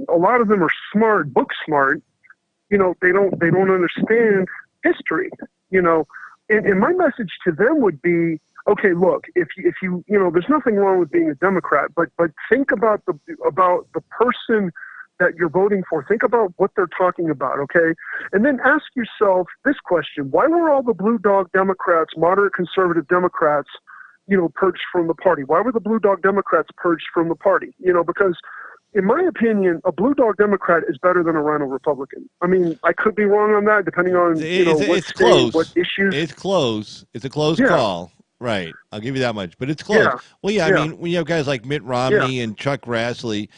a lot of them are smart, book smart, they don't understand history. And my message to them would be, okay, look, if you there's nothing wrong with being a Democrat, but think about the person that you're voting for. Think about what they're talking about, okay? And then ask yourself this question: why were all the blue dog Democrats, moderate conservative Democrats, purged from the party? Why were the blue dog Democrats purged from the party? Because in my opinion, a blue dog Democrat is better than a rhino Republican. I mean, I could be wrong on that, depending on what issues. It's close. It's a close call. Right. I'll give you that much. But it's close. Yeah. Well, I mean, when you have guys like Mitt Romney and Chuck Grassley,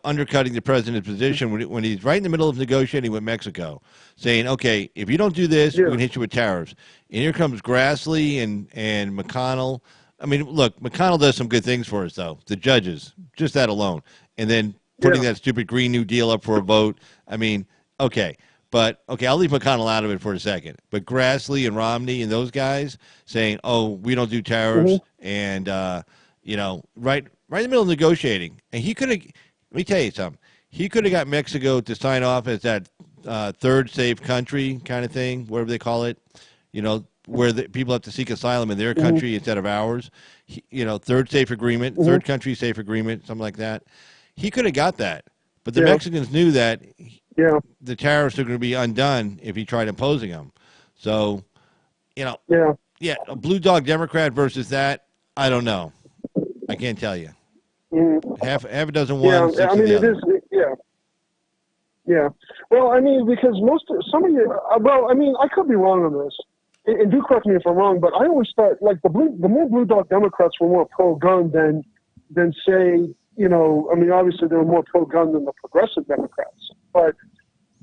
undercutting the president's position when he's right in the middle of negotiating with Mexico, saying, okay, if you don't do this, we're going to hit you with tariffs. And here comes Grassley and McConnell. I mean, look, McConnell does some good things for us, though. The judges, just that alone. And then putting that stupid Green New Deal up for a vote. I mean, okay. But, okay, I'll leave McConnell out of it for a second. But Grassley and Romney and those guys saying, oh, we don't do tariffs, and, right in the middle of negotiating. And he could have, let me tell you something, he could have got Mexico to sign off as that third safe country kind of thing, whatever they call it, where people have to seek asylum in their country instead of ours. Third safe agreement, third country safe agreement, something like that. He could have got that, but the Mexicans knew that the tariffs are going to be undone if he tried imposing them. So, a blue dog Democrat versus that, I don't know. I can't tell you. Half a dozen one, six of the other. Yeah. Well, I mean, because some of you, I could be wrong on this, and do correct me if I'm wrong, but I always thought like the more blue dog Democrats were more pro-gun than say, obviously they were more pro-gun than the progressive Democrats. But,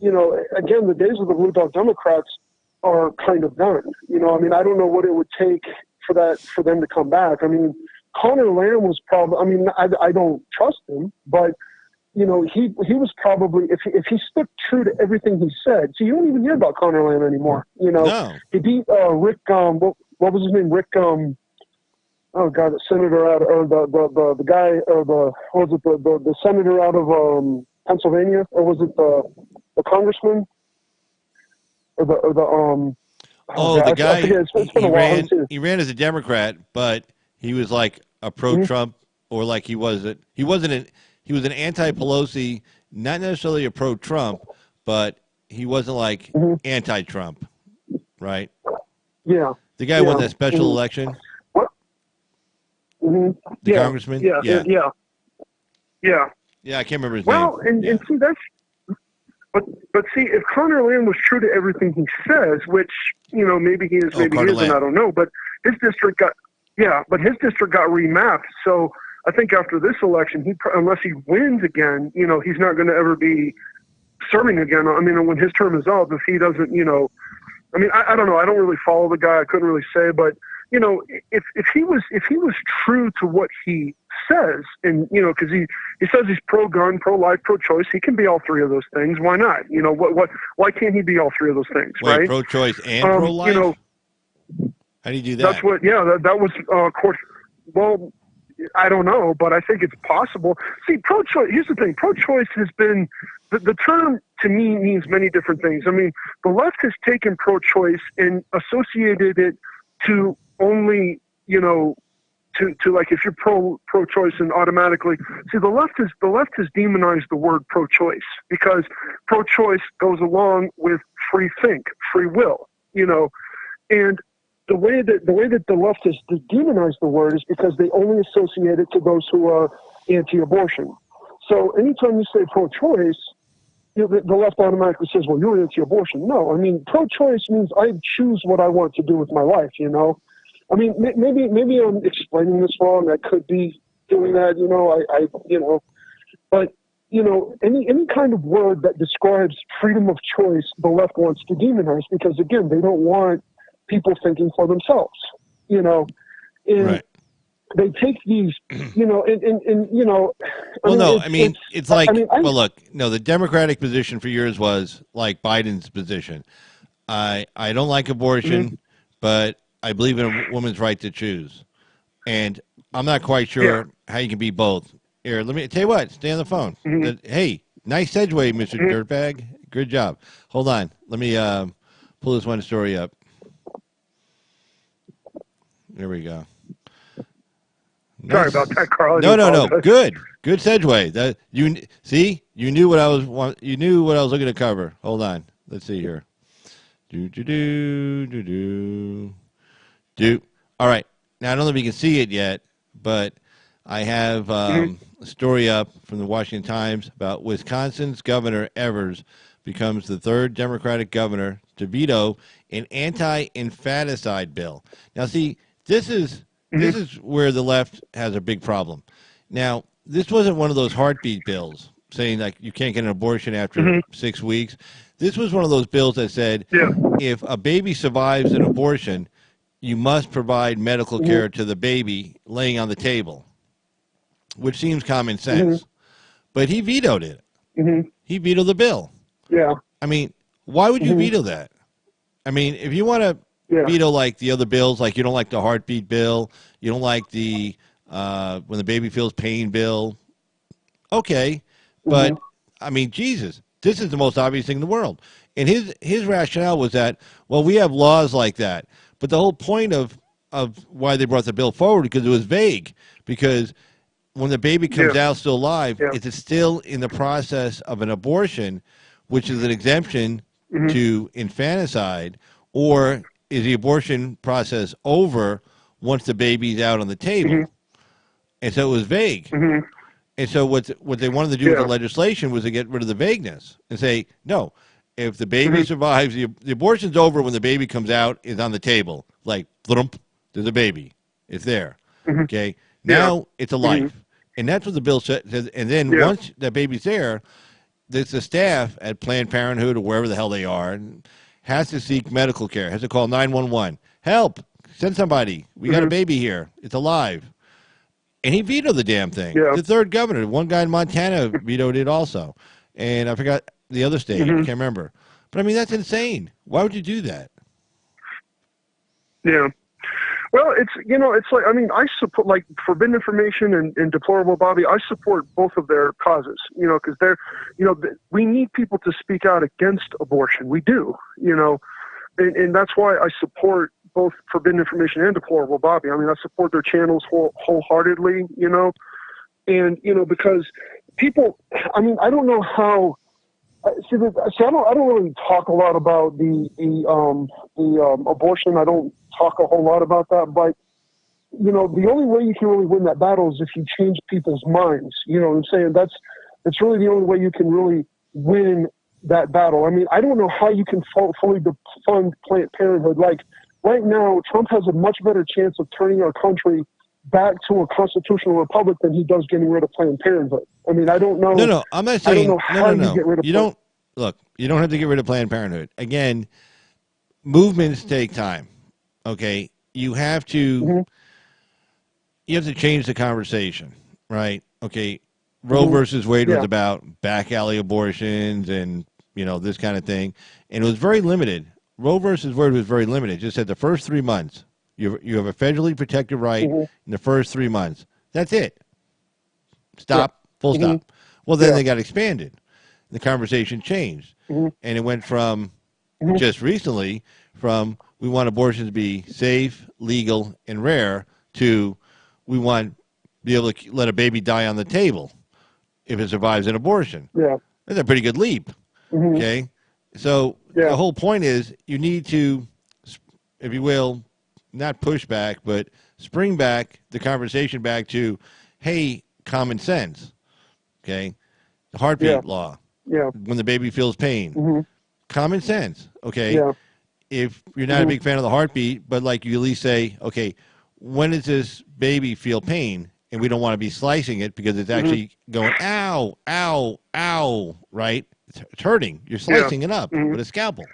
again, the days of the blue dog Democrats are kind of done. I don't know what it would take for them to come back. I mean, Connor Lamb was probably, I don't trust him, but, he was probably, if he stuck true to everything he said, so you don't even hear about Connor Lamb anymore. No. He beat Rick, what was his name? Rick, the senator out, or the guy, or the senator out of Pennsylvania, or was it the congressman? The guy, it's been a while. He ran as a Democrat, but he was like a pro-Trump, or like he was an anti-Pelosi, not necessarily a pro-Trump, but he wasn't like anti-Trump, right? Yeah. The guy won that special election. What? The congressman. Yeah. Yeah, I can't remember his name. Well, and see that's. But see, if Connor Lamb was true to everything he says, which maybe he is, maybe he isn't, I don't know. But his district got remapped. So I think after this election, unless he wins again, he's not going to ever be serving again. I mean, when his term is up, if he doesn't, I don't know. I don't really follow the guy. I couldn't really say, but if he was true to what he says, and because he says he's pro-gun, pro-life, pro-choice, he can be all three of those things. Why not? Why can't he be all three of those things? Wait, right? Pro-choice and pro-life. How do you do that? That's what. Yeah, that was court. Well, I don't know, but I think it's possible. See, pro-choice. Here's the thing: pro-choice has been the term to me means many different things. I mean, the left has taken pro-choice and associated it to only, to like if you're pro-choice and automatically see the left has demonized the word pro-choice because pro-choice goes along with free will, and the way that the left has demonized the word is because they only associate it to those who are anti-abortion. So anytime you say pro-choice, the left automatically says, well, you're anti-abortion. No, I mean, pro-choice means I choose what I want to do with my life, I mean, maybe I'm explaining this wrong. I could be doing that, but any kind of word that describes freedom of choice, the left wants to demonize because again, they don't want people thinking for themselves, and right. They take these, Well, look, no, the Democratic position for years was like Biden's position. I don't like abortion, but I believe in a woman's right to choose. And I'm not quite sure how you can be both. Here, let me tell you what, stay on the phone. Hey, nice segue, Mr. Dirtbag. Good job. Hold on. Let me pull this one story up. There we go. Nice. Sorry about that, Carl. No. Good segue. That you knew what I was looking to cover. Hold on. Let's see here. All right. Now I don't know if you can see it yet, but I have a story up from the Washington Times about Wisconsin's Governor Evers becomes the third Democratic governor to veto an anti-infanticide bill. Now, see, this is where the left has a big problem. Now, this wasn't one of those heartbeat bills saying like you can't get an abortion after 6 weeks. This was one of those bills that said if a baby survives an abortion, you must provide medical care to the baby laying on the table, which seems common sense. But he vetoed it. He vetoed the bill. Yeah. I mean, why would you veto that? I mean, if you want to veto like the other bills, like you don't like the heartbeat bill, you don't like the when the baby feels pain bill, okay. But, I mean, Jesus, This is the most obvious thing in the world. And his rationale was that, well, we have laws like that. But the whole point of why they brought the bill forward, because it was vague. Because when the baby comes out still alive, it's still in the process of an abortion, which is an exemption to infanticide, or is the abortion process over once the baby's out on the table? And so it was vague. And so what they wanted to do with the legislation was to get rid of the vagueness and say, no, if the baby survives, the abortion's over when the baby comes out, is on the table. Like, thump, there's a baby. It's there. Okay? Now it's a life. And that's what the bill says. And then once that baby's there, there's the staff at Planned Parenthood or wherever the hell they are has to seek medical care, has to call 911. Help! Send somebody. We got a baby here. It's alive. And he vetoed the damn thing. The third governor, one guy in Montana vetoed it also. And I forgot the other state. I can't remember. But, I mean, that's insane. Why would you do that? Yeah. Well, it's like, I mean, I support, like, Forbidden Information and Deplorable Bobby, I support both of their causes, because they're, we need people to speak out against abortion. We do, and that's why I support both Forbidden Information and Deplorable Bobby. I mean, I support their channels wholeheartedly, and, because people, I mean, I don't know how, I don't really talk a lot about the abortion. I don't talk a whole lot about that, but the only way you can really win that battle is if you change people's minds. You know what I'm saying? That's really the only way you can really win that battle. I mean, I don't know how you can fully fund Planned Parenthood. Like right now, Trump has a much better chance of turning our country back to a constitutional republic than he does getting rid of Planned Parenthood. I mean, I don't know. No, I'm not saying. I don't know how you get rid of. You don't look. You don't have to get rid of Planned Parenthood. Again, movements take time. Okay, you have to. You have to change the conversation, right? Okay, Roe versus Wade was about back alley abortions and this kind of thing, and it was very limited. Roe versus Wade was very limited. It just said the first 3 months. You have a federally protected right in the first 3 months. That's it. Stop. Full stop. Well, then they got expanded. The conversation changed. And it went from just recently from we want abortions to be safe, legal, and rare to we want to be able to let a baby die on the table if it survives an abortion. Yeah. That's a pretty good leap. Okay? So the whole point is you need to, if you will, not push back, but spring back the conversation back to, hey, common sense, okay? The heartbeat law. Yeah. When the baby feels pain. Common sense, okay? Yeah. If you're not a big fan of the heartbeat, but like you at least say, okay, when does this baby feel pain? And we don't want to be slicing it because it's actually going, ow, ow, ow, right? It's hurting. You're slicing it up with a scalpel.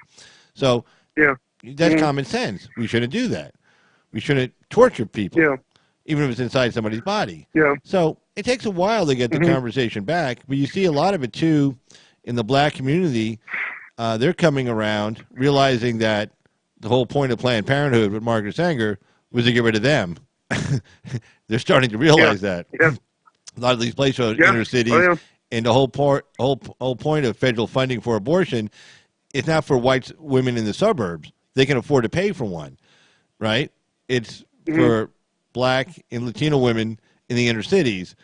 So that's common sense. We shouldn't do that. We shouldn't torture people, even if it's inside somebody's body. Yeah. So it takes a while to get the conversation back, but you see a lot of it, too, in the black community. They're coming around, realizing that the whole point of Planned Parenthood with Margaret Sanger was to get rid of them. They're starting to realize that. Yeah. A lot of these places are inner cities, and the whole point of federal funding for abortion is not for white women in the suburbs. They can afford to pay for one, right? It's for black and Latino women in the inner cities,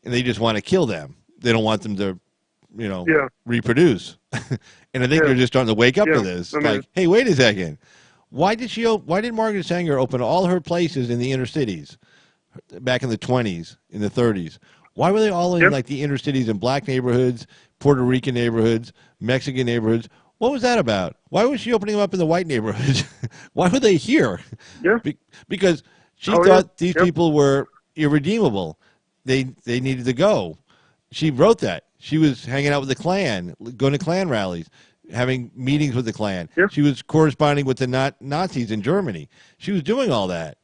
and they just want to kill them. They don't want them to, reproduce. And I think they're just starting to wake up to this. Like, hey, wait a second. Why did Margaret Sanger open all her places in the inner cities back in the 20s, in the 30s? Why were they all in like the inner cities in black neighborhoods, Puerto Rican neighborhoods, Mexican neighborhoods? What was that about? Why was she opening them up in the white neighborhoods? Why were they here? Yeah. Because she thought these people were irredeemable. They needed to go. She wrote that. She was hanging out with the Klan, going to Klan rallies, having meetings with the Klan. Yeah. She was corresponding with the Nazis in Germany. She was doing all that.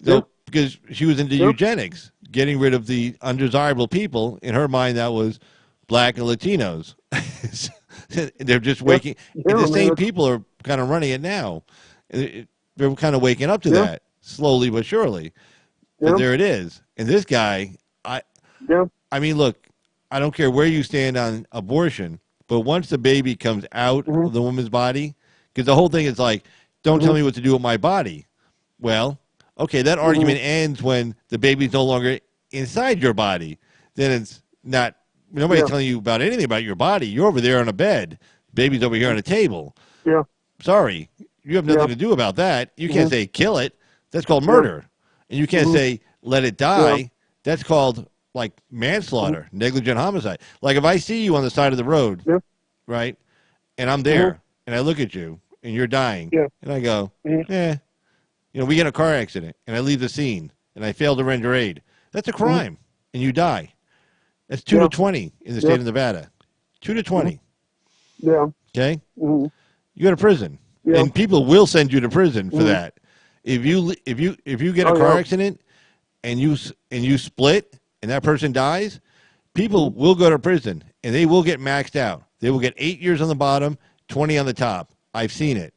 So, because she was into eugenics, getting rid of the undesirable people. In her mind, that was black and Latinos. They're just waking. And the same people are kind of running it now. They're kind of waking up to that slowly but surely. But there it is. And this guy, I mean, look, I don't care where you stand on abortion. But once the baby comes out of the woman's body, because the whole thing is like, don't tell me what to do with my body. Well, okay, that argument ends when the baby's no longer inside your body. Then it's not, nobody's telling you about anything about your body. You're over there on a bed. Baby's over here on a table. Yeah. Sorry, you have nothing to do about that. You can't say kill it. That's called murder. And you can't say let it die. Yeah. That's called like manslaughter, negligent homicide. Like if I see you on the side of the road, right, and I'm there, and I look at you, and you're dying, and I go, you know, we get in a car accident, and I leave the scene, and I fail to render aid. That's a crime, and you die. That's 2 to 20 in the state of Nevada. 2 to 20. Yeah. Okay? You go to prison. And people will send you to prison for that. If you get a car accident and you split and that person dies, people will go to prison and they will get maxed out. They will get 8 years on the bottom, 20 on the top. I've seen it.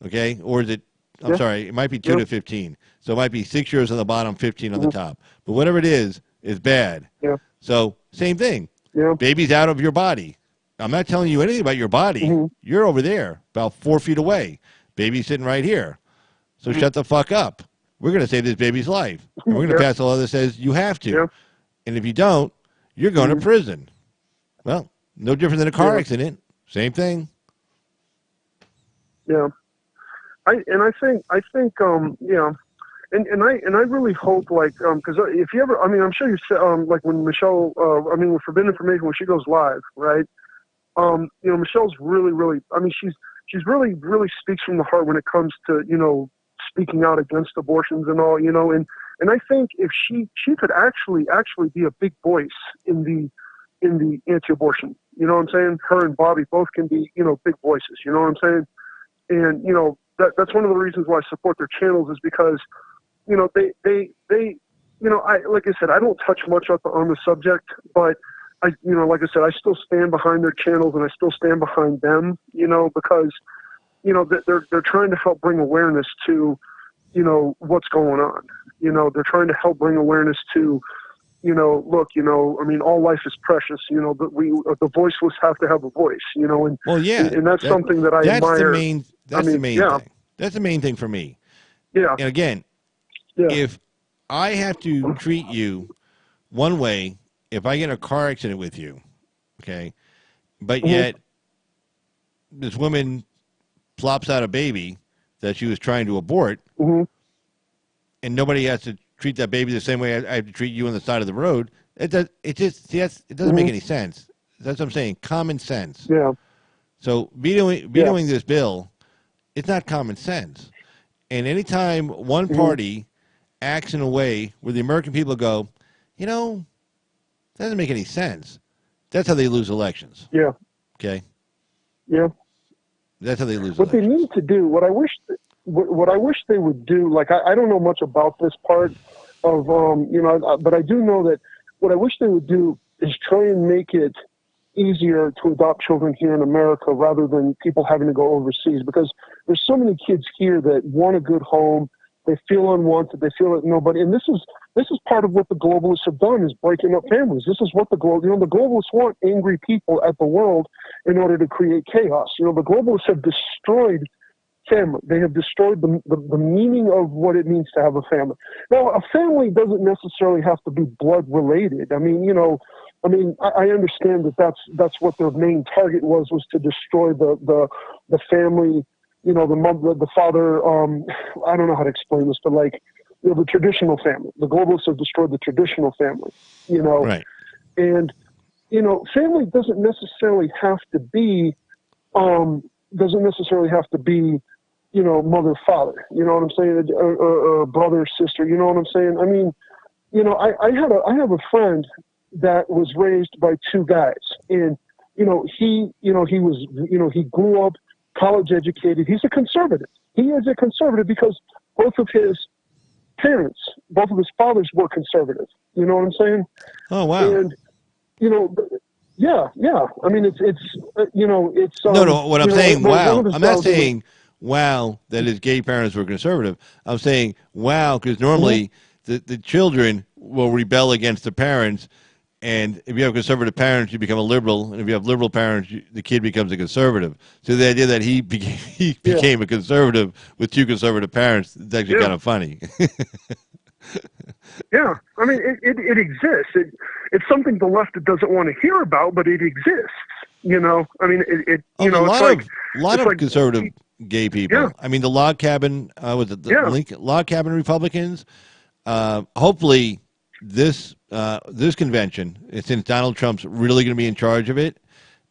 Okay? Or is it I'm sorry, it might be 2 to 15. So it might be 6 years on the bottom, 15 on the top. But whatever it is bad. Yeah. So same thing. Yeah. Baby's out of your body. I'm not telling you anything about your body. You're over there, about 4 feet away. Baby's sitting right here. So shut the fuck up. We're going to save this baby's life. And we're going to pass a law that says you have to. Yeah. And if you don't, you're going to prison. Well, no different than a car accident. Same thing. Yeah. I think and I really hope, like, because if you ever, I mean, I'm sure you like when Michelle, I mean, with Forbidden Information, when she goes live, right? You know, Michelle's really, I mean, she's really speaks from the heart when it comes to, you know, speaking out against abortions and all, you know, and I think if she could actually be a big voice in the anti-abortion, you know what I'm saying? Her and Bobby both can be, you know, big voices, you know what I'm saying? And, you know, that's one of the reasons why I support their channels is because, you know, they you know, like I said, I don't touch much on the subject, but I, you know, like I said, I still stand behind their channels and I still stand behind them, you know, because, you know, they're trying to help bring awareness to, you know, what's going on. You know, they're trying to help bring awareness to, you know, look, you know, I mean, all life is precious, you know, but the voiceless have to have a voice, you know, and and that's something that I admire. That's the main thing. That's the main thing for me. Yeah. And again, if I have to treat you one way, if I get in a car accident with you, okay, but yet this woman plops out a baby that she was trying to abort, and nobody has to treat that baby the same way I have to treat you on the side of the road, it doesn't make any sense. That's what I'm saying. Common sense. Yeah. So vetoing this bill, it's not common sense. And anytime one party acts in a way where the American people go, you know, that doesn't make any sense. That's how they lose elections. Yeah. Okay. Yeah. That's how they lose what elections. They need to do, what I wish they would do, like I don't know much about this part of, you know, but I do know that what I wish they would do is try and make it easier to adopt children here in America rather than people having to go overseas, because there's so many kids here that want a good home. They feel unwanted. They feel that nobody, and this is part of what the globalists have done, is breaking up families. This is what the globalists want angry people at the world in order to create chaos. You know, the globalists have destroyed family. They have destroyed the meaning of what it means to have a family. Now, a family doesn't necessarily have to be blood related. I mean, you know, I understand that that's what their main target was to destroy the family. You know, the mother, the father. I don't know how to explain this, but like, you know, the traditional family. The globalists have destroyed the traditional family. You know, right? And you know, family doesn't necessarily have to be. You know, mother, father. You know what I'm saying? Or brother, sister. You know what I'm saying? I mean, you know, I have a friend that was raised by two guys, and he grew up college educated. He's a conservative. He is a conservative because both of his fathers were conservative. You know what I'm saying? Oh wow! And you know, yeah. I mean, it's no. What I'm saying, wow. I'm not saying wow that his gay parents were conservative. I'm saying wow because normally the children will rebel against the parents And if you have conservative parents, you become a liberal, and if you have liberal parents, the kid becomes a conservative. So the idea that he became a conservative with two conservative parents is actually kind of funny. Yeah, I mean, it exists. It's something the left doesn't want to hear about, but it exists. You know, I mean, you know, a lot of conservative gay people. Yeah. I mean, the log cabin was it the Lincoln, log cabin Republicans. Hopefully, this convention, since Donald Trump's really going to be in charge of it.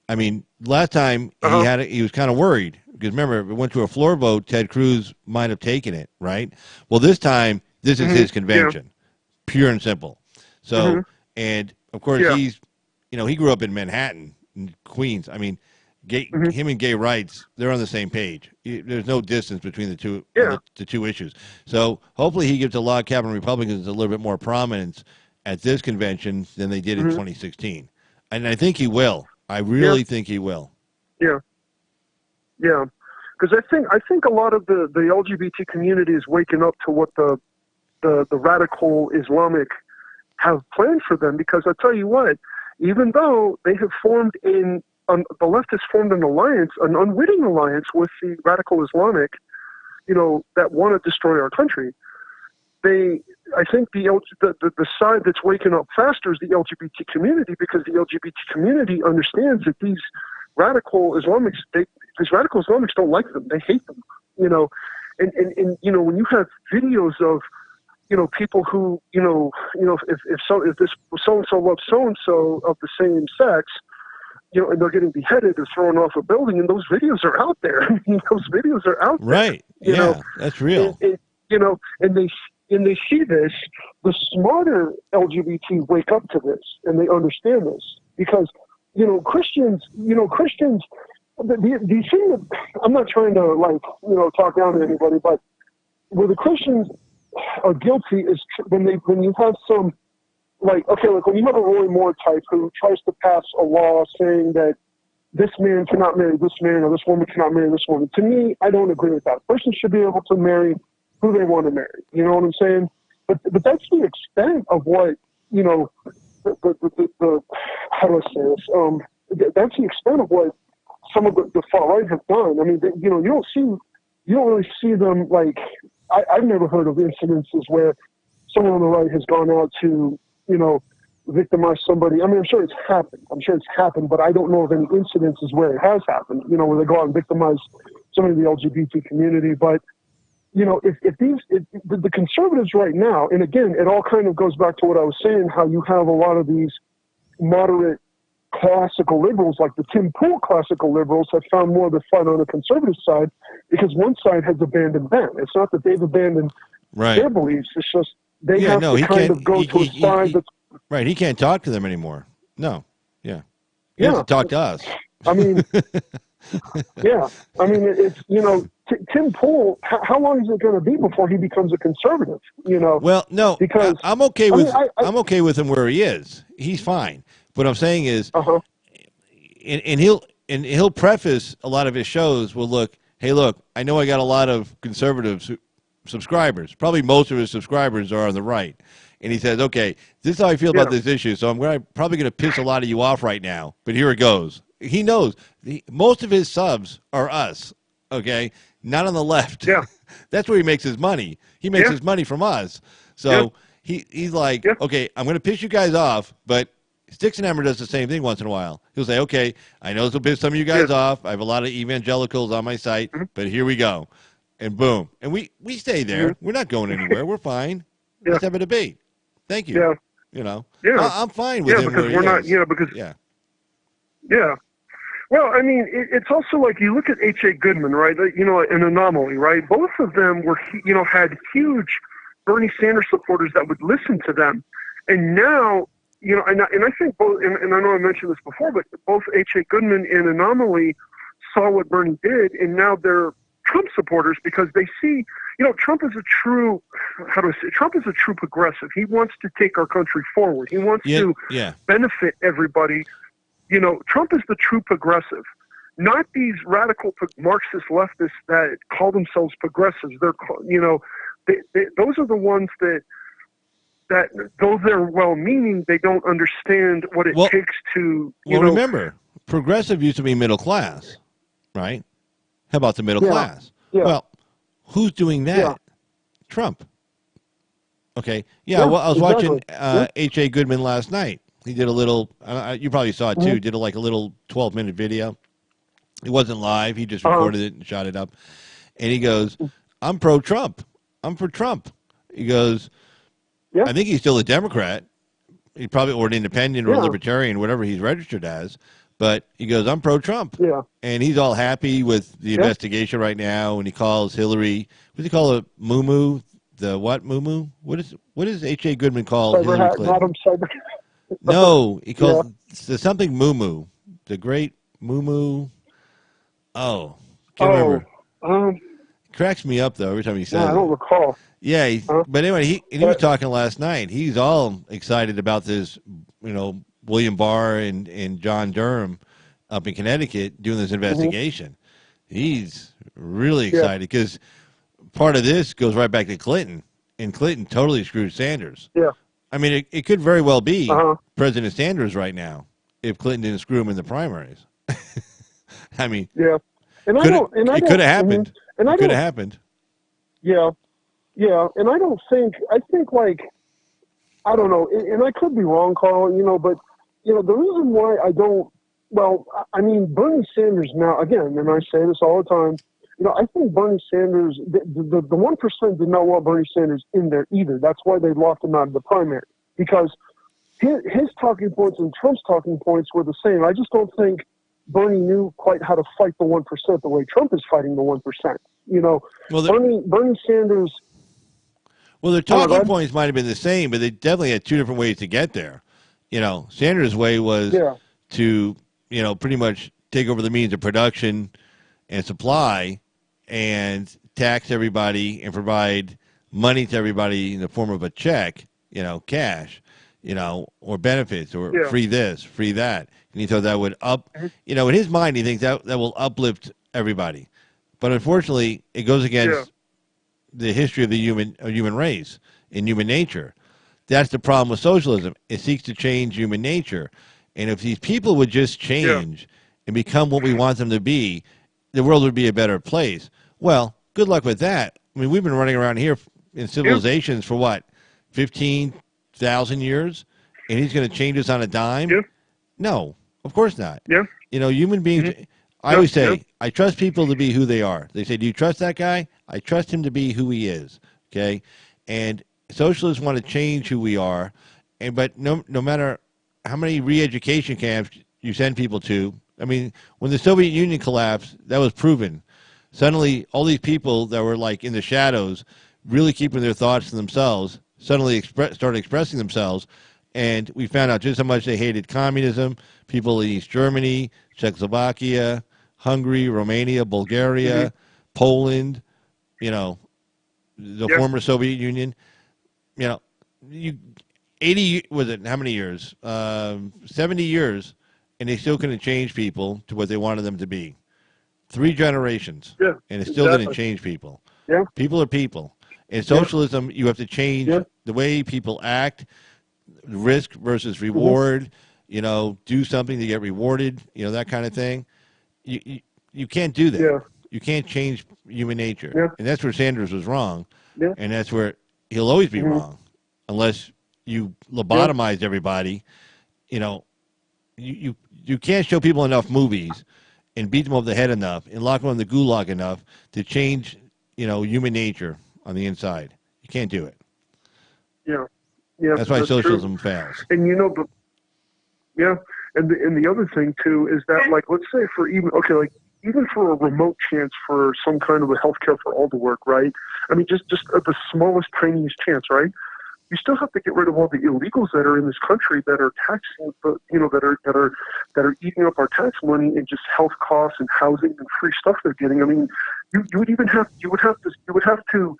I mean, last time he was kind of worried because remember, if it went to a floor vote, Ted Cruz might have taken it, right? Well, this time this is his convention, pure and simple. So, and of course he's, you know, he grew up in Manhattan, in Queens. I mean, him and gay rights, they're on the same page. There's no distance between the two, the two issues. So hopefully he gives the log cabin Republicans a little bit more prominence at this convention than they did in 2016. And I think he will. I really think he will. Yeah. Yeah. Because I think a lot of the LGBT community is waking up to what the radical Islamic have planned for them. Because I tell you what, even though they have formed the left has formed an alliance, an unwitting alliance with the radical Islamic, you know, that want to destroy our country. I think the side that's waking up faster is the LGBT community, because the LGBT community understands that these radical Islamics, these radical Islamics don't like them. They hate them, you know, and you know, when you have videos of, you know, people who, you know, if this so-and-so loves so-and-so of the same sex, you know, and they're getting beheaded or thrown off a building, and those videos are out there. I mean, those videos are out there. Right. You know, that's real. You know, and they see this. The smarter LGBT wake up to this, and they understand this, because, you know, Christians, the thing that, I'm not trying to, like, you know, talk down to anybody, but where the Christians are guilty is when you have some, like, okay, like when you have a Roy Moore type who tries to pass a law saying that this man cannot marry this man or this woman cannot marry this woman. To me, I don't agree with that. A person should be able to marry who they want to marry. You know what I'm saying? But that's the extent of what, you know, the how do I say this? That's the extent of what some of the far right have done. I mean, you know, you don't really see them, like, I've never heard of incidences where someone on the right has gone out to, you know, victimize somebody. I mean, I'm sure it's happened, but I don't know of any incidences where it has happened, you know, where they go out and victimize somebody in the LGBT community. But, you know, if the conservatives right now, and again, it all kind of goes back to what I was saying, how you have a lot of these moderate classical liberals, like the Tim Pool classical liberals, have found more of the fun on the conservative side, because one side has abandoned them. It's not that they've abandoned their beliefs. It's just they have to kind of go to a side that's... Right, he can't talk to them anymore. No, he has to talk to us. I mean, I mean, it's, you know, Tim Pool, how long is it going to be before he becomes a conservative? You know, well, no, because I'm okay with I'm okay with him where he is. He's fine. What I'm saying is, and he'll preface a lot of his shows. Well, look, I know I got a lot of conservative subscribers. Probably most of his subscribers are on the right. And he says, okay, this is how I feel about this issue, so I'm probably going to piss a lot of you off right now, but here it goes. He knows. Most of his subs are us, okay? Not on the left. Yeah. That's where he makes his money. He makes his money from us. So he's like, okay, I'm going to piss you guys off, but Sticks and Hammer does the same thing once in a while. He'll say, okay, I know this will piss some of you guys off. I have a lot of evangelicals on my site, but here we go. And boom. And we stay there. We're not going anywhere. We're fine. Let's have a debate. Thank you. Yeah. You know, yeah. I'm fine with him. Because we're not, you know, because, yeah. Well, I mean, it's also like you look at H.A. Goodman, right? You know, an anomaly, right? Both of them were, you know, had huge Bernie Sanders supporters that would listen to them. And now, you know, and I think both, and I know I mentioned this before, but both H.A. Goodman and Anomaly saw what Bernie did, and now they're Trump supporters because they see, you know, Trump is a true progressive. He wants to take our country forward. He wants to benefit everybody. You know, Trump is the true progressive, not these radical Marxist leftists that call themselves progressives. They're, you know, those are the ones that that though they're well-meaning, they don't understand what it takes to, remember, progressive used to be middle class, right? How about the middle class? Yeah. Well, who's doing that? Yeah. Trump. Okay. Yeah, well, I was watching H.A. Goodman last night. He did a little, you probably saw it too, did like a little 12-minute video. It wasn't live. He just recorded it and shot it up. And he goes, I'm pro-Trump. I'm for Trump. He goes, I think he's still a Democrat. He probably, or an independent or a libertarian, whatever he's registered as. But he goes, I'm pro-Trump. Yeah. And he's all happy with the investigation right now. And he calls Hillary, what does he call it, Moo? The what, Moo? What does H.A. Goodman call Hillary Clinton? Madam Cyber. No, he calls something Moo. The great Moo. Oh, can't remember. Cracks me up, though, every time he says it. I don't recall. Yeah, but anyway, he was talking last night. He's all excited about this, William Barr and John Durham up in Connecticut doing this investigation. He's really excited because part of this goes right back to Clinton, and Clinton totally screwed Sanders. Yeah. I mean, it could very well be President Sanders right now if Clinton didn't screw him in the primaries. I mean, it could have happened. It could have happened. Yeah. Yeah, and I think like, I don't know, and I could be wrong, Carl, but, the reason why I don't, Bernie Sanders now, again, and I say this all the time, I think Bernie Sanders, the 1% did not want Bernie Sanders in there either. That's why they locked him out of the primary, because his talking points and Trump's talking points were the same. I just don't think Bernie knew quite how to fight the 1% the way Trump is fighting the 1%. Bernie Sanders... Well, their talking points might have been the same, but they definitely had two different ways to get there. Sanders' way was to, pretty much take over the means of production and supply and tax everybody and provide money to everybody in the form of a check, cash, or benefits or free this, free that. And he thought that would in his mind, he thinks that will uplift everybody. But unfortunately, it goes against the history of the human race and human nature. That's the problem with socialism. It seeks to change human nature. And if these people would just change and become what we want them to be, the world would be a better place. Well, good luck with that. I mean, we've been running around here in civilizations for what, 15,000 years? And he's going to change us on a dime? No, of course not. Human beings... I always say, I trust people to be who they are. They say, do you trust that guy? I trust him to be who he is, okay? And socialists want to change who we are, but no matter how many re-education camps you send people to, I mean, when the Soviet Union collapsed, that was proven. Suddenly, all these people that were like in the shadows, really keeping their thoughts to themselves, suddenly started expressing themselves, and we found out just how much they hated communism, people in East Germany, Czechoslovakia, Hungary, Romania, Bulgaria, Poland, the former Soviet Union. 80, was it, how many years? 70 years, and they still couldn't change people to what they wanted them to be. 3 generations, and it still didn't change people. People are people. In socialism, you have to change the way people act, risk versus reward, do something to get rewarded, that kind of thing. You can't do that. You can't change human nature. And that's where Sanders was wrong. And that's where he'll always be wrong unless you lobotomize everybody. You can't show people enough movies and beat them over the head enough and lock them in the gulag enough to change, human nature on the inside. You can't do it. That's why socialism fails. And and the other thing too is that, like, let's say for even for a remote chance for some kind of a healthcare for all to work, right? I mean, just the smallest, tiniest chance, right? You still have to get rid of all the illegals that are in this country that are taxing, that are eating up our tax money and just health costs and housing and free stuff they're getting. I mean, you would have to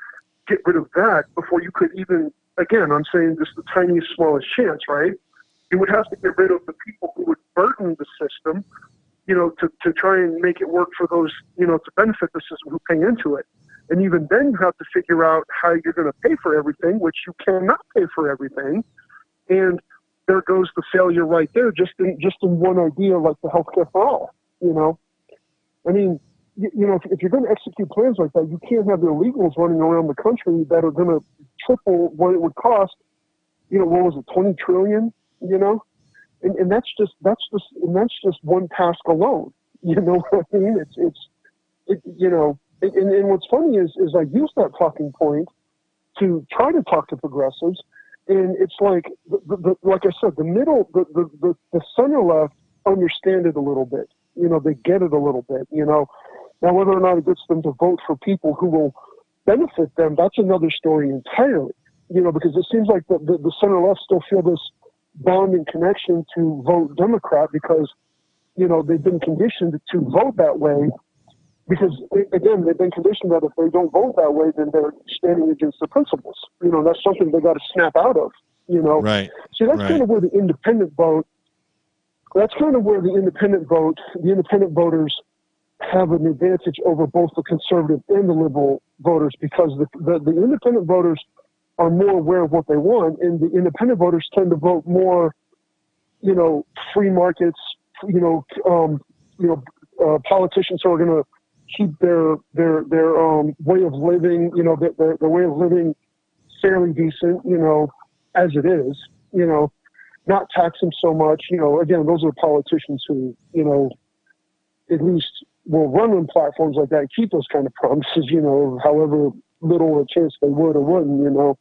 get rid of that before you could even. Again, I'm saying just the tiniest, smallest chance, right? You would have to get rid of the people who would burden the system, to try and make it work for those, to benefit the system who pay into it. And even then, you have to figure out how you're going to pay for everything, which you cannot pay for everything. And there goes the failure right there, just in one idea like the healthcare for all. I mean, if you're going to execute plans like that, you can't have illegals running around the country that are going to triple what it would cost. What was it, 20 trillion? And that's just one task alone. You know what I mean? And what's funny is I use that talking point to try to talk to progressives, and it's like like I said, the center left understand it a little bit. They get it a little bit. Now whether or not it gets them to vote for people who will benefit them, that's another story entirely. Because it seems like the center left still feel this bond and connection to vote Democrat because they've been conditioned to vote that way. Because, again, they've been conditioned that if they don't vote that way, then they're standing against the principles. That's something they got to snap out of, Right. See, that's kind of where the independent vote, the independent voters have an advantage over both the conservative and the liberal voters because the independent voters are more aware of what they want, and the independent voters tend to vote more, free markets, politicians who are going to keep their way of living, their way of living fairly decent, as it is, not tax them so much. Again, those are politicians who, at least will run on platforms like that and keep those kind of promises, however little a chance they would or wouldn't,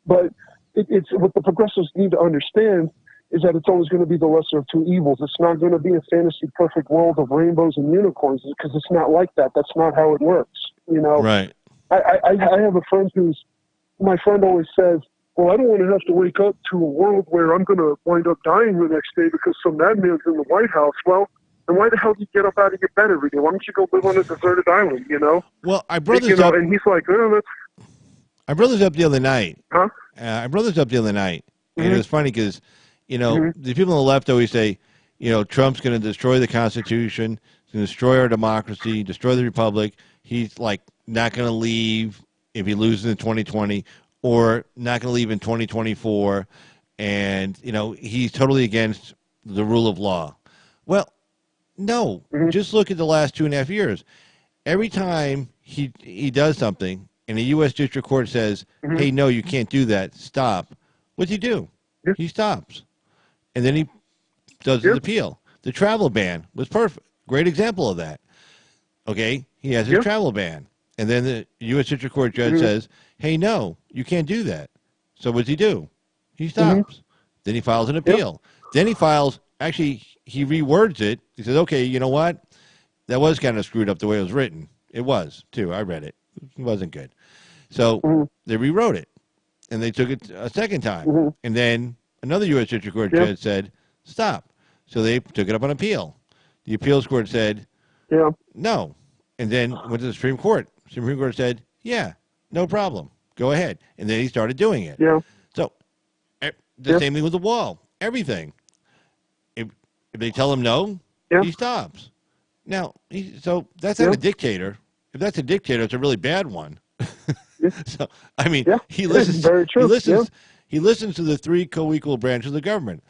But it's what the progressives need to understand is that it's always going to be the lesser of two evils. It's not going to be a fantasy perfect world of rainbows and unicorns because it's not like that. That's not how it works. Right. I have a friend my friend always says, well, I don't want to have to wake up to a world where I'm going to wind up dying the next day because some madman's in the White House. Well, then why the hell do you get up out of your bed every day? Why don't you go live on a deserted island, Well, our brother's up. And he's like, Our brother's up the other night. Huh? Our brother's up the other night. Mm-hmm. And it was funny because, the people on the left always say, Trump's going to destroy the Constitution, he's going to destroy our democracy, destroy the republic. He's like not going to leave if he loses in 2020 or not going to leave in 2024. And, he's totally against the rule of law. Well, no, just look at the last 2.5 years. Every time he does something and the U.S. District Court says, hey, no, you can't do that, stop, what's he do? Yeah. He stops. And then he does his appeal. The travel ban was perfect. Great example of that. Okay, he has his travel ban. And then the U.S. District Court judge says, hey, no, you can't do that. So what does he do? He stops. Then he files an appeal. Then he rewords it. He says, okay, you know what? That was kind of screwed up the way it was written. It was, too. I read it. It wasn't good. So they rewrote it. And they took it a second time. And then another U.S. District Court judge said, stop. So they took it up on appeal. The appeals court said, no. And then went to the Supreme Court. Supreme Court said, yeah, no problem. Go ahead. And then he started doing it. Yeah. So the same thing with the wall. Everything. If they tell him no, he stops. Now, so that's not a dictator. If that's a dictator, it's a really bad one. So, I mean, he listens. Very true. He listens to the three co-equal branches of the government.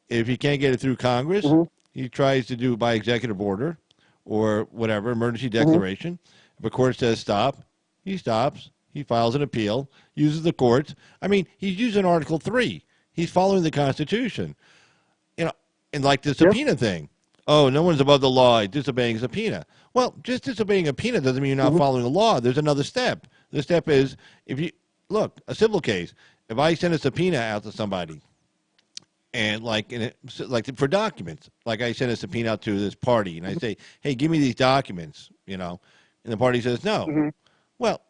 If he can't get it through Congress, he tries to do it by executive order or whatever, emergency declaration. If a court says stop, he stops. He files an appeal, uses the courts. I mean, he's using Article 3. He's following the Constitution. And like the subpoena thing. Oh, no one's above the law, disobeying a subpoena. Well, just disobeying a subpoena doesn't mean you're not following the law. There's another step. The step is, a civil case, if I send a subpoena out to somebody, and for documents, like I send a subpoena out to this party, and I say, hey, give me these documents, and the party says no. Well,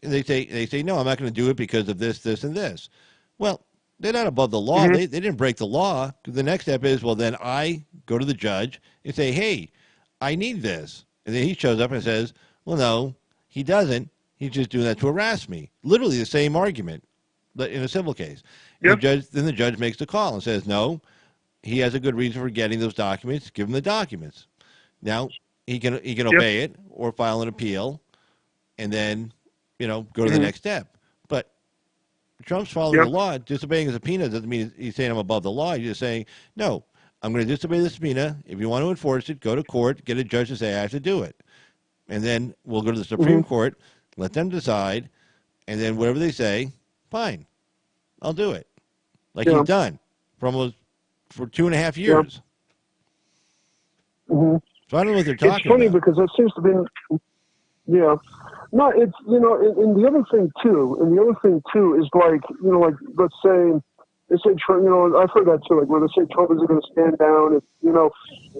they say, no, I'm not going to do it because of this, this, and this. Well, they're not above the law. They didn't break the law. The next step is, well, then I go to the judge and say, hey, I need this. And then he shows up and says, well, no, he doesn't. He's just doing that to harass me. Literally the same argument, but in a civil case. Then the judge makes the call and says, no, he has a good reason for getting those documents. Give him the documents. Now, he can obey it or file an appeal and then, go to the next step. But Trump's following the law. Disobeying a subpoena doesn't mean he's saying I'm above the law. He's just saying, no, I'm going to disobey the subpoena. If you want to enforce it, go to court, get a judge to say I have to do it. And then we'll go to the Supreme Court, let them decide, and then whatever they say, fine, I'll do it. Like he's done for 2.5 years. Mm-hmm. So I don't know what they're talking about. It's funny because that seems to be, No, it's, and the other thing too is like, like, let's say, Trump, I've heard that too, like when they say Trump isn't going to stand down,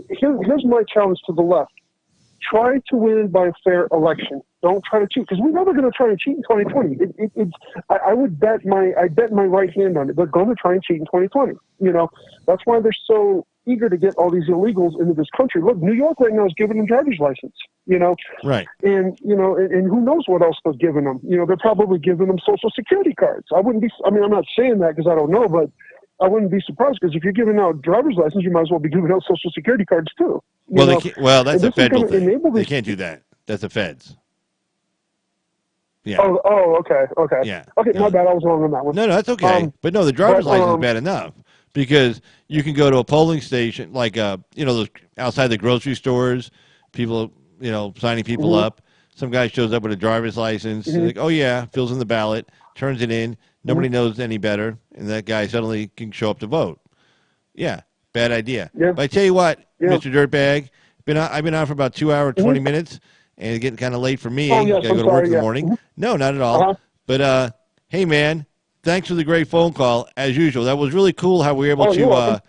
here's my challenge to the left. Try to win by a fair election. Don't try to cheat, because we're never going to try to cheat in 2020. I'd bet my right hand on it. They're going to try and cheat in 2020. That's why they're so eager to get all these illegals into this country. Look, New York right now is giving them driver's license. Right. And and who knows what else they're giving them? They're probably giving them Social Security cards. I'm not saying that because I don't know, but I wouldn't be surprised, because if you're giving out driver's license, you might as well be giving out Social Security cards too. That's a federal thing. They can't do that. That's the feds. Yeah. Oh, okay. Yeah. Okay, my bad. I was wrong on that one. No, that's okay. But no, the driver's license is bad enough, because you can go to a polling station, like those outside the grocery stores, people, signing people up. Some guy shows up with a driver's license, like, oh yeah, fills in the ballot, turns it in. Nobody knows any better, and that guy suddenly can show up to vote. Yeah, bad idea. Yeah. But I tell you what, Mr. Dirtbag, I've been on for about 2 hours, 20 minutes, and it's getting kind of late for me. I got to go to work in the morning. No, not at all. But hey, man, thanks for the great phone call, as usual. That was really cool how we were able to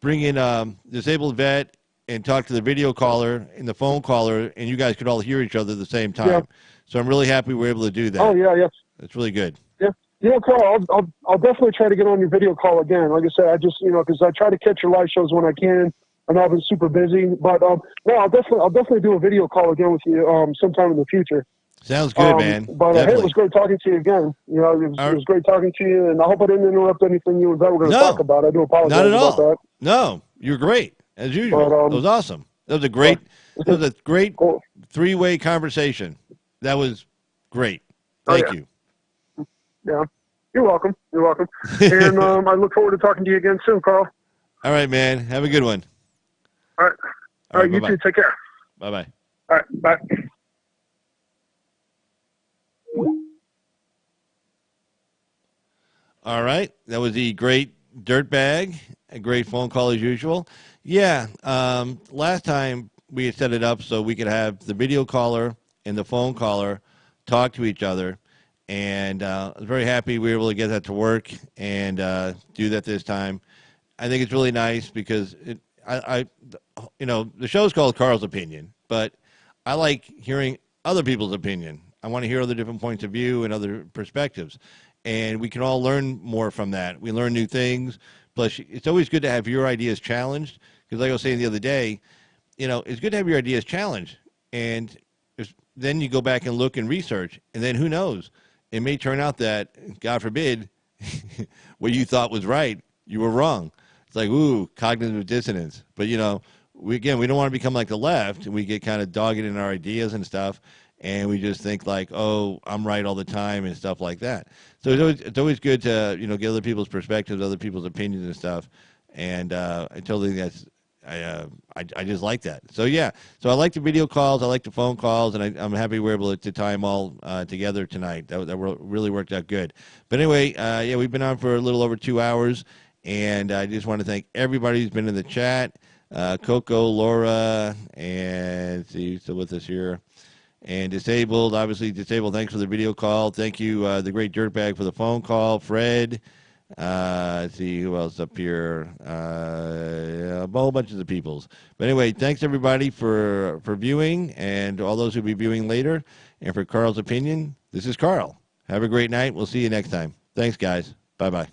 bring in disabled vet and talk to the video caller and the phone caller, and you guys could all hear each other at the same time. Yeah. So I'm really happy we were able to do that. Oh, yeah. It's really good. Yeah. Carl, I'll definitely try to get on your video call again. Like I said, I just, because I try to catch your live shows when I can. I know I've been super busy, but no, I'll definitely do a video call again with you sometime in the future. Sounds good, man. But hey, it was great talking to you again. It was great talking to you, and I hope I didn't interrupt anything you and Vet were going to talk about. I do apologize not at all. about that. No, you're great as usual. But, it was awesome. That was a great cool. three-way conversation. That was great. Thank you. Yeah, you're welcome. And I look forward to talking to you again soon, Carl. All right, man. Have a good one. All right. You too. Take care. Bye-bye. All right. Bye. All right. That was the great Dirtbag. A great phone call as usual. Yeah. Last time we had set it up so we could have the video caller and the phone caller talk to each other. And I was very happy we were able to get that to work and do that this time. I think it's really nice because the show's called Carl's Opinion, but I like hearing other people's opinion. I want to hear other different points of view and other perspectives, and we can all learn more from that. We learn new things. Plus, it's always good to have your ideas challenged, because like I was saying the other day, it's good to have your ideas challenged, and then you go back and look and research, and then who knows? It may turn out that, God forbid, what you thought was right, you were wrong. It's like, ooh, cognitive dissonance. But, we don't want to become like the left, and we get kind of dogged in our ideas and stuff, and we just think like, oh, I'm right all the time and stuff like that. So it's always good to, get other people's perspectives, other people's opinions and stuff, and I totally think that's, I just like that. So, yeah. So I like the video calls. I like the phone calls, and I'm happy we're able to tie them all together tonight. That really worked out good. But anyway, we've been on for a little over 2 hours, and I just want to thank everybody who's been in the chat. Coco, Laura, and see, still with us here. And Disabled, obviously Disabled, thanks for the video call. Thank you, the great Dirtbag, for the phone call. Fred. Let's see who else up here. A whole bunch of the peoples. But anyway, thanks everybody for viewing, and all those who'll be viewing later. And for Carl's Opinion, this is Carl. Have a great night. We'll see you next time. Thanks, guys. Bye-bye.